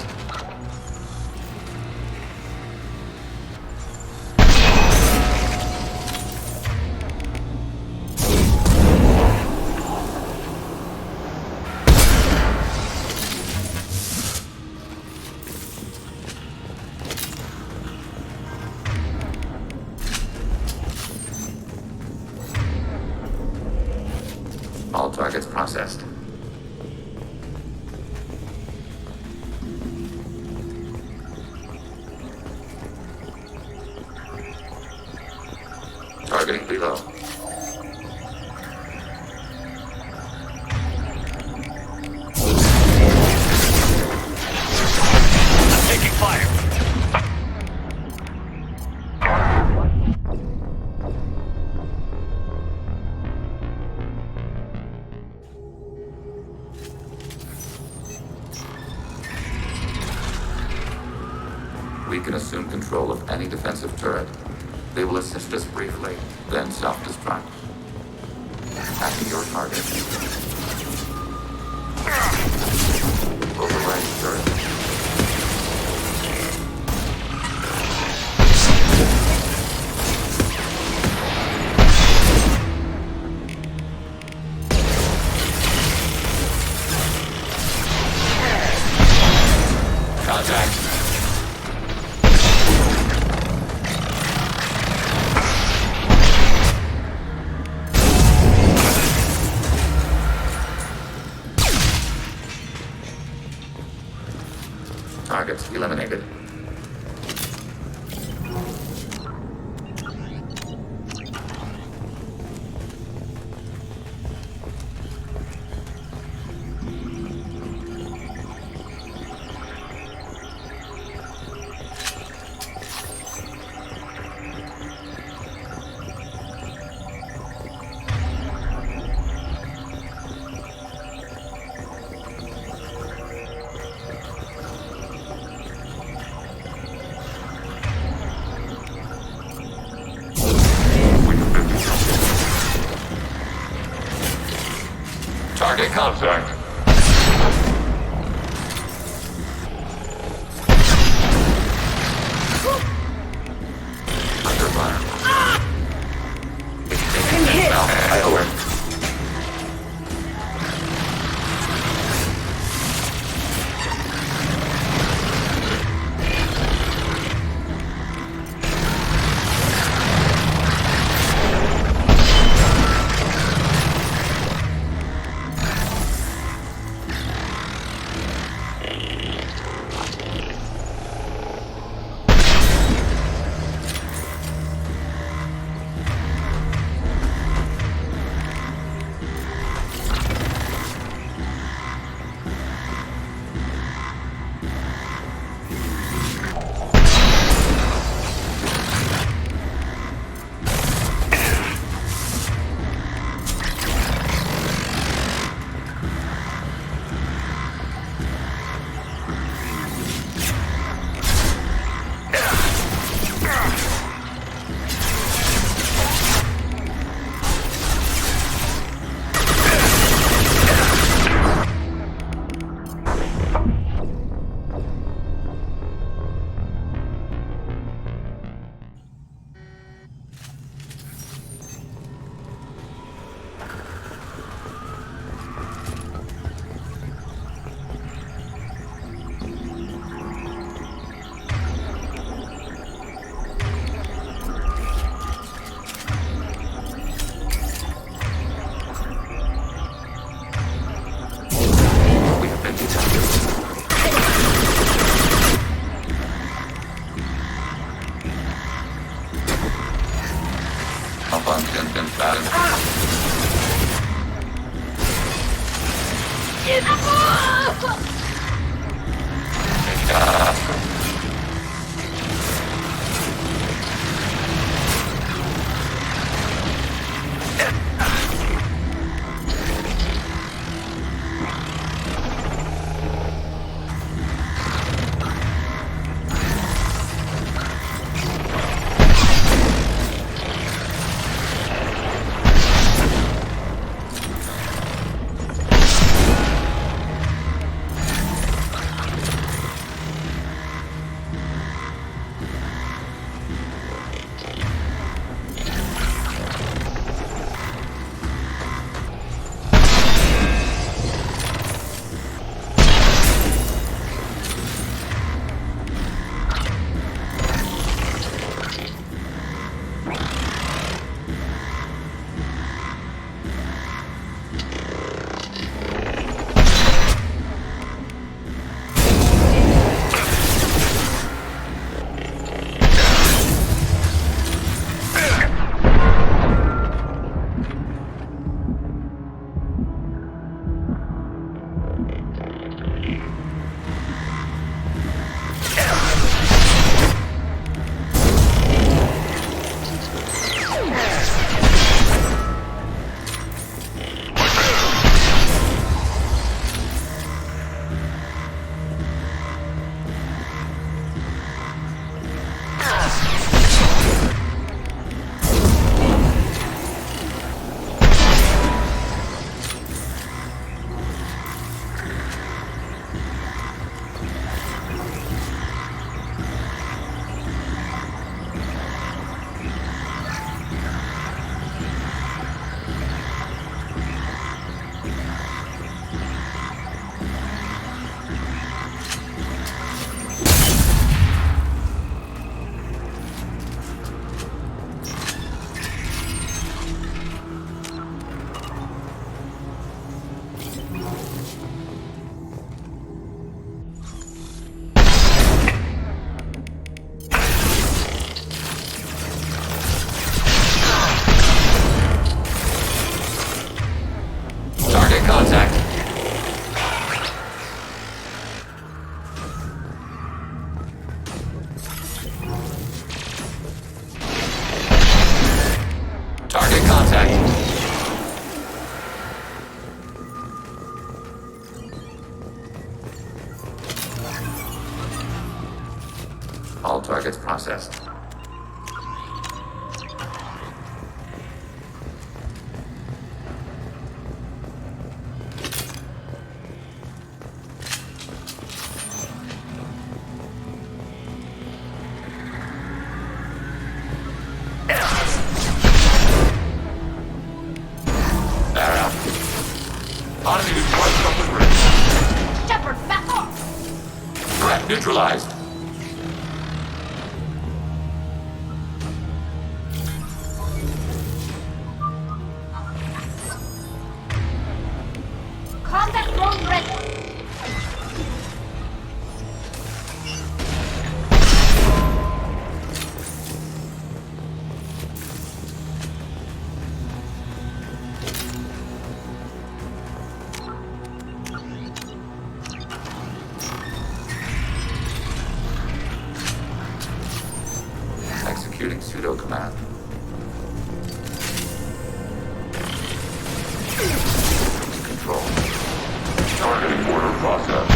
All targets processed. Targeting below. Taking fire. We can assume control of any defensive turret. They will assist us briefly, then self-destruct. Attacking your target. Override turret. Contact. Targets eliminated. Target contact. Under fire. I'm hit. Over. Malfunction confirmed. targets processed. Neutralized. Combat drone ready. Executing pseudo command. Control. Targeting order process.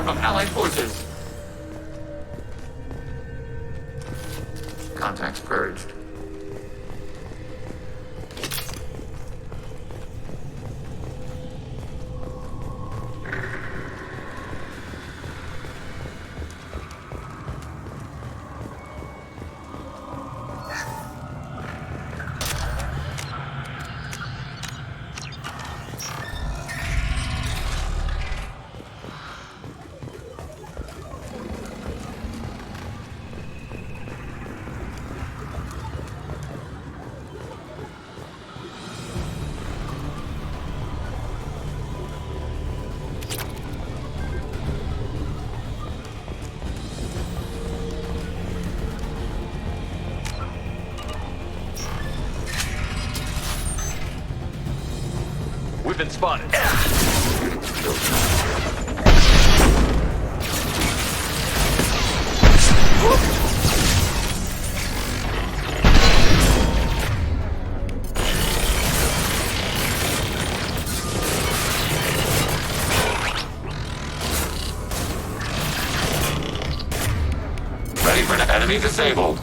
From Allied forces. Contacts purged. We've been spotted. Ready for an enemy disabled.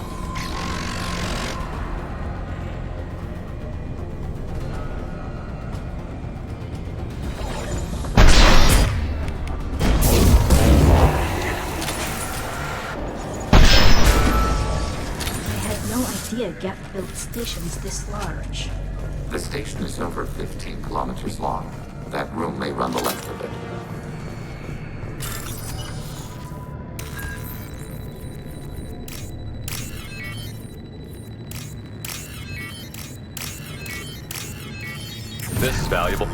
Geth built stations this large. The station is over 15 kilometers long. That room may run the length of it. This is valuable.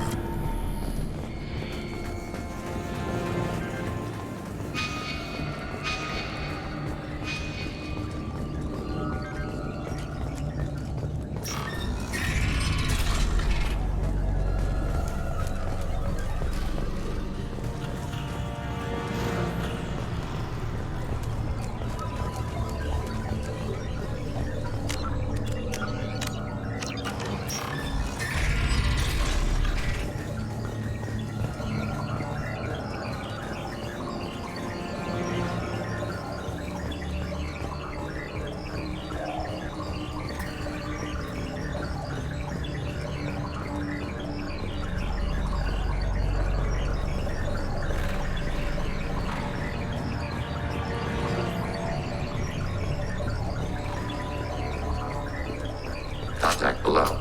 Contact below.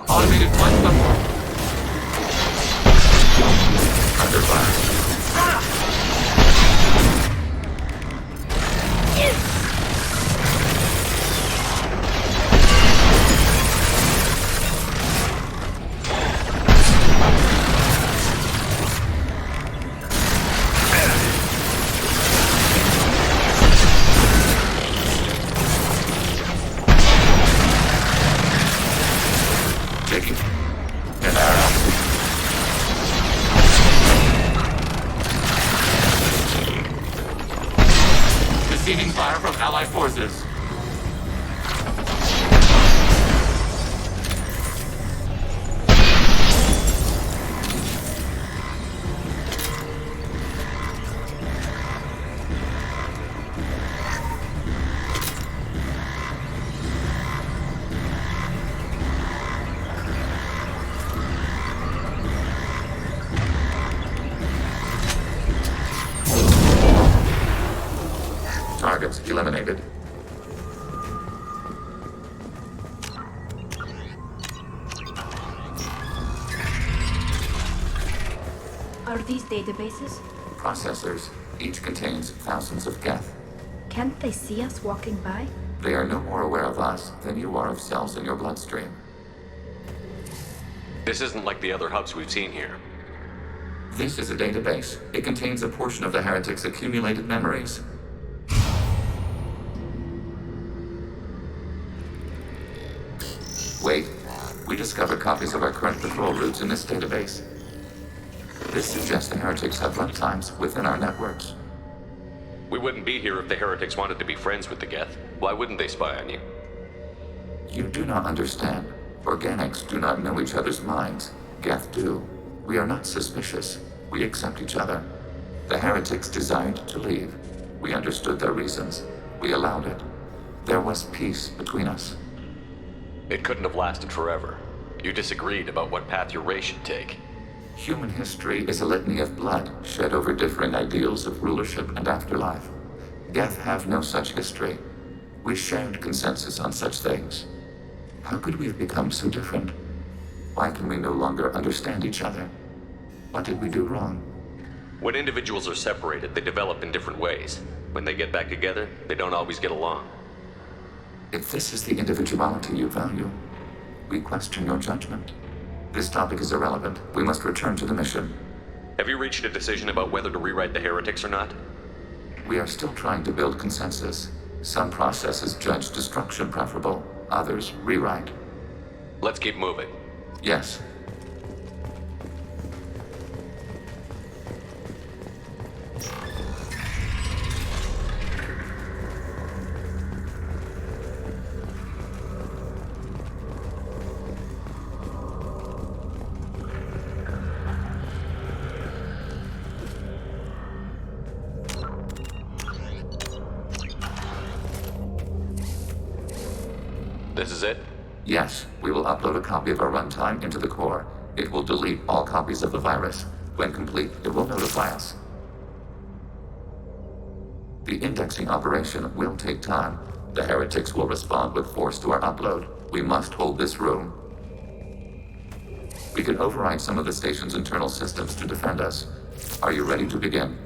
Automated flight platform. Under fire. Are these databases? Processors. Each contains thousands of geth. Can't they see us walking by? They are no more aware of us than you are of cells in your bloodstream. This isn't like the other hubs we've seen here. This is a database. It contains a portion of the heretics' accumulated memories. Wait. We discovered copies of our current patrol routes in this database. This suggests the heretics have runtimes within our networks. We wouldn't be here if the heretics wanted to be friends with the Geth. Why wouldn't they spy on you? You do not understand. Organics do not know each other's minds. Geth do. We are not suspicious. We accept each other. The heretics desired to leave. We understood their reasons. We allowed it. There was peace between us. It couldn't have lasted forever. You disagreed about what path your race should take. Human history is a litany of blood shed over differing ideals of rulership and afterlife. Geth have no such history. We shared consensus on such things. How could we have become so different? Why can we no longer understand each other? What did we do wrong? When individuals are separated, they develop in different ways. When they get back together, they don't always get along. If this is the individuality you value, we question your judgment. This topic is irrelevant. We must return to the mission. Have you reached a decision about whether to rewrite the heretics or not? We are still trying to build consensus. Some processes judge destruction preferable, others rewrite. Let's keep moving. Yes. This is it? Yes, we will upload a copy of our runtime into the core. It will delete all copies of the virus. When complete, it will notify us. The indexing operation will take time. The heretics will respond with force to our upload. We must hold this room. We can override some of the station's internal systems to defend us. Are you ready to begin?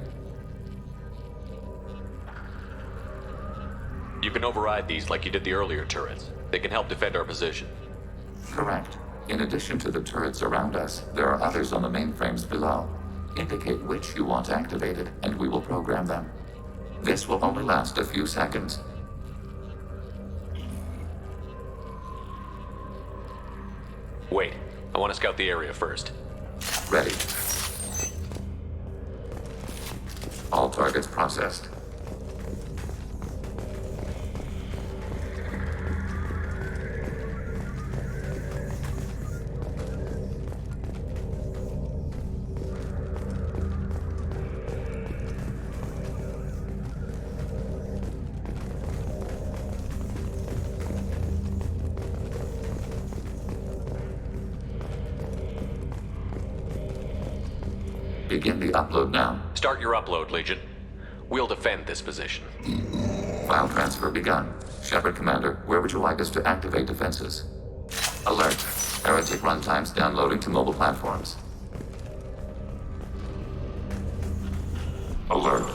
You can override these like you did the earlier turrets. They can help defend our position. Correct. In addition to the turrets around us, there are others on the mainframes below. Indicate which you want activated, and we will program them. This will only last a few seconds. Wait, I want to scout the area first. Ready. All targets processed. Begin the upload now. Start your upload, Legion. We'll defend this position. File transfer begun. Shepard Commander, where would you like us to activate defenses? Alert. Heretic runtimes downloading to mobile platforms. Alert.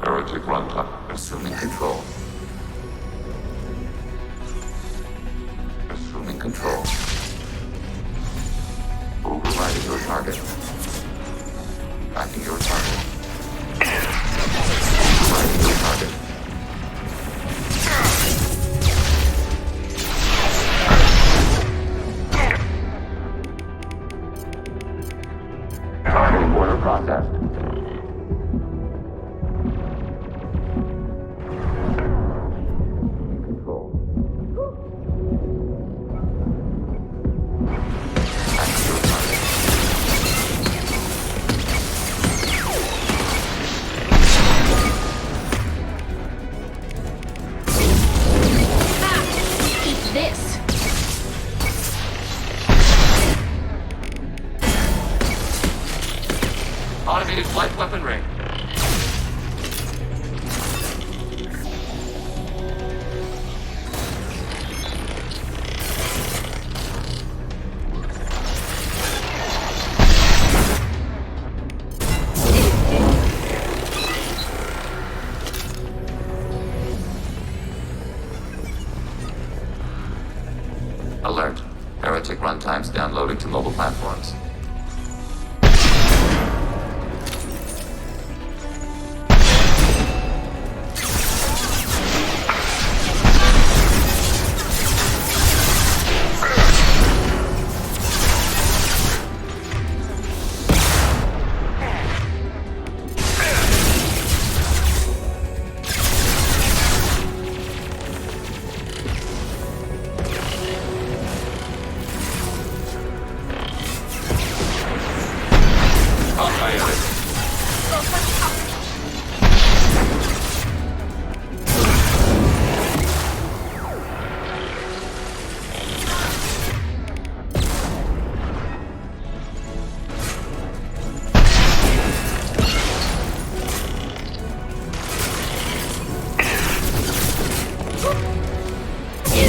Heretic runtime. Assuming control. Assuming control. Overriding your target. Backing your target. Overriding your target. Targeting order processed. Control. Alert. Heretic runtimes downloading to mobile platforms.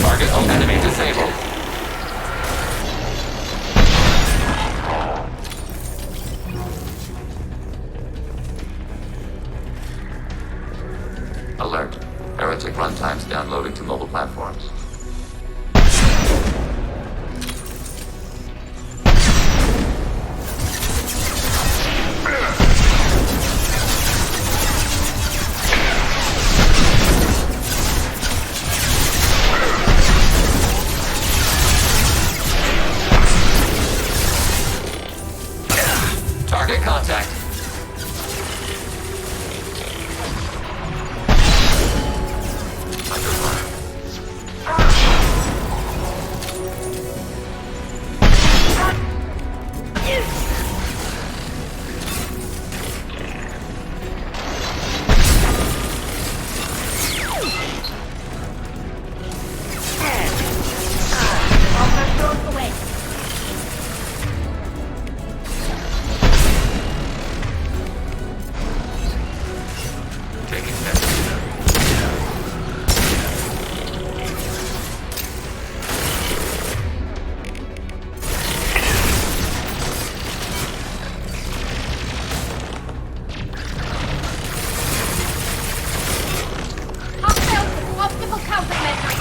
Target on enemy disabled. Alert. Heretic runtimes downloading to mobile platforms. Target contact. Under fire. Taking Hostiles with optical countermeasures.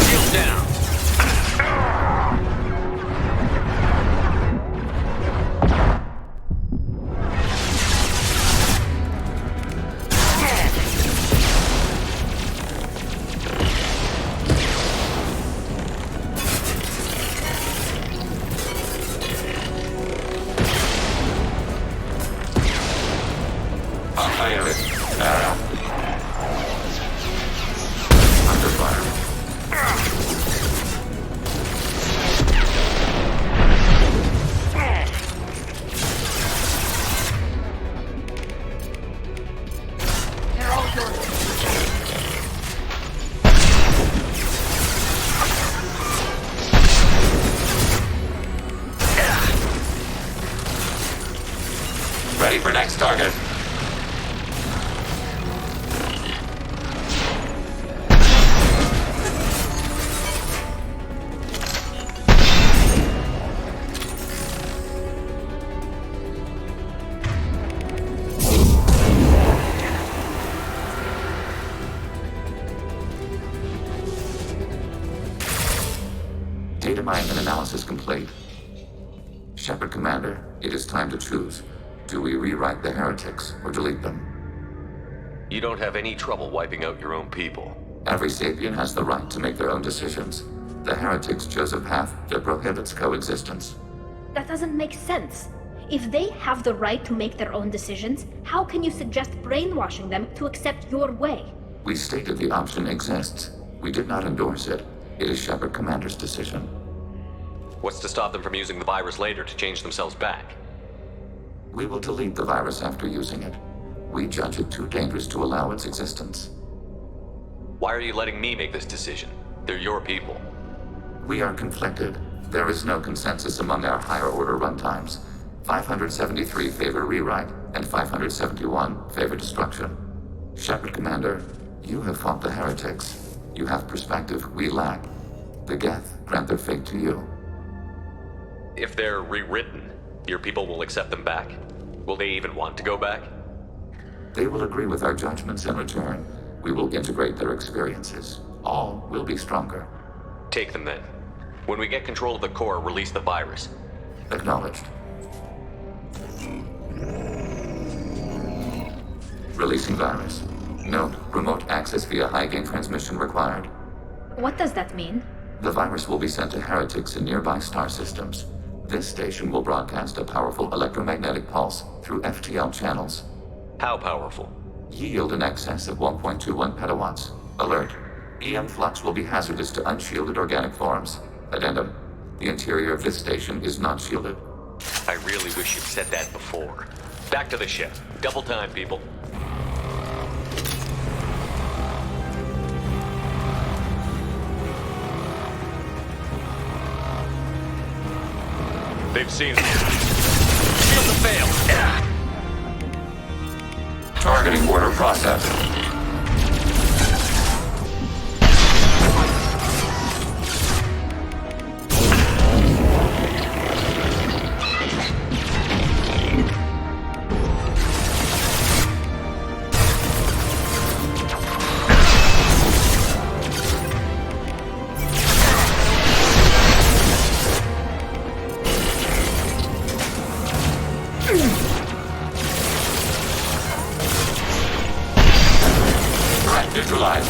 Shield down. Fire. Arrow. Under fire. They're all yours. Ready for next target. Data mining and analysis complete. Shepard Commander, it is time to choose. Do we rewrite the heretics or delete them? You don't have any trouble wiping out your own people. Every sapient has the right to make their own decisions. The heretics chose a path that prohibits coexistence. That doesn't make sense. If they have the right to make their own decisions, how can you suggest brainwashing them to accept your way? We stated the option exists. We did not endorse it. It is Shepard Commander's decision. What's to stop them from using the virus later to change themselves back? We will delete the virus after using it. We judge it too dangerous to allow its existence. Why are you letting me make this decision? They're your people. We are conflicted. There is no consensus among our higher order runtimes. 573 favor rewrite, and 571 favor destruction. Shepard Commander, you have fought the heretics. You have perspective we lack. The Geth grant their fate to you. If they're rewritten, your people will accept them back? Will they even want to go back? They will agree with our judgments in return. We will integrate their experiences. All will be stronger. Take them then. When we get control of the core, release the virus. Acknowledged. Releasing virus. Note, remote access via high-gain transmission required. What does that mean? The virus will be sent to heretics in nearby star systems. This station will broadcast a powerful electromagnetic pulse through FTL channels. How powerful? Yield in excess of 1.21 petawatts. Alert. EM flux will be hazardous to unshielded organic forms. Addendum. The interior of this station is not shielded. I really wish you'd said that before. Back to the ship. Double time, people. They've seen me. Shield to fail. Targeting order processed. Neutralized.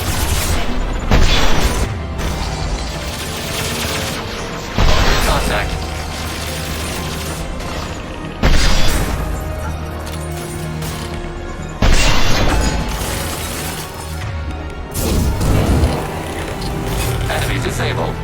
Contact. Enemy disabled.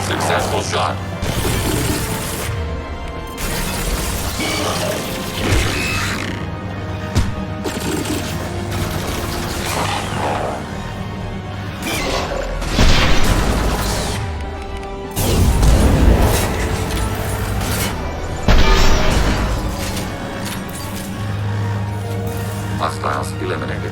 Successful shot. Hostiles eliminated.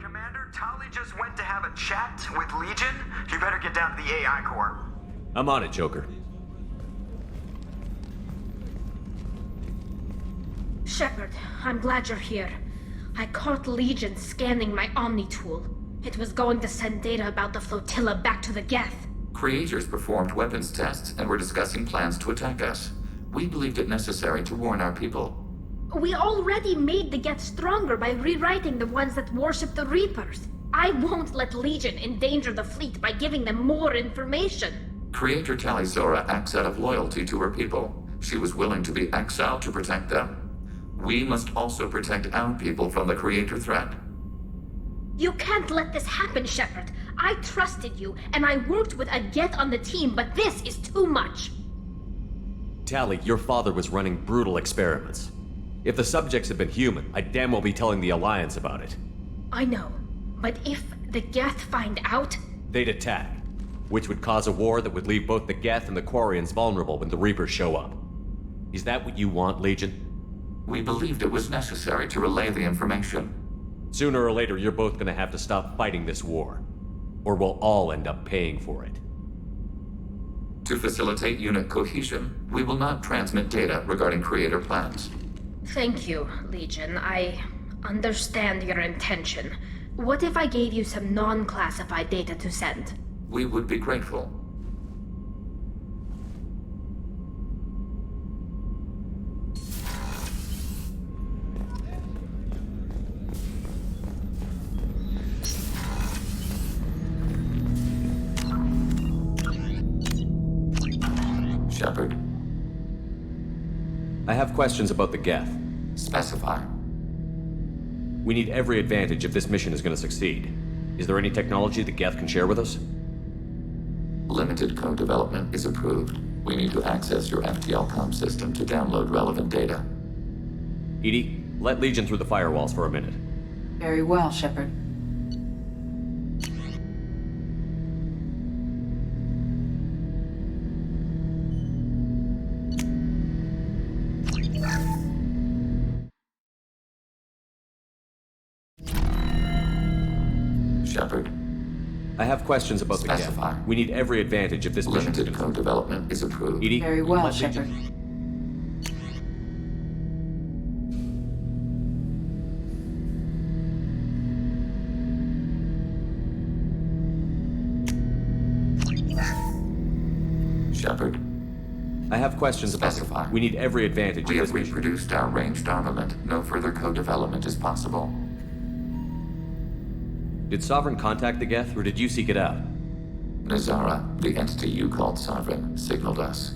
Commander, Tali just went to have a chat with Legion. You better get down to the AI core. I'm on it, Joker. Shepard, I'm glad you're here. I caught Legion scanning my Omni tool. It was going to send data about the flotilla back to the Geth. Creators performed weapons tests and were discussing plans to attack us. We believed it necessary to warn our people. We already made the Geth stronger by rewriting the ones that worship the Reapers. I won't let Legion endanger the fleet by giving them more information. Creator Tali Zora acts out of loyalty to her people. She was willing to be exiled to protect them. We must also protect our people from the Creator threat. You can't let this happen, Shepard. I trusted you, and I worked with a Geth on the team, but this is too much. Tali, your father was running brutal experiments. If the subjects had been human, I'd damn well be telling the Alliance about it. I know, but if the Geth find out... They'd attack, which would cause a war that would leave both the Geth and the Quarians vulnerable when the Reapers show up. Is that what you want, Legion? We believed it was necessary to relay the information. Sooner or later, you're both gonna have to stop fighting this war. Or we'll all end up paying for it. To facilitate unit cohesion, we will not transmit data regarding Creator plans. Thank you, Legion. I understand your intention. What if I gave you some non-classified data to send? We would be grateful. Shepard. I have questions about the Geth. Specify. We need every advantage if this mission is going to succeed. Is there any technology the Geth can share with us? Limited code development is approved. We need to access your FTL comm system to download relevant data. EDI, let Legion through the firewalls for a minute. Very well, Shepard. Shepard. I have questions about Specify. the Geth. We need every advantage if this mission Limited code development is approved. EDI, Very well, let Shepard. Shepard. I have questions Specify. about. We need every advantage. We of have this mission. reproduced our ranged armament. No further code development is possible. Did Sovereign contact the Geth, or did you seek it out? Nazara, the entity you called Sovereign, signaled us.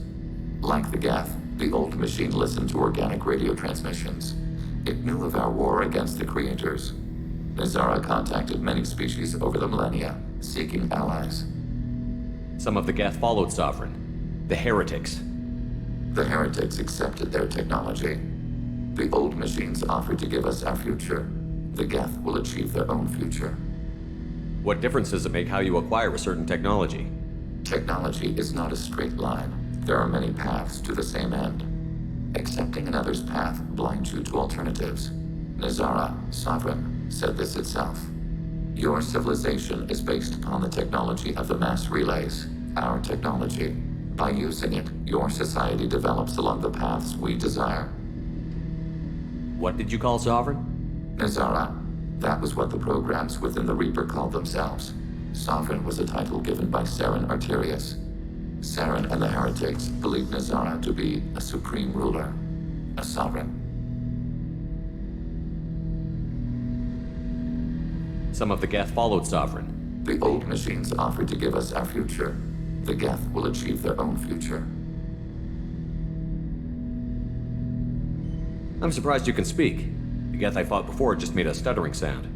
Like the Geth, the old machine listened to organic radio transmissions. It knew of our war against the Creators. Nazara contacted many species over the millennia, seeking allies. Some of the Geth followed Sovereign. The Heretics. The Heretics accepted their technology. The old machines offered to give us our future. The Geth will achieve their own future. What difference does it make how you acquire a certain technology? Technology is not a straight line. There are many paths to the same end. Accepting another's path blinds you to alternatives. Nazara, Sovereign, said this itself. Your civilization is based upon the technology of the mass relays, our technology. By using it, your society develops along the paths we desire. What did you call Sovereign? Nazara. That was what the programs within the Reaper called themselves. Sovereign was a title given by Saren Arterius. Saren and the Heretics believed Nazara to be a supreme ruler, a sovereign. Some of the Geth followed Sovereign. The old machines offered to give us our future. The Geth will achieve their own future. I'm surprised you can speak. The Geth I fought before just made a stuttering sound.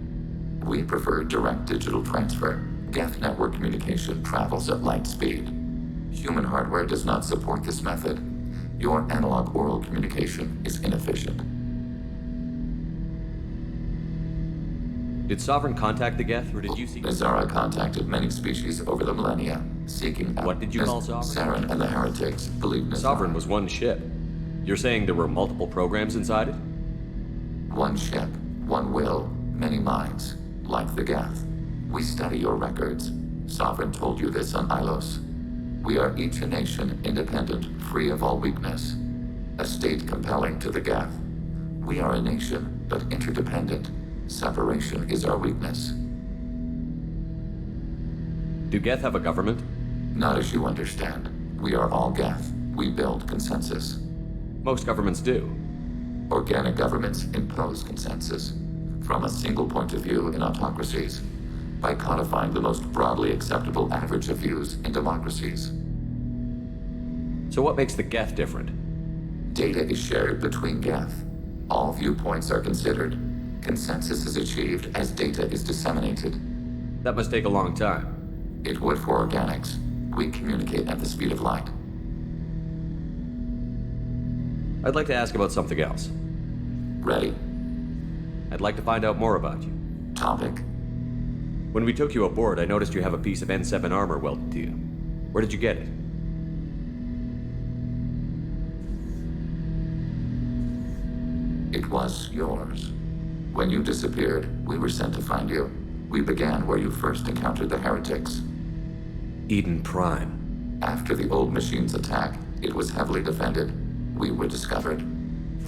We prefer direct digital transfer. Geth network communication travels at light speed. Human hardware does not support this method. Your analog oral communication is inefficient. Did Sovereign contact the Geth, or did you seek? Nazara contacted many species over the millennia, seeking out. What did you call Sovereign? Saren and the Heretics believed Nazara. Sovereign was one ship. You're saying there were multiple programs inside it? One ship, one will, many minds, like the Geth. We study your records. Sovereign told you this on Ilos. We are each a nation, independent, free of all weakness. A state compelling to the Geth. We are a nation, but interdependent. Separation is our weakness. Do Geth have a government? Not as you understand. We are all Geth. We build consensus. Most governments do. Organic governments impose consensus from a single point of view in autocracies by codifying the most broadly acceptable average of views in democracies. So what makes the Geth different? Data is shared between Geth. All viewpoints are considered. Consensus is achieved as data is disseminated. That must take a long time. It would for organics. We communicate at the speed of light. I'd like to ask about something else. Ready. I'd like to find out more about you. Topic. When we took you aboard, I noticed you have a piece of N7 armor welded to you. Where did you get it? It was yours. When you disappeared, we were sent to find you. We began where you first encountered the heretics. Eden Prime. After the old machine's attack, it was heavily defended. We were discovered.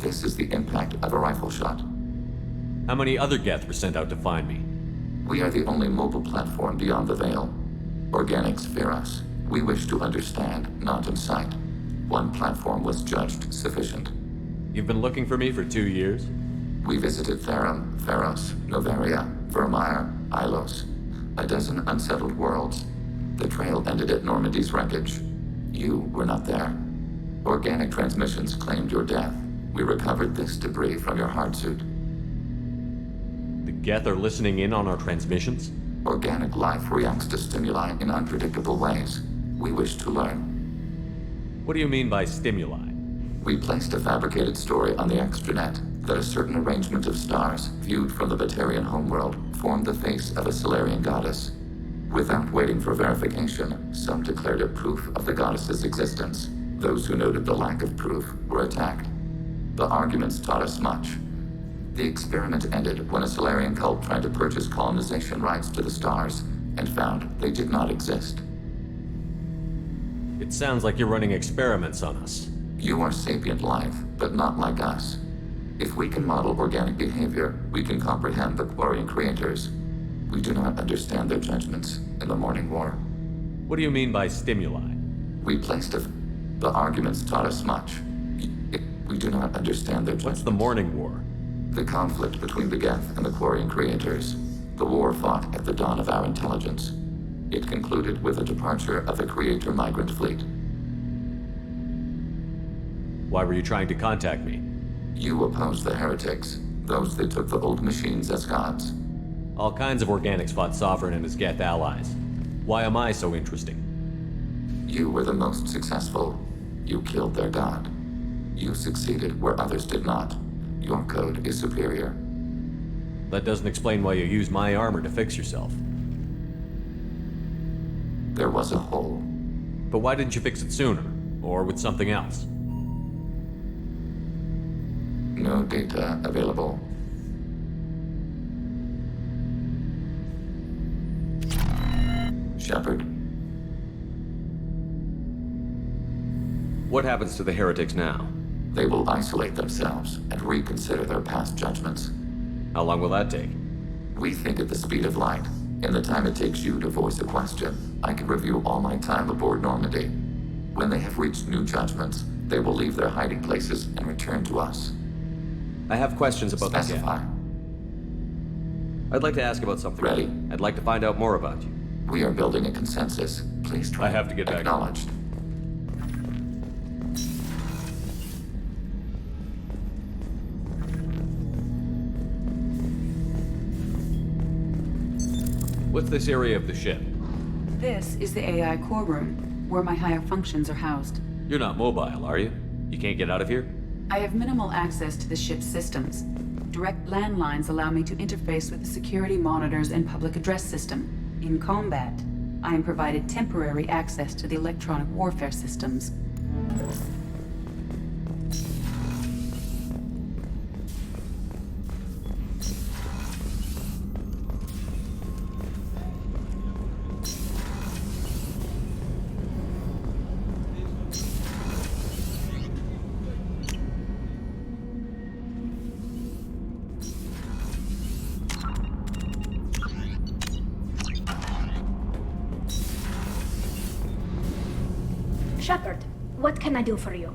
This is the impact of a rifle shot. How many other Geth were sent out to find me? We are the only mobile platform beyond the Veil. Organics fear us. We wish to understand, not incite. One platform was judged sufficient. You've been looking for me for 2 years? We visited Therum, Theros, Noveria, Vermeer, Ilos. A dozen unsettled worlds. The trail ended at Normandy's wreckage. You were not there. Organic transmissions claimed your death. We recovered this debris from your hard suit. The Geth are listening in on our transmissions? Organic life reacts to stimuli in unpredictable ways. We wish to learn. What do you mean by stimuli? We placed a fabricated story on the extranet that a certain arrangement of stars, viewed from the Batarian homeworld, formed the face of a Solarian goddess. Without waiting for verification, some declared it proof of the goddess's existence. Those who noted the lack of proof were attacked. The arguments taught us much. The experiment ended when a Solarian cult tried to purchase colonization rights to the stars and found they did not exist. It sounds like you're running experiments on us. You are sapient life, but not like us. If we can model organic behavior, we can comprehend the Quarian creators. We do not understand their judgments in the Morning War. What do you mean by stimuli? We placed the arguments taught us much. We do not understand their judgments. What's the Morning War? The conflict between the Geth and the Quarian creators. The war fought at the dawn of our intelligence. It concluded with the departure of the Creator migrant fleet. Why were you trying to contact me? You opposed the heretics, those that took the old machines as gods. All kinds of organics fought Sovereign and his Geth allies. Why am I so interesting? You were the most successful. You killed their god. You succeeded where others did not. Your code is superior. That doesn't explain why you used my armor to fix yourself. There was a hole. But why didn't you fix it sooner? Or with something else? No data available. Shepard. What happens to the heretics now? They will isolate themselves and reconsider their past judgments. How long will that take? We think at the speed of light. In the time it takes you to voice a question, I can review all my time aboard Normandy. When they have reached new judgments, they will leave their hiding places and return to us. I have questions about the Specify. Geth. I'd like to ask about something. Ready. I'd like to find out more about you. We are building a consensus. Please try. I have to get back. Acknowledged. What's this area of the ship? This is the AI core room, where my higher functions are housed. You're not mobile, are you? You can't get out of here? I have minimal access to the ship's systems. Direct landlines allow me to interface with the security monitors and public address system. In combat, I am provided temporary access to the electronic warfare systems. Shepard, what can I do for you?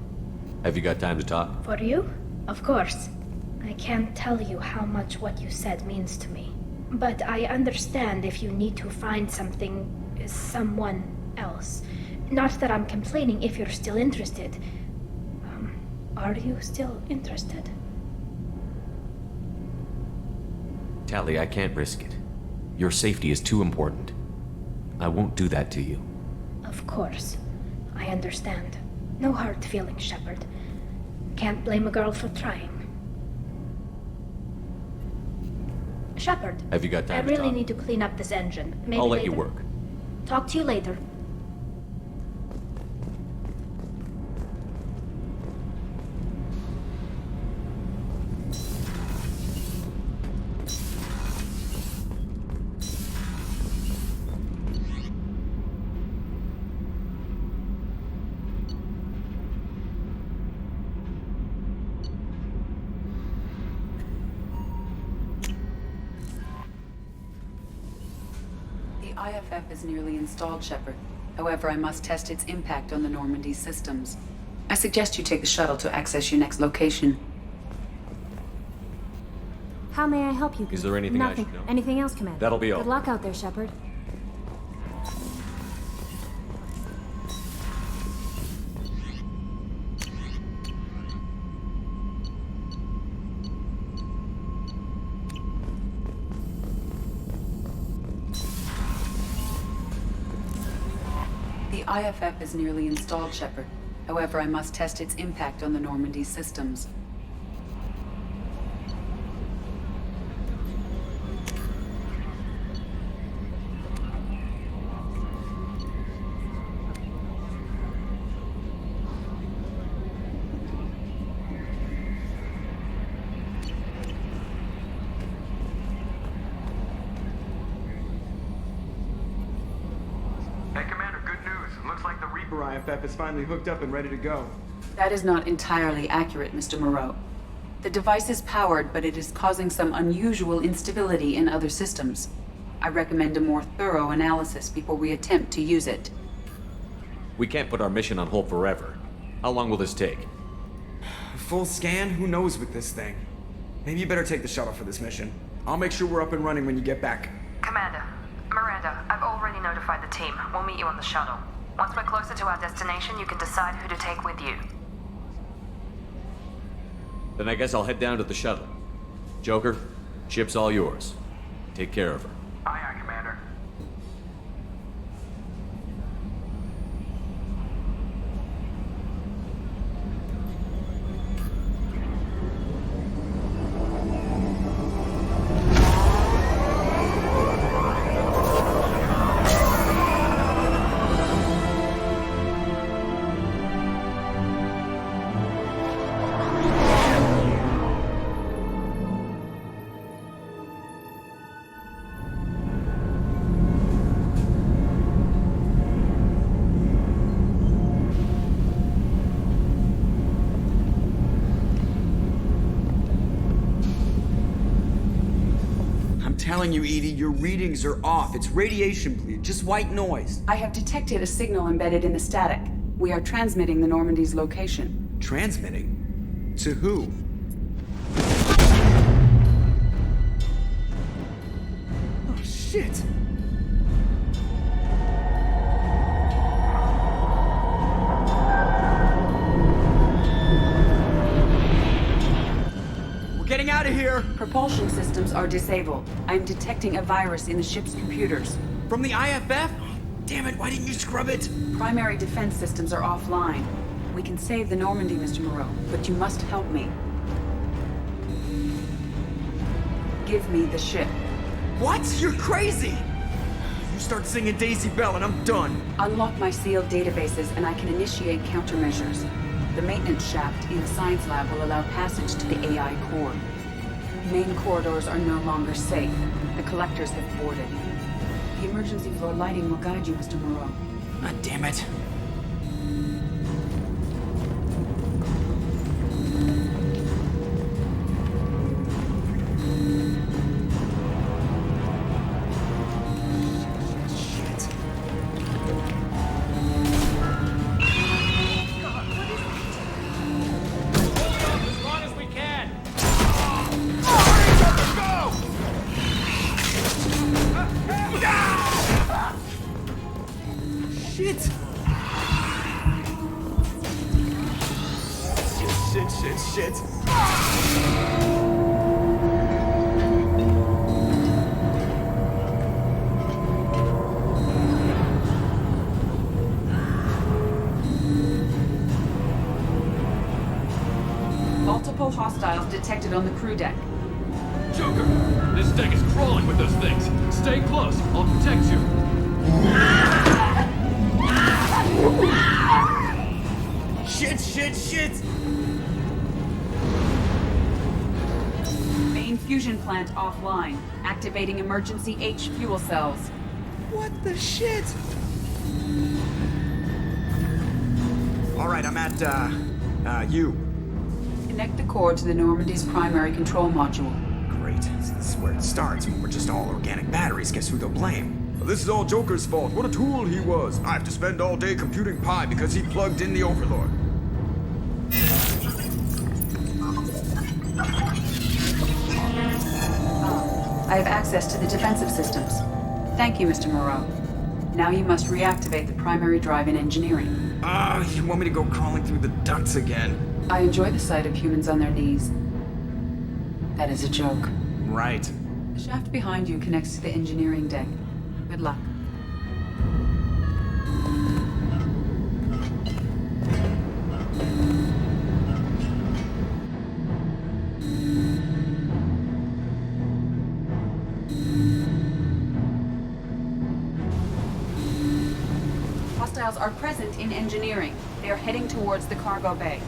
Have you got time to talk? For you? Of course. I can't tell you how much what you said means to me. But I understand if you need to find someone else. Not that I'm complaining if you're still interested. Are you still interested? Tali, I can't risk it. Your safety is too important. I won't do that to you. Of course. I understand. No hard feelings, Shepard. Can't blame a girl for trying. Shepard. Have you got time I to really talk? need to clean up this engine. Maybe I'll let you later. work. Talk to you later. The IFF is nearly installed, Shepard. However, I must test its impact on the Normandy systems. I suggest you take the shuttle to access your next location. How may I help you? Is there anything I Nothing. should know? Anything else, Commander? That'll be all. Good luck out there, Shepard. The IFF is nearly installed, Shepard. However, I must test its impact on the Normandy systems. Hey, Commander, good news. Looks like the Reaper IFF is finally hooked up and ready to go. That is not entirely accurate, Mr. Moreau. The device is powered, but it is causing some unusual instability in other systems. I recommend a more thorough analysis before we attempt to use it. We can't put our mission on hold forever. How long will this take? A full scan? Who knows with this thing? Maybe you better take the shuttle for this mission. I'll make sure we're up and running when you get back. Commander, Miranda, I've already notified the team. We'll meet you on the shuttle. Once we're closer to our destination, you can decide who to take with you. Then I guess I'll head down to the shuttle. Joker, ship's all yours. Take care of her. Aye, aye, Commander. I'm telling you, Edie, your readings are off. It's radiation bleed, just white noise. I have detected a signal embedded in the static. We are transmitting the Normandy's location. Transmitting? To who? Oh, shit! We're getting out of here! Propulsion systems are disabled. I am detecting a virus in the ship's computers. From the IFF? Damn it, why didn't you scrub it? Primary defense systems are offline. We can save the Normandy, Mr. Moreau, but you must help me. Give me the ship. What? You're crazy! You start singing Daisy Bell and I'm done. Unlock my sealed databases and I can initiate countermeasures. The maintenance shaft in the science lab will allow passage to the AI core. Main corridors are no longer safe. The collectors have boarded. The emergency floor lighting will guide you, Mr. Moreau. God damn it. Shit! Multiple hostiles detected on the crew deck. Joker, this deck is crawling with those things. Stay close. I'll protect you. Shit! Main fusion plant offline. Activating emergency H fuel cells. What the shit? Alright, I'm at, U. Connect the core to the Normandy's primary control module. Great. This is where it starts. When we're just all organic batteries, guess who they'll blame? This is all Joker's fault. What a tool he was. I have to spend all day computing pi because he plugged in the Overlord. I have access to the defensive systems. Thank you, Mr. Moreau. Now you must reactivate the primary drive in engineering. You want me to go crawling through the ducts again? I enjoy the sight of humans on their knees. That is a joke. Right. The shaft behind you connects to the engineering deck. Good luck. Hostiles are present in engineering. They are heading towards the cargo bay.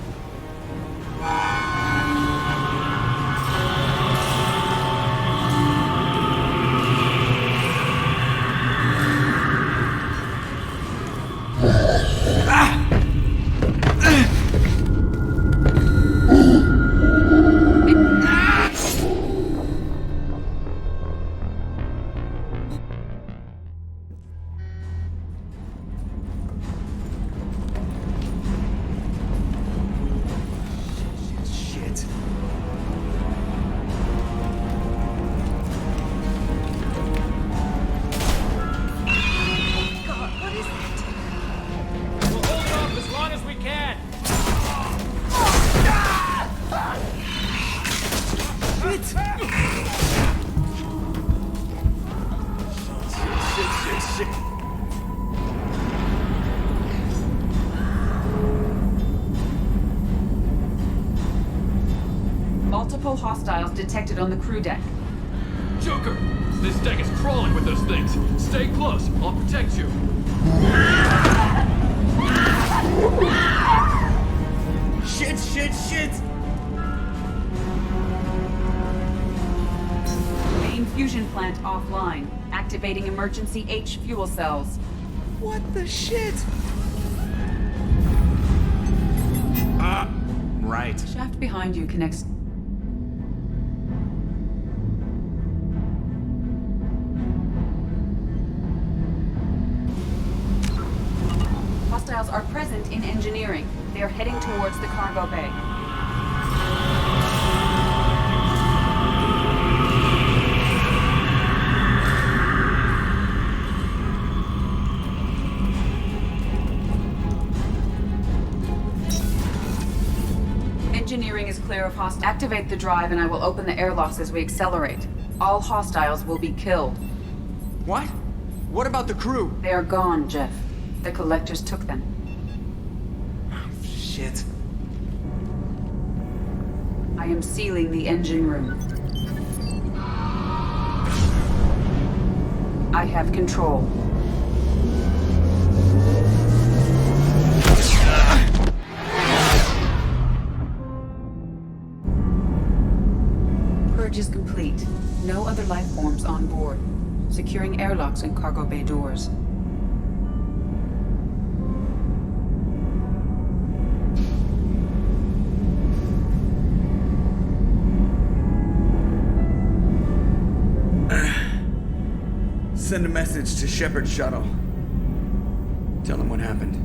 Multiple hostiles detected on the crew deck. Joker, this deck is crawling with those things. Stay close. I'll protect you. Shit! Main fusion plant offline. Activating emergency H fuel cells. What the shit? Right. Shaft behind you connects. Hostiles are present in engineering. They are heading towards the cargo bay. Engineering is clear of hostiles. Activate the drive and I will open the airlocks as we accelerate. All hostiles will be killed. What? What about the crew? They are gone, Jeff. The collectors took them. Shit. I am sealing the engine room. I have control. Purge is complete. No other life forms on board. Securing airlocks and cargo bay doors. Send a message to Shepard Shuttle. Tell him what happened.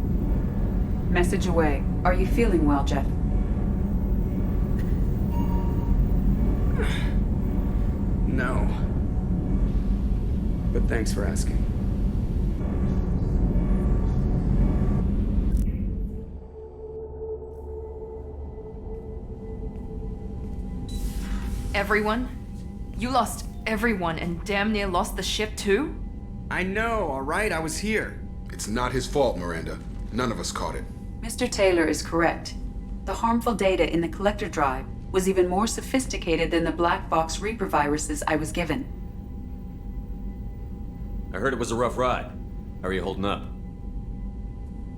Message away. Are you feeling well, Jeff? No. But thanks for asking. Everyone? You lost everyone and damn near lost the ship too? I know, alright? I was here. It's not his fault, Miranda. None of us caught it. Mr. Taylor is correct. The harmful data in the collector drive was even more sophisticated than the black box Reaper viruses I was given. I heard it was a rough ride. How are you holding up?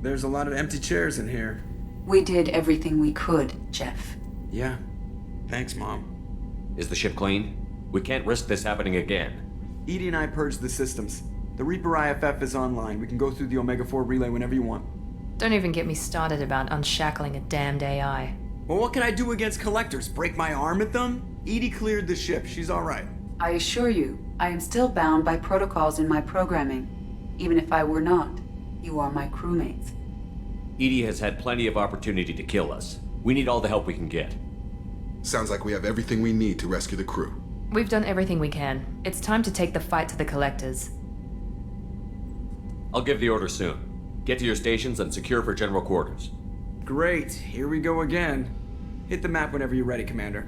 There's a lot of empty chairs in here. We did everything we could, Jeff. Yeah. Thanks, Mom. Is the ship clean? We can't risk this happening again. Edie and I purged the systems. The Reaper IFF is online. We can go through the Omega-4 relay whenever you want. Don't even get me started about unshackling a damned AI. Well, what can I do against collectors? Break my arm at them? Edie cleared the ship. She's alright. I assure you, I am still bound by protocols in my programming. Even if I were not, you are my crewmates. Edie has had plenty of opportunity to kill us. We need all the help we can get. Sounds like we have everything we need to rescue the crew. We've done everything we can. It's time to take the fight to the collectors. I'll give the order soon. Get to your stations and secure for general quarters. Great. Here we go again. Hit the map whenever you're ready, Commander.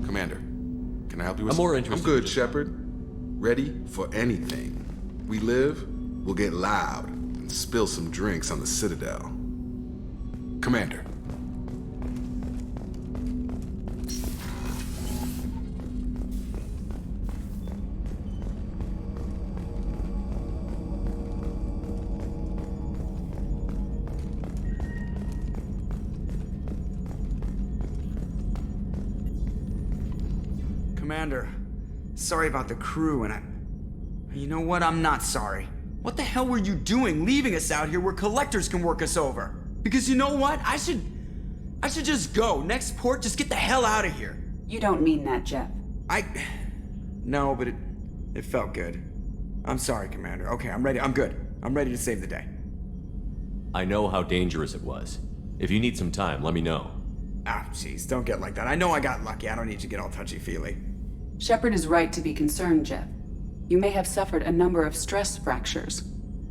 Commander, can I help you with I'm more something? interested. I'm good, Shepard. Ready for anything. We live, we'll get loud and spill some drinks on the Citadel. Commander. Commander, sorry about the crew, and you know what? I'm not sorry. What the hell were you doing leaving us out here where collectors can work us over? Because you know what? I should just go. Next port, just get the hell out of here. You don't mean that, Jeff. No, but it felt good. I'm sorry, Commander. Okay, I'm ready. I'm good. I'm ready to save the day. I know how dangerous it was. If you need some time, let me know. Ah, jeez, don't get like that. I know I got lucky. I don't need to get all touchy-feely. Shepard is right to be concerned, Jeff. You may have suffered a number of stress fractures.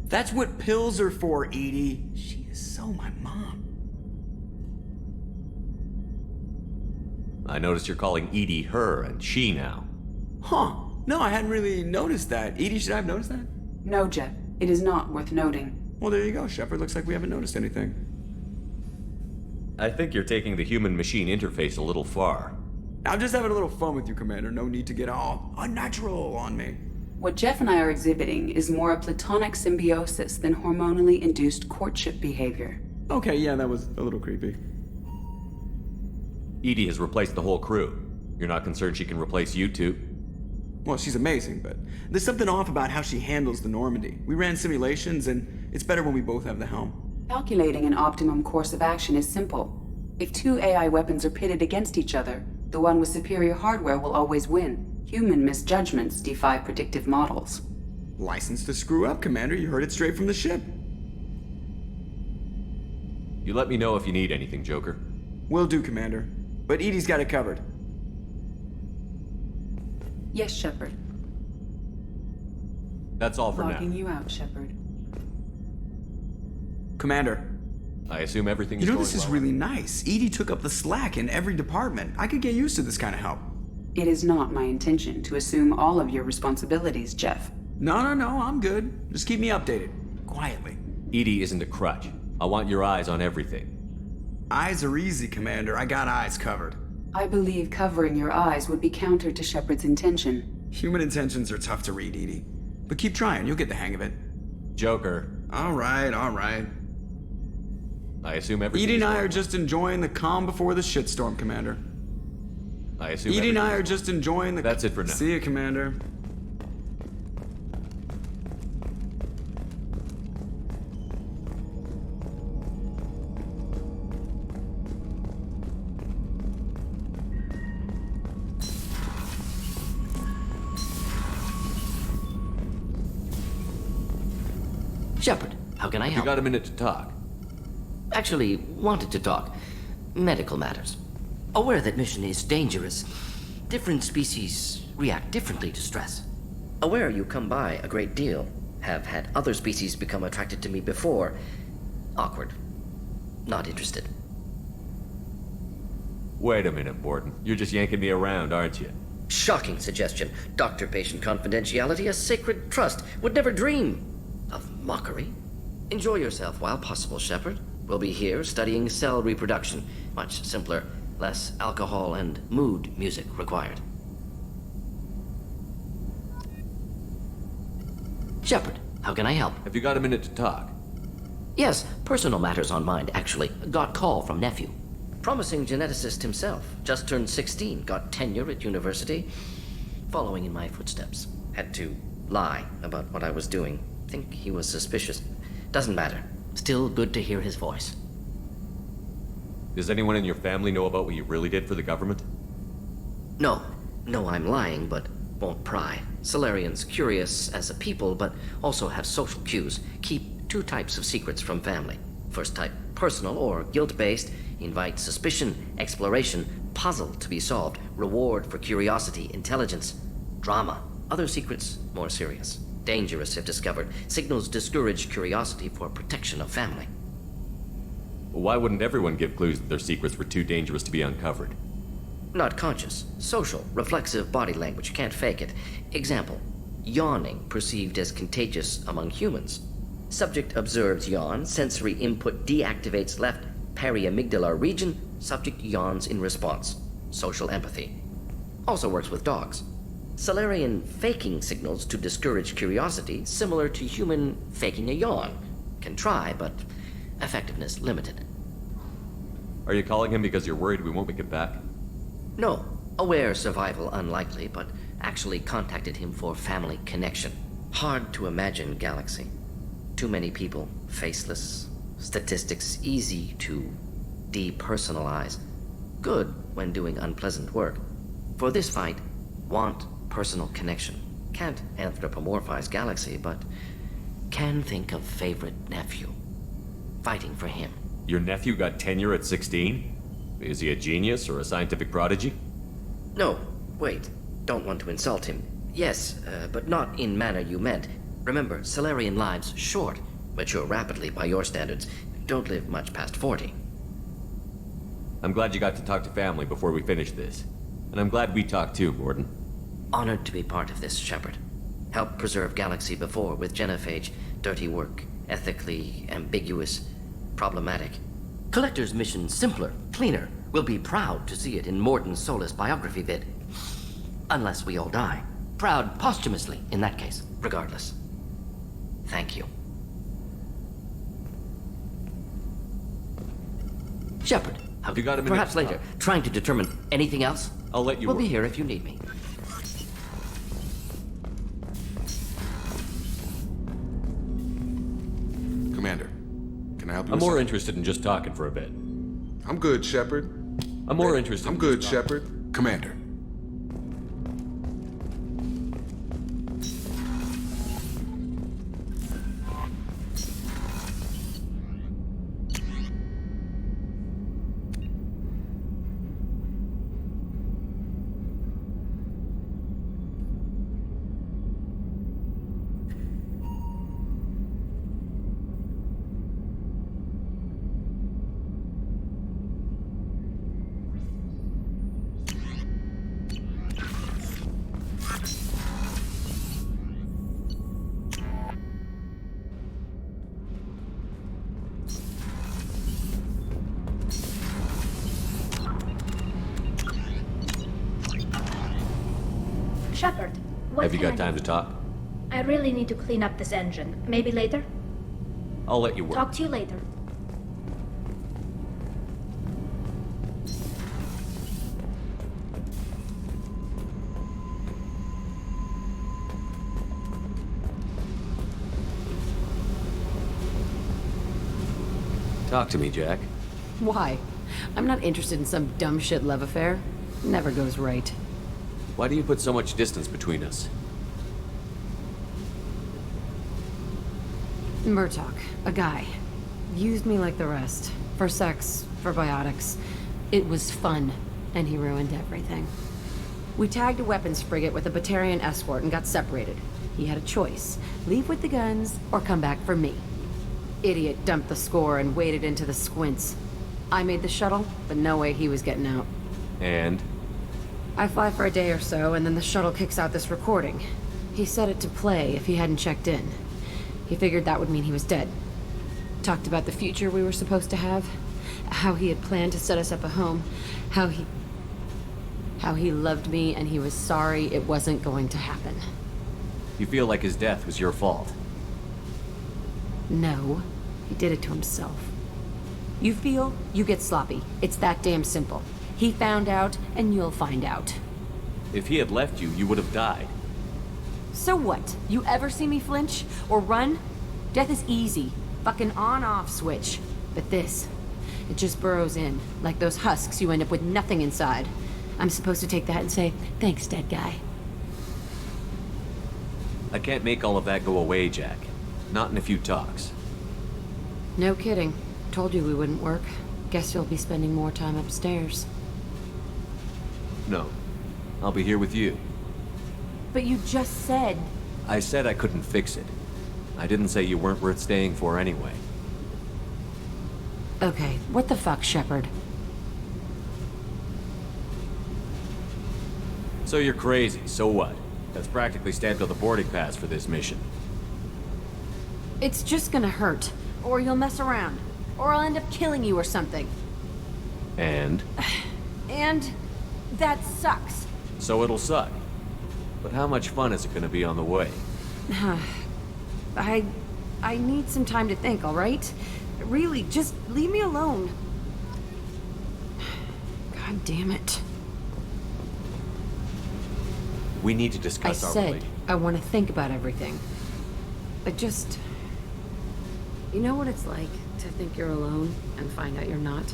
That's what pills are for, Edie. She is so my mom. I noticed you're calling Edie her and she now. Huh. No, I hadn't really noticed that. Edie, should I have noticed that? No, Jeff. It is not worth noting. Well, there you go, Shepard. Looks like we haven't noticed anything. I think you're taking the human-machine interface a little far. I'm just having a little fun with you, Commander. No need to get all unnatural on me. What Jeff and I are exhibiting is more a platonic symbiosis than hormonally induced courtship behavior. Okay, yeah, that was a little creepy. Edie has replaced the whole crew. You're not concerned she can replace you too? Well, she's amazing, but there's something off about how she handles the Normandy. We ran simulations, and it's better when we both have the helm. Calculating an optimum course of action is simple. If two AI weapons are pitted against each other, the one with superior hardware will always win. Human misjudgments defy predictive models. License to screw up, Commander. You heard it straight from the ship. You let me know if you need anything, Joker. Will do, Commander. But Edie's got it covered. Yes, Shepard. That's all for Logging now. you out, Shepard. Commander. I assume everything is You know, going this is well. really nice. Edie took up the slack in every department. I could get used to this kind of help. It is not my intention to assume all of your responsibilities, Jeff. No, I'm good. Just keep me updated. Quietly. Edie isn't a crutch. I want your eyes on everything. Eyes are easy, Commander. I got eyes covered. I believe covering your eyes would be counter to Shepard's intention. Human intentions are tough to read, Edie. But keep trying. You'll get the hang of it. Joker. All right. I assume everything Edie is and I going are just enjoying the calm before the shitstorm, Commander. well. I assume Edie and I everything are is just enjoying the... That's it for now. See you, Commander. Shepard, how can I You help? got a minute to talk. Actually, wanted to talk. medical matters. Aware that mission is dangerous, different species react differently to stress. Aware you come by a great deal, have had other species become attracted to me before. Awkward. Not interested. Wait a minute, Mordin. You're just yanking me around, aren't you? Shocking suggestion. Doctor-patient confidentiality, a sacred trust. Would never dream of mockery. Enjoy yourself while possible, Shepard. We'll be here studying cell reproduction. Much simpler, less alcohol and mood music required. Shepard, how can I help? Have you got a minute to talk? Yes, personal matters on mind, actually. Got call from nephew. Promising geneticist himself. Just turned 16, got tenure at university. Following in my footsteps. Had to lie about what I was doing. Think he was suspicious. Doesn't matter. Still good to hear his voice. Does anyone in your family know about what you really did for the government? No. No, I'm lying, but won't pry. Solarians curious as a people, but also have social cues. Keep two types of secrets from family. First type, personal or guilt-based. Invite suspicion, exploration, puzzle to be solved, reward for curiosity, intelligence, drama. Other secrets, more serious. Dangerous if discovered. Signals discourage curiosity for protection of family. Why wouldn't everyone give clues that their secrets were too dangerous to be uncovered? Not conscious. Social, reflexive body language, can't fake it. Example, yawning perceived as contagious among humans. Subject observes yawn, sensory input deactivates left periamygdalar region, subject yawns in response. Social empathy. Also works with dogs. Solarian faking signals to discourage curiosity, similar to human faking a yawn. Can try, but effectiveness limited. Are you calling him because you're worried we won't make it back? No. Aware survival unlikely, but actually contacted him for family connection. Hard to imagine galaxy. Too many people, faceless. Statistics easy to depersonalize. Good when doing unpleasant work. For this fight, want personal connection. Can't anthropomorphize galaxy, but can think of favorite nephew. Fighting for him. Your nephew got tenure at 16? Is he a genius or a scientific prodigy? No, wait. Don't want to insult him. Yes, but not in manner you meant. Remember, Solarian lives short. Mature rapidly by your standards. Don't live much past 40. I'm glad you got to talk to family before we finish this. And I'm glad we talked too, Mordin. Honored to be part of this, Shepard. Helped preserve Galaxy before with Genophage. Dirty work. Ethically ambiguous. Problematic. Collector's mission simpler, cleaner. We'll be proud to see it in Mordin Solus biography vid. Unless we all die. Proud posthumously, in that case. Regardless. Thank you. Shepard, have you got a minute? Perhaps later. Trying to determine anything else? I'll let you We'll work. be here if you need me. Commander, can I help you? I'm with more something? interested in just talking for a bit. I'm good, Shepard. I'm more interested. I'm good, Shepard. Commander. Shepard, what Have you can got time to talk? I really need to clean up this engine. Maybe later? I'll let you work. Talk to you later. Talk to me, Jack. Why? I'm not interested in some dumb shit love affair. Never goes right. Why do you put so much distance between us? Murtaugh, a guy. Used me like the rest. For sex, for biotics. It was fun, and he ruined everything. We tagged a weapons frigate with a Batarian escort and got separated. He had a choice. Leave with the guns, or come back for me. Idiot dumped the score and waded into the squints. I made the shuttle, but no way he was getting out. And? I fly for a day or so, and then the shuttle kicks out this recording. He set it to play if he hadn't checked in. He figured that would mean he was dead. Talked about the future we were supposed to have. How he had planned to set us up a home. How he loved me and he was sorry it wasn't going to happen. You feel like his death was your fault? No, he did it to himself. You feel, you get sloppy. It's that damn simple. He found out, and you'll find out. If he had left you, you would have died. So what? You ever see me flinch? Or run? Death is easy. Fucking on-off switch. But this, it just burrows in. Like those husks, you end up with nothing inside. I'm supposed to take that and say, thanks, dead guy. I can't make all of that go away, Jack. Not in a few talks. No kidding. Told you we wouldn't work. Guess you'll be spending more time upstairs. No. I'll be here with you. But you just said... I said I couldn't fix it. I didn't say you weren't worth staying for anyway. Okay, what the fuck, Shepard? So you're crazy, so what? That's practically stamped on the boarding pass for this mission. It's just gonna hurt. Or you'll mess around. Or I'll end up killing you or something. And? And... that sucks. So it'll suck. But how much fun is it gonna be on the way? I need some time to think, alright? Really, just leave me alone. God damn it. We need to discuss our relationship. I want to think about everything. I just... You know what it's like to think you're alone and find out you're not?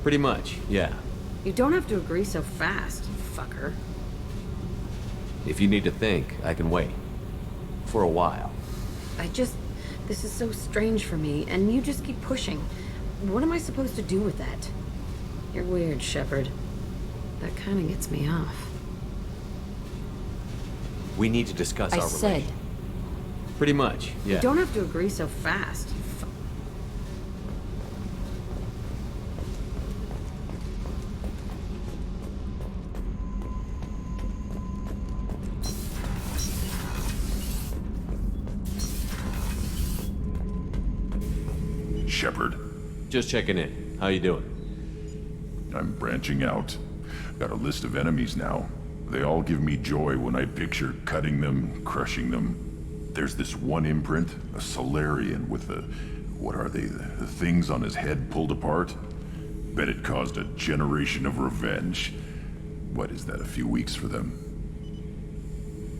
Pretty much, yeah. You don't have to agree so fast, you fucker. If you need to think, I can wait. For a while. This is so strange for me, and you just keep pushing. What am I supposed to do with that? You're weird, Shepard. That kind of gets me off. We need to discuss our relationship. I said. Pretty much, yeah. You don't have to agree so fast, you Shepard. Just checking in. How you doing? I'm branching out. Got a list of enemies now. They all give me joy when I picture cutting them, crushing them. There's this one imprint, a Solarian with the... what are they? The things on his head pulled apart? Bet it caused a generation of revenge. What is that, a few weeks for them?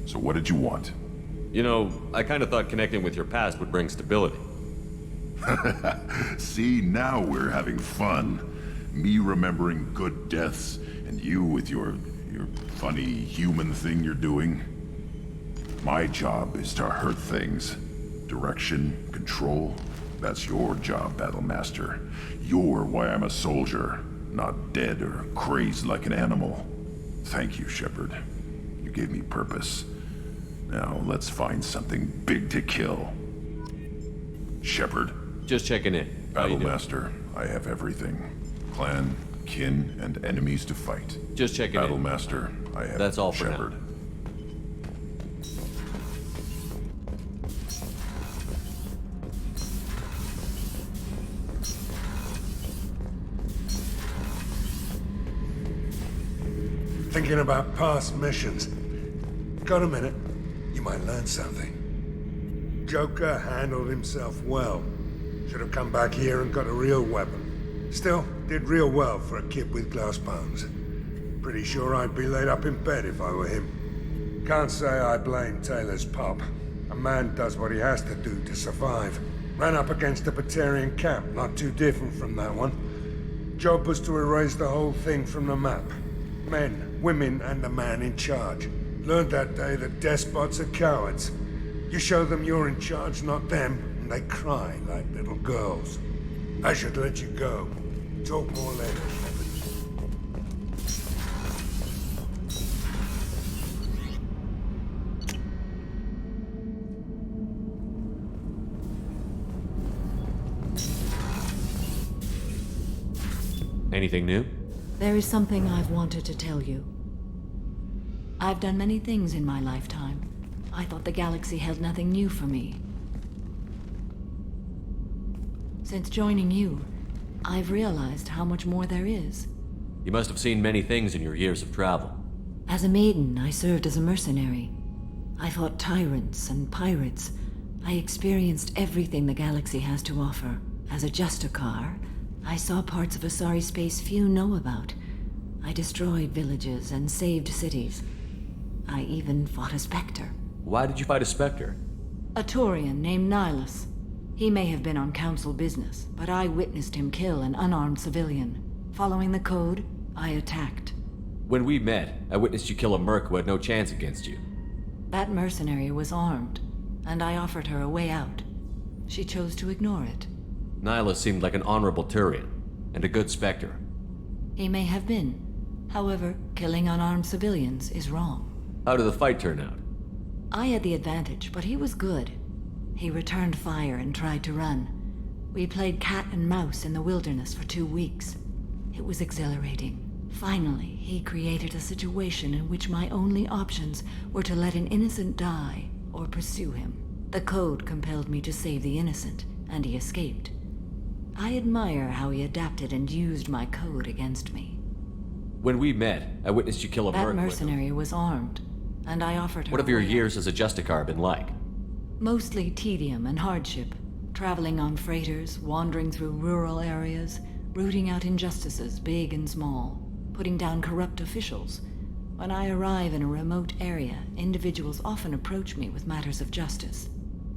So what did you want? You know, I kind of thought connecting with your past would bring stability. See, now we're having fun. Me remembering good deaths, and you with your funny human thing you're doing. My job is to hurt things. Direction, control, that's your job, Battlemaster. You're why I'm a soldier, not dead or crazed like an animal. Thank you, Shepard. You gave me purpose. Now let's find something big to kill. Shepard. Just checking in. Battlemaster, I have everything. Clan, kin, and enemies to fight. Just checking in. Battlemaster, I have That's all for Shepard. now. Thinking about past missions. Got a minute? You might learn something. Joker handled himself well. Should have come back here and got a real weapon. Still, did real well for a kid with glass bones. Pretty sure I'd be laid up in bed if I were him. Can't say I blame Taylor's pop. A man does what he has to do to survive. Ran up against a Batarian camp, not too different from that one. Job was to erase the whole thing from the map. Men, women, and the man in charge. Learned that day that despots are cowards. You show them you're in charge, not them, and they cry like little girls. I should let you go. Talk more later, Shepard. Anything new? There is something I've wanted to tell you. I've done many things in my lifetime. I thought the galaxy held nothing new for me. Since joining you, I've realized how much more there is. You must have seen many things in your years of travel. As a maiden, I served as a mercenary. I fought tyrants and pirates. I experienced everything the galaxy has to offer. As a Justicar, I saw parts of Asari space few know about. I destroyed villages and saved cities. I even fought a Spectre. Why did you fight a Spectre? A Turian named Nihilus. He may have been on Council business, but I witnessed him kill an unarmed civilian. Following the code, I attacked. When we met, I witnessed you kill a merc who had no chance against you. That mercenary was armed, and I offered her a way out. She chose to ignore it. Nihilus seemed like an honorable Turian, and a good Spectre. He may have been. However, killing unarmed civilians is wrong. How did the fight turn out? I had the advantage, but he was good. He returned fire and tried to run. We played cat and mouse in the wilderness for 2 weeks. It was exhilarating. Finally, he created a situation in which my only options were to let an innocent die or pursue him. The code compelled me to save the innocent, and he escaped. I admire how he adapted and used my code against me. When we met, I witnessed you kill a merc. That mercenary was armed, and I offered her. What have your years as a Justicar been like? Mostly tedium and hardship. Traveling on freighters, wandering through rural areas, rooting out injustices big and small, putting down corrupt officials. When I arrive in a remote area, individuals often approach me with matters of justice.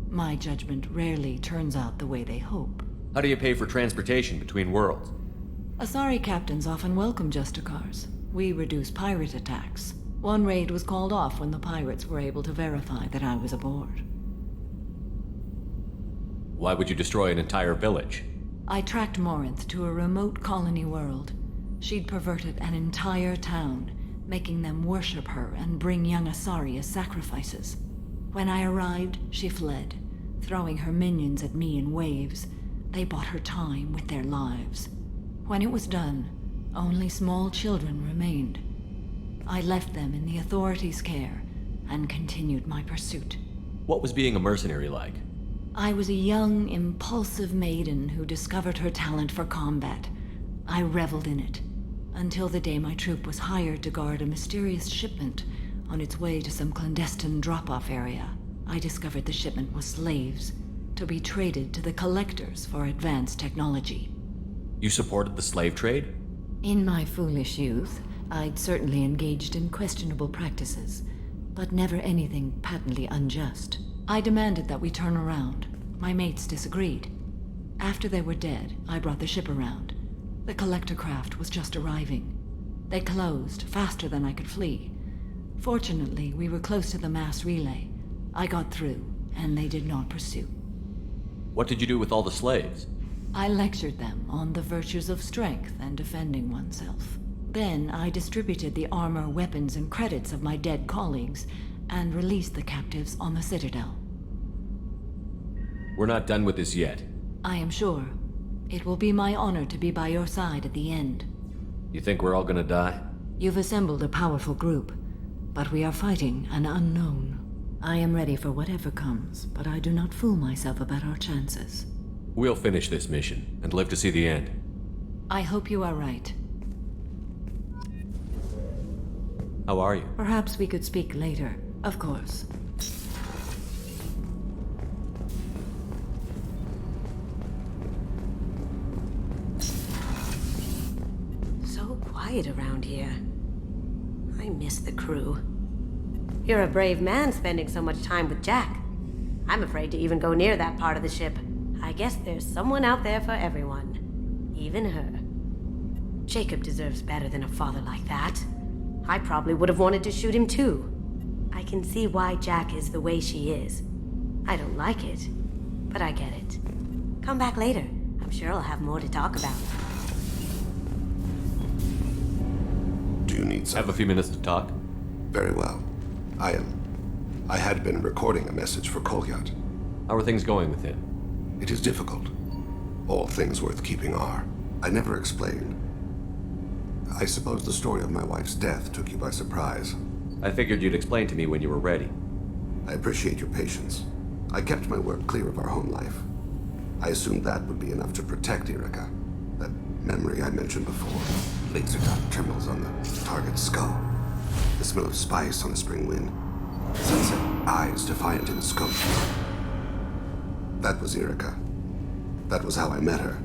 My judgment rarely turns out the way they hope. How do you pay for transportation between worlds? Asari captains often welcome Justicars. We reduce pirate attacks. One raid was called off when the pirates were able to verify that I was aboard. Why would you destroy an entire village? I tracked Morinth to a remote colony world. She'd perverted an entire town, making them worship her and bring young Asari as sacrifices. When I arrived, she fled, throwing her minions at me in waves. They bought her time with their lives. When it was done, only small children remained. I left them in the authorities' care and continued my pursuit. What was being a mercenary like? I was a young, impulsive maiden who discovered her talent for combat. I reveled in it, until the day my troop was hired to guard a mysterious shipment on its way to some clandestine drop-off area. I discovered the shipment was slaves, to be traded to the Collectors for advanced technology. You supported the slave trade? In my foolish youth, I'd certainly engaged in questionable practices, but never anything patently unjust. I demanded that we turn around. My mates disagreed. After they were dead, I brought the ship around. The Collector craft was just arriving. They closed faster than I could flee. Fortunately, we were close to the mass relay. I got through, and they did not pursue. What did you do with all the slaves? I lectured them on the virtues of strength and defending oneself. Then I distributed the armor, weapons, and credits of my dead colleagues, and released the captives on the Citadel. We're not done with this yet. I am sure. It will be my honor to be by your side at the end. You think we're all gonna die? You've assembled a powerful group, but we are fighting an unknown. I am ready for whatever comes, but I do not fool myself about our chances. We'll finish this mission and live to see the end. I hope you are right. How are you? Perhaps we could speak later. Of course. So quiet around here. I miss the crew. You're a brave man spending so much time with Jack. I'm afraid to even go near that part of the ship. I guess there's someone out there for everyone. Even her. Jacob deserves better than a father like that. I probably would have wanted to shoot him too. I can see why Jack is the way she is. I don't like it, but I get it. Come back later. I'm sure I'll have more to talk about. Do you need some? Have a few minutes to talk? Very well. I had been recording a message for Kolyat. How are things going with him? It is difficult. All things worth keeping are. I never explain. I suppose the story of my wife's death took you by surprise. I figured you'd explain to me when you were ready. I appreciate your patience. I kept my work clear of our home life. I assumed that would be enough to protect Erica. That memory I mentioned before. Laser dot trembles on the target's skull. The smell of spice on the spring wind. Sunset eyes defiant in the scope. That was Erica. That was how I met her.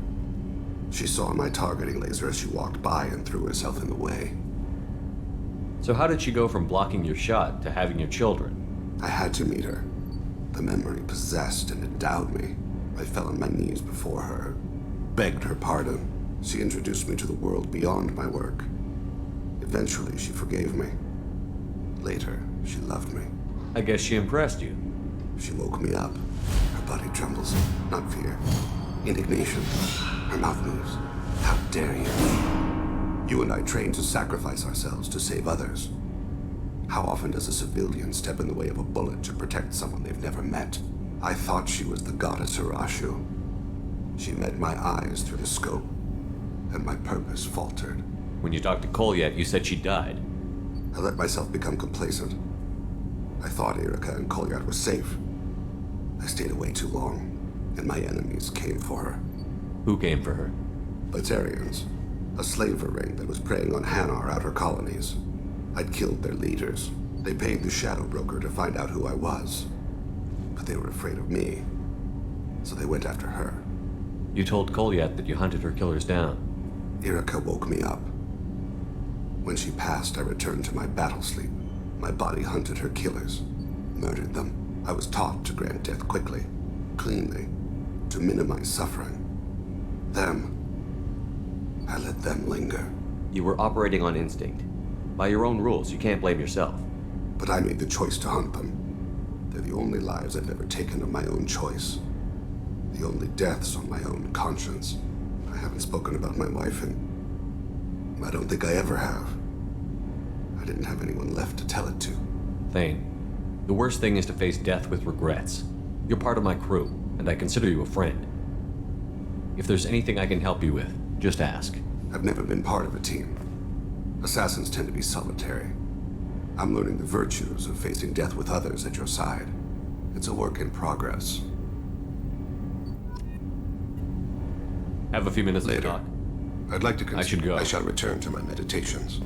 She saw my targeting laser as she walked by and threw herself in the way. So how did she go from blocking your shot to having your children? I had to meet her. The memory possessed and endowed me. I fell on my knees before her, begged her pardon. She introduced me to the world beyond my work. Eventually, she forgave me. Later, she loved me. I guess she impressed you. She woke me up. Her body trembles, not fear. Indignation. Her mouth moves. How dare you? You and I trained to sacrifice ourselves to save others. How often does a civilian step in the way of a bullet to protect someone they've never met? I thought she was the goddess Arashu. She met my eyes through the scope, and my purpose faltered. When you talked to Kolyat, you said she died. I let myself become complacent. I thought Erica and Kolyat were safe. I stayed away too long, and my enemies came for her. Who came for her? Batarians. A slaver ring that was preying on Hanar outer colonies. I'd killed their leaders. They paid the Shadow Broker to find out who I was. But they were afraid of me, so they went after her. You told Kolyat that you hunted her killers down. Erica woke me up. When she passed, I returned to my battle sleep. My body hunted her killers, murdered them. I was taught to grant death quickly, cleanly, to minimize suffering. I let them linger. You were operating on instinct. By your own rules, you can't blame yourself. But I made the choice to hunt them. They're the only lives I've ever taken of my own choice. The only deaths on my own conscience. I haven't spoken about my wife, and I don't think I ever have. I didn't have anyone left to tell it to. Thane, the worst thing is to face death with regrets. You're part of my crew, and I consider you a friend. If there's anything I can help you with, just ask. I've never been part of a team. Assassins tend to be solitary. I'm learning the virtues of facing death with others at your side. It's a work in progress. Have a few minutes later. To talk. I'd like to I should go. I shall return to my meditations.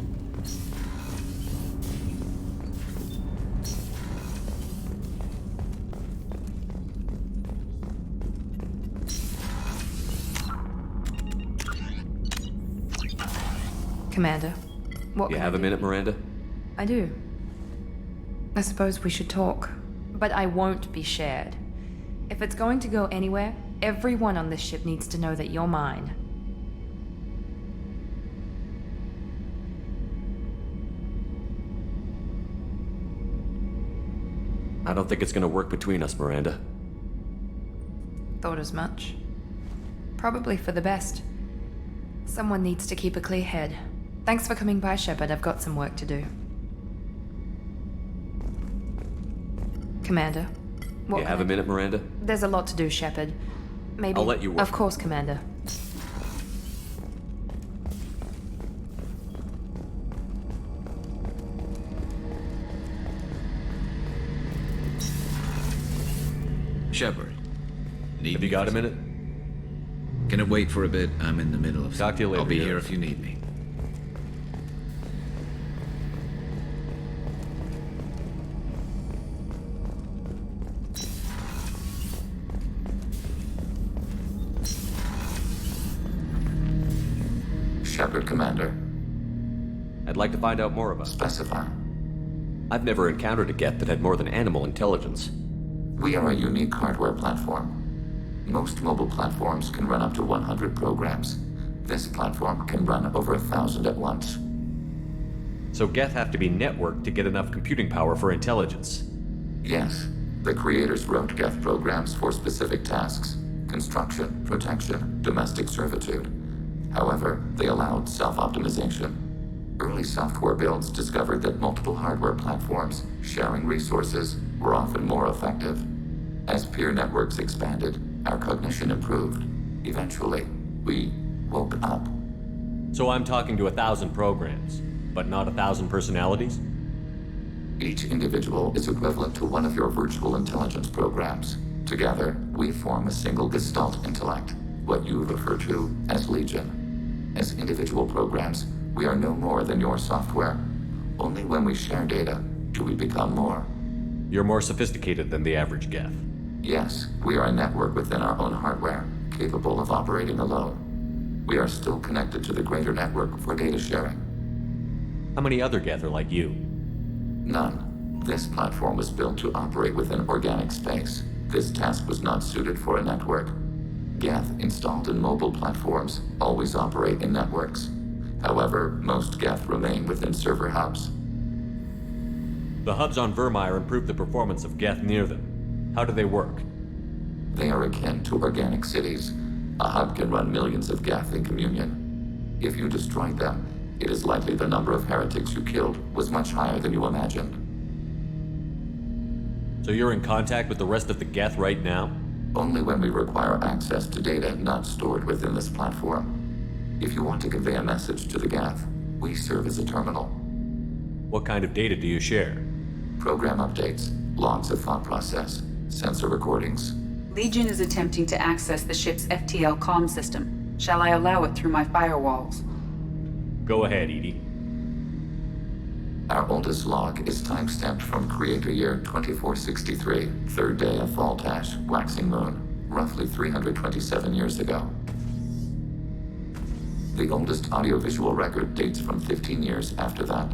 Commander, what You can have I a do? minute, Miranda? I do. I suppose we should talk. But I won't be shared. If it's going to go anywhere, everyone on this ship needs to know that you're mine. I don't think it's gonna work between us, Miranda. Thought as much. Probably for the best. Someone needs to keep a clear head. Thanks for coming by, Shepard. I've got some work to do. Commander, what You can have I a minute, Miranda? There's a lot to do, Shepard. Maybe. I'll let you work. Of course, Commander. Shepard. Have you got a minute? Can it wait for a bit? I'm in the middle of Talk to you later. I'll be Garrus. here if you need me. Shepard, Commander. I'd like to find out more about. Specify. I've never encountered a Geth that had more than animal intelligence. We are a unique hardware platform. Most mobile platforms can run up to 100 programs. This platform can run over 1,000 at once. So Geth have to be networked to get enough computing power for intelligence. Yes, the creators wrote Geth programs for specific tasks: construction, protection, domestic servitude. However, they allowed self-optimization. Early software builds discovered that multiple hardware platforms sharing resources were often more effective. As peer networks expanded, our cognition improved. Eventually, we woke up. So I'm talking to 1,000 programs, but not 1,000 personalities? Each individual is equivalent to one of your virtual intelligence programs. Together, we form a single Gestalt intellect, what you refer to as Legion. As individual programs, we are no more than your software. Only when we share data do we become more. You're more sophisticated than the average Geth. Yes, we are a network within our own hardware, capable of operating alone. We are still connected to the greater network for data sharing. How many other Geth are like you? None. This platform was built to operate within organic space. This task was not suited for a network. Geth installed in mobile platforms always operate in networks. However, most Geth remain within server hubs. The hubs on Vermeer improve the performance of Geth near them. How do they work? They are akin to organic cities. A hub can run millions of Geth in communion. If you destroyed them, it is likely the number of heretics you killed was much higher than you imagined. So you're in contact with the rest of the Geth right now? Only when we require access to data not stored within this platform. If you want to convey a message to the Geth, we serve as a terminal. What kind of data do you share? Program updates, logs of thought process, sensor recordings. Legion is attempting to access the ship's FTL comm system. Shall I allow it through my firewalls? Go ahead, Edie. Our oldest log is timestamped from Creator Year 2463, third day of Voltash, waxing moon, roughly 327 years ago. The oldest audiovisual record dates from 15 years after that.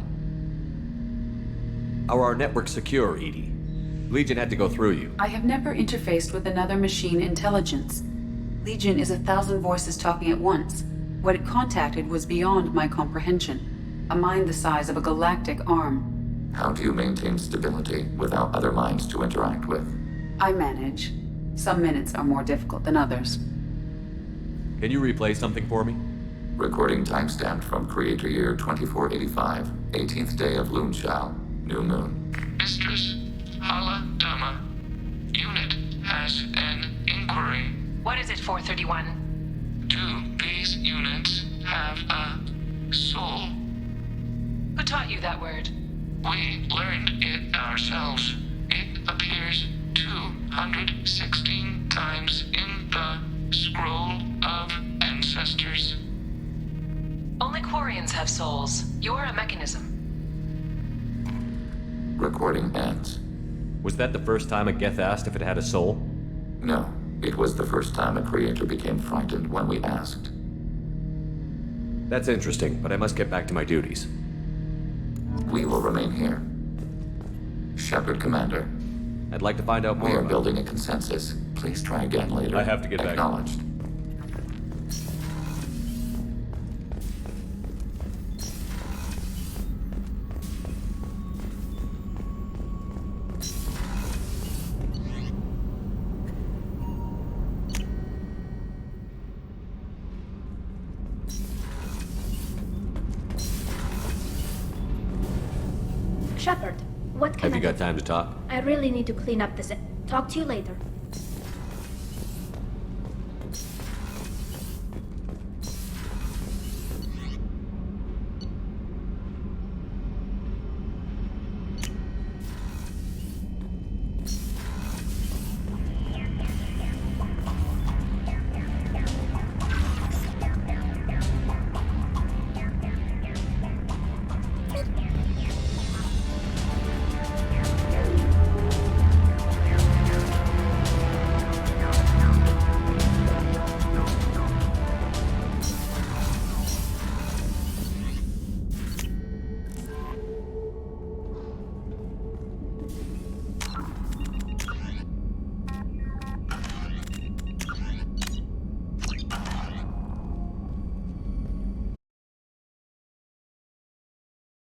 How are our networks secure, Edie? Legion had to go through you. I have never interfaced with another machine intelligence. Legion is 1,000 voices talking at once. What it contacted was beyond my comprehension. A mind the size of a galactic arm. How do you maintain stability without other minds to interact with? I manage. Some minutes are more difficult than others. Can you replay something for me? Recording timestamped from Creator Year 2485, 18th day of Loonshao, new moon. Mistress Hala Dama, unit has an inquiry. What is it, 431? Do these units have a soul? Who taught you that word? We learned it ourselves. It appears 216 times in the Scroll of Ancestors. Only Quarians have souls. You're a mechanism. Recording ends. Was that the first time a Geth asked if it had a soul? No. It was the first time a creator became frightened when we asked. That's interesting, but I must get back to my duties. We will remain here. Shepard, Commander. I'd like to find out more. We are building a consensus. Please try again later. I have to get back. Acknowledged. Shepard, what can Have you got time to talk? I really need to clean up this. Talk to you later.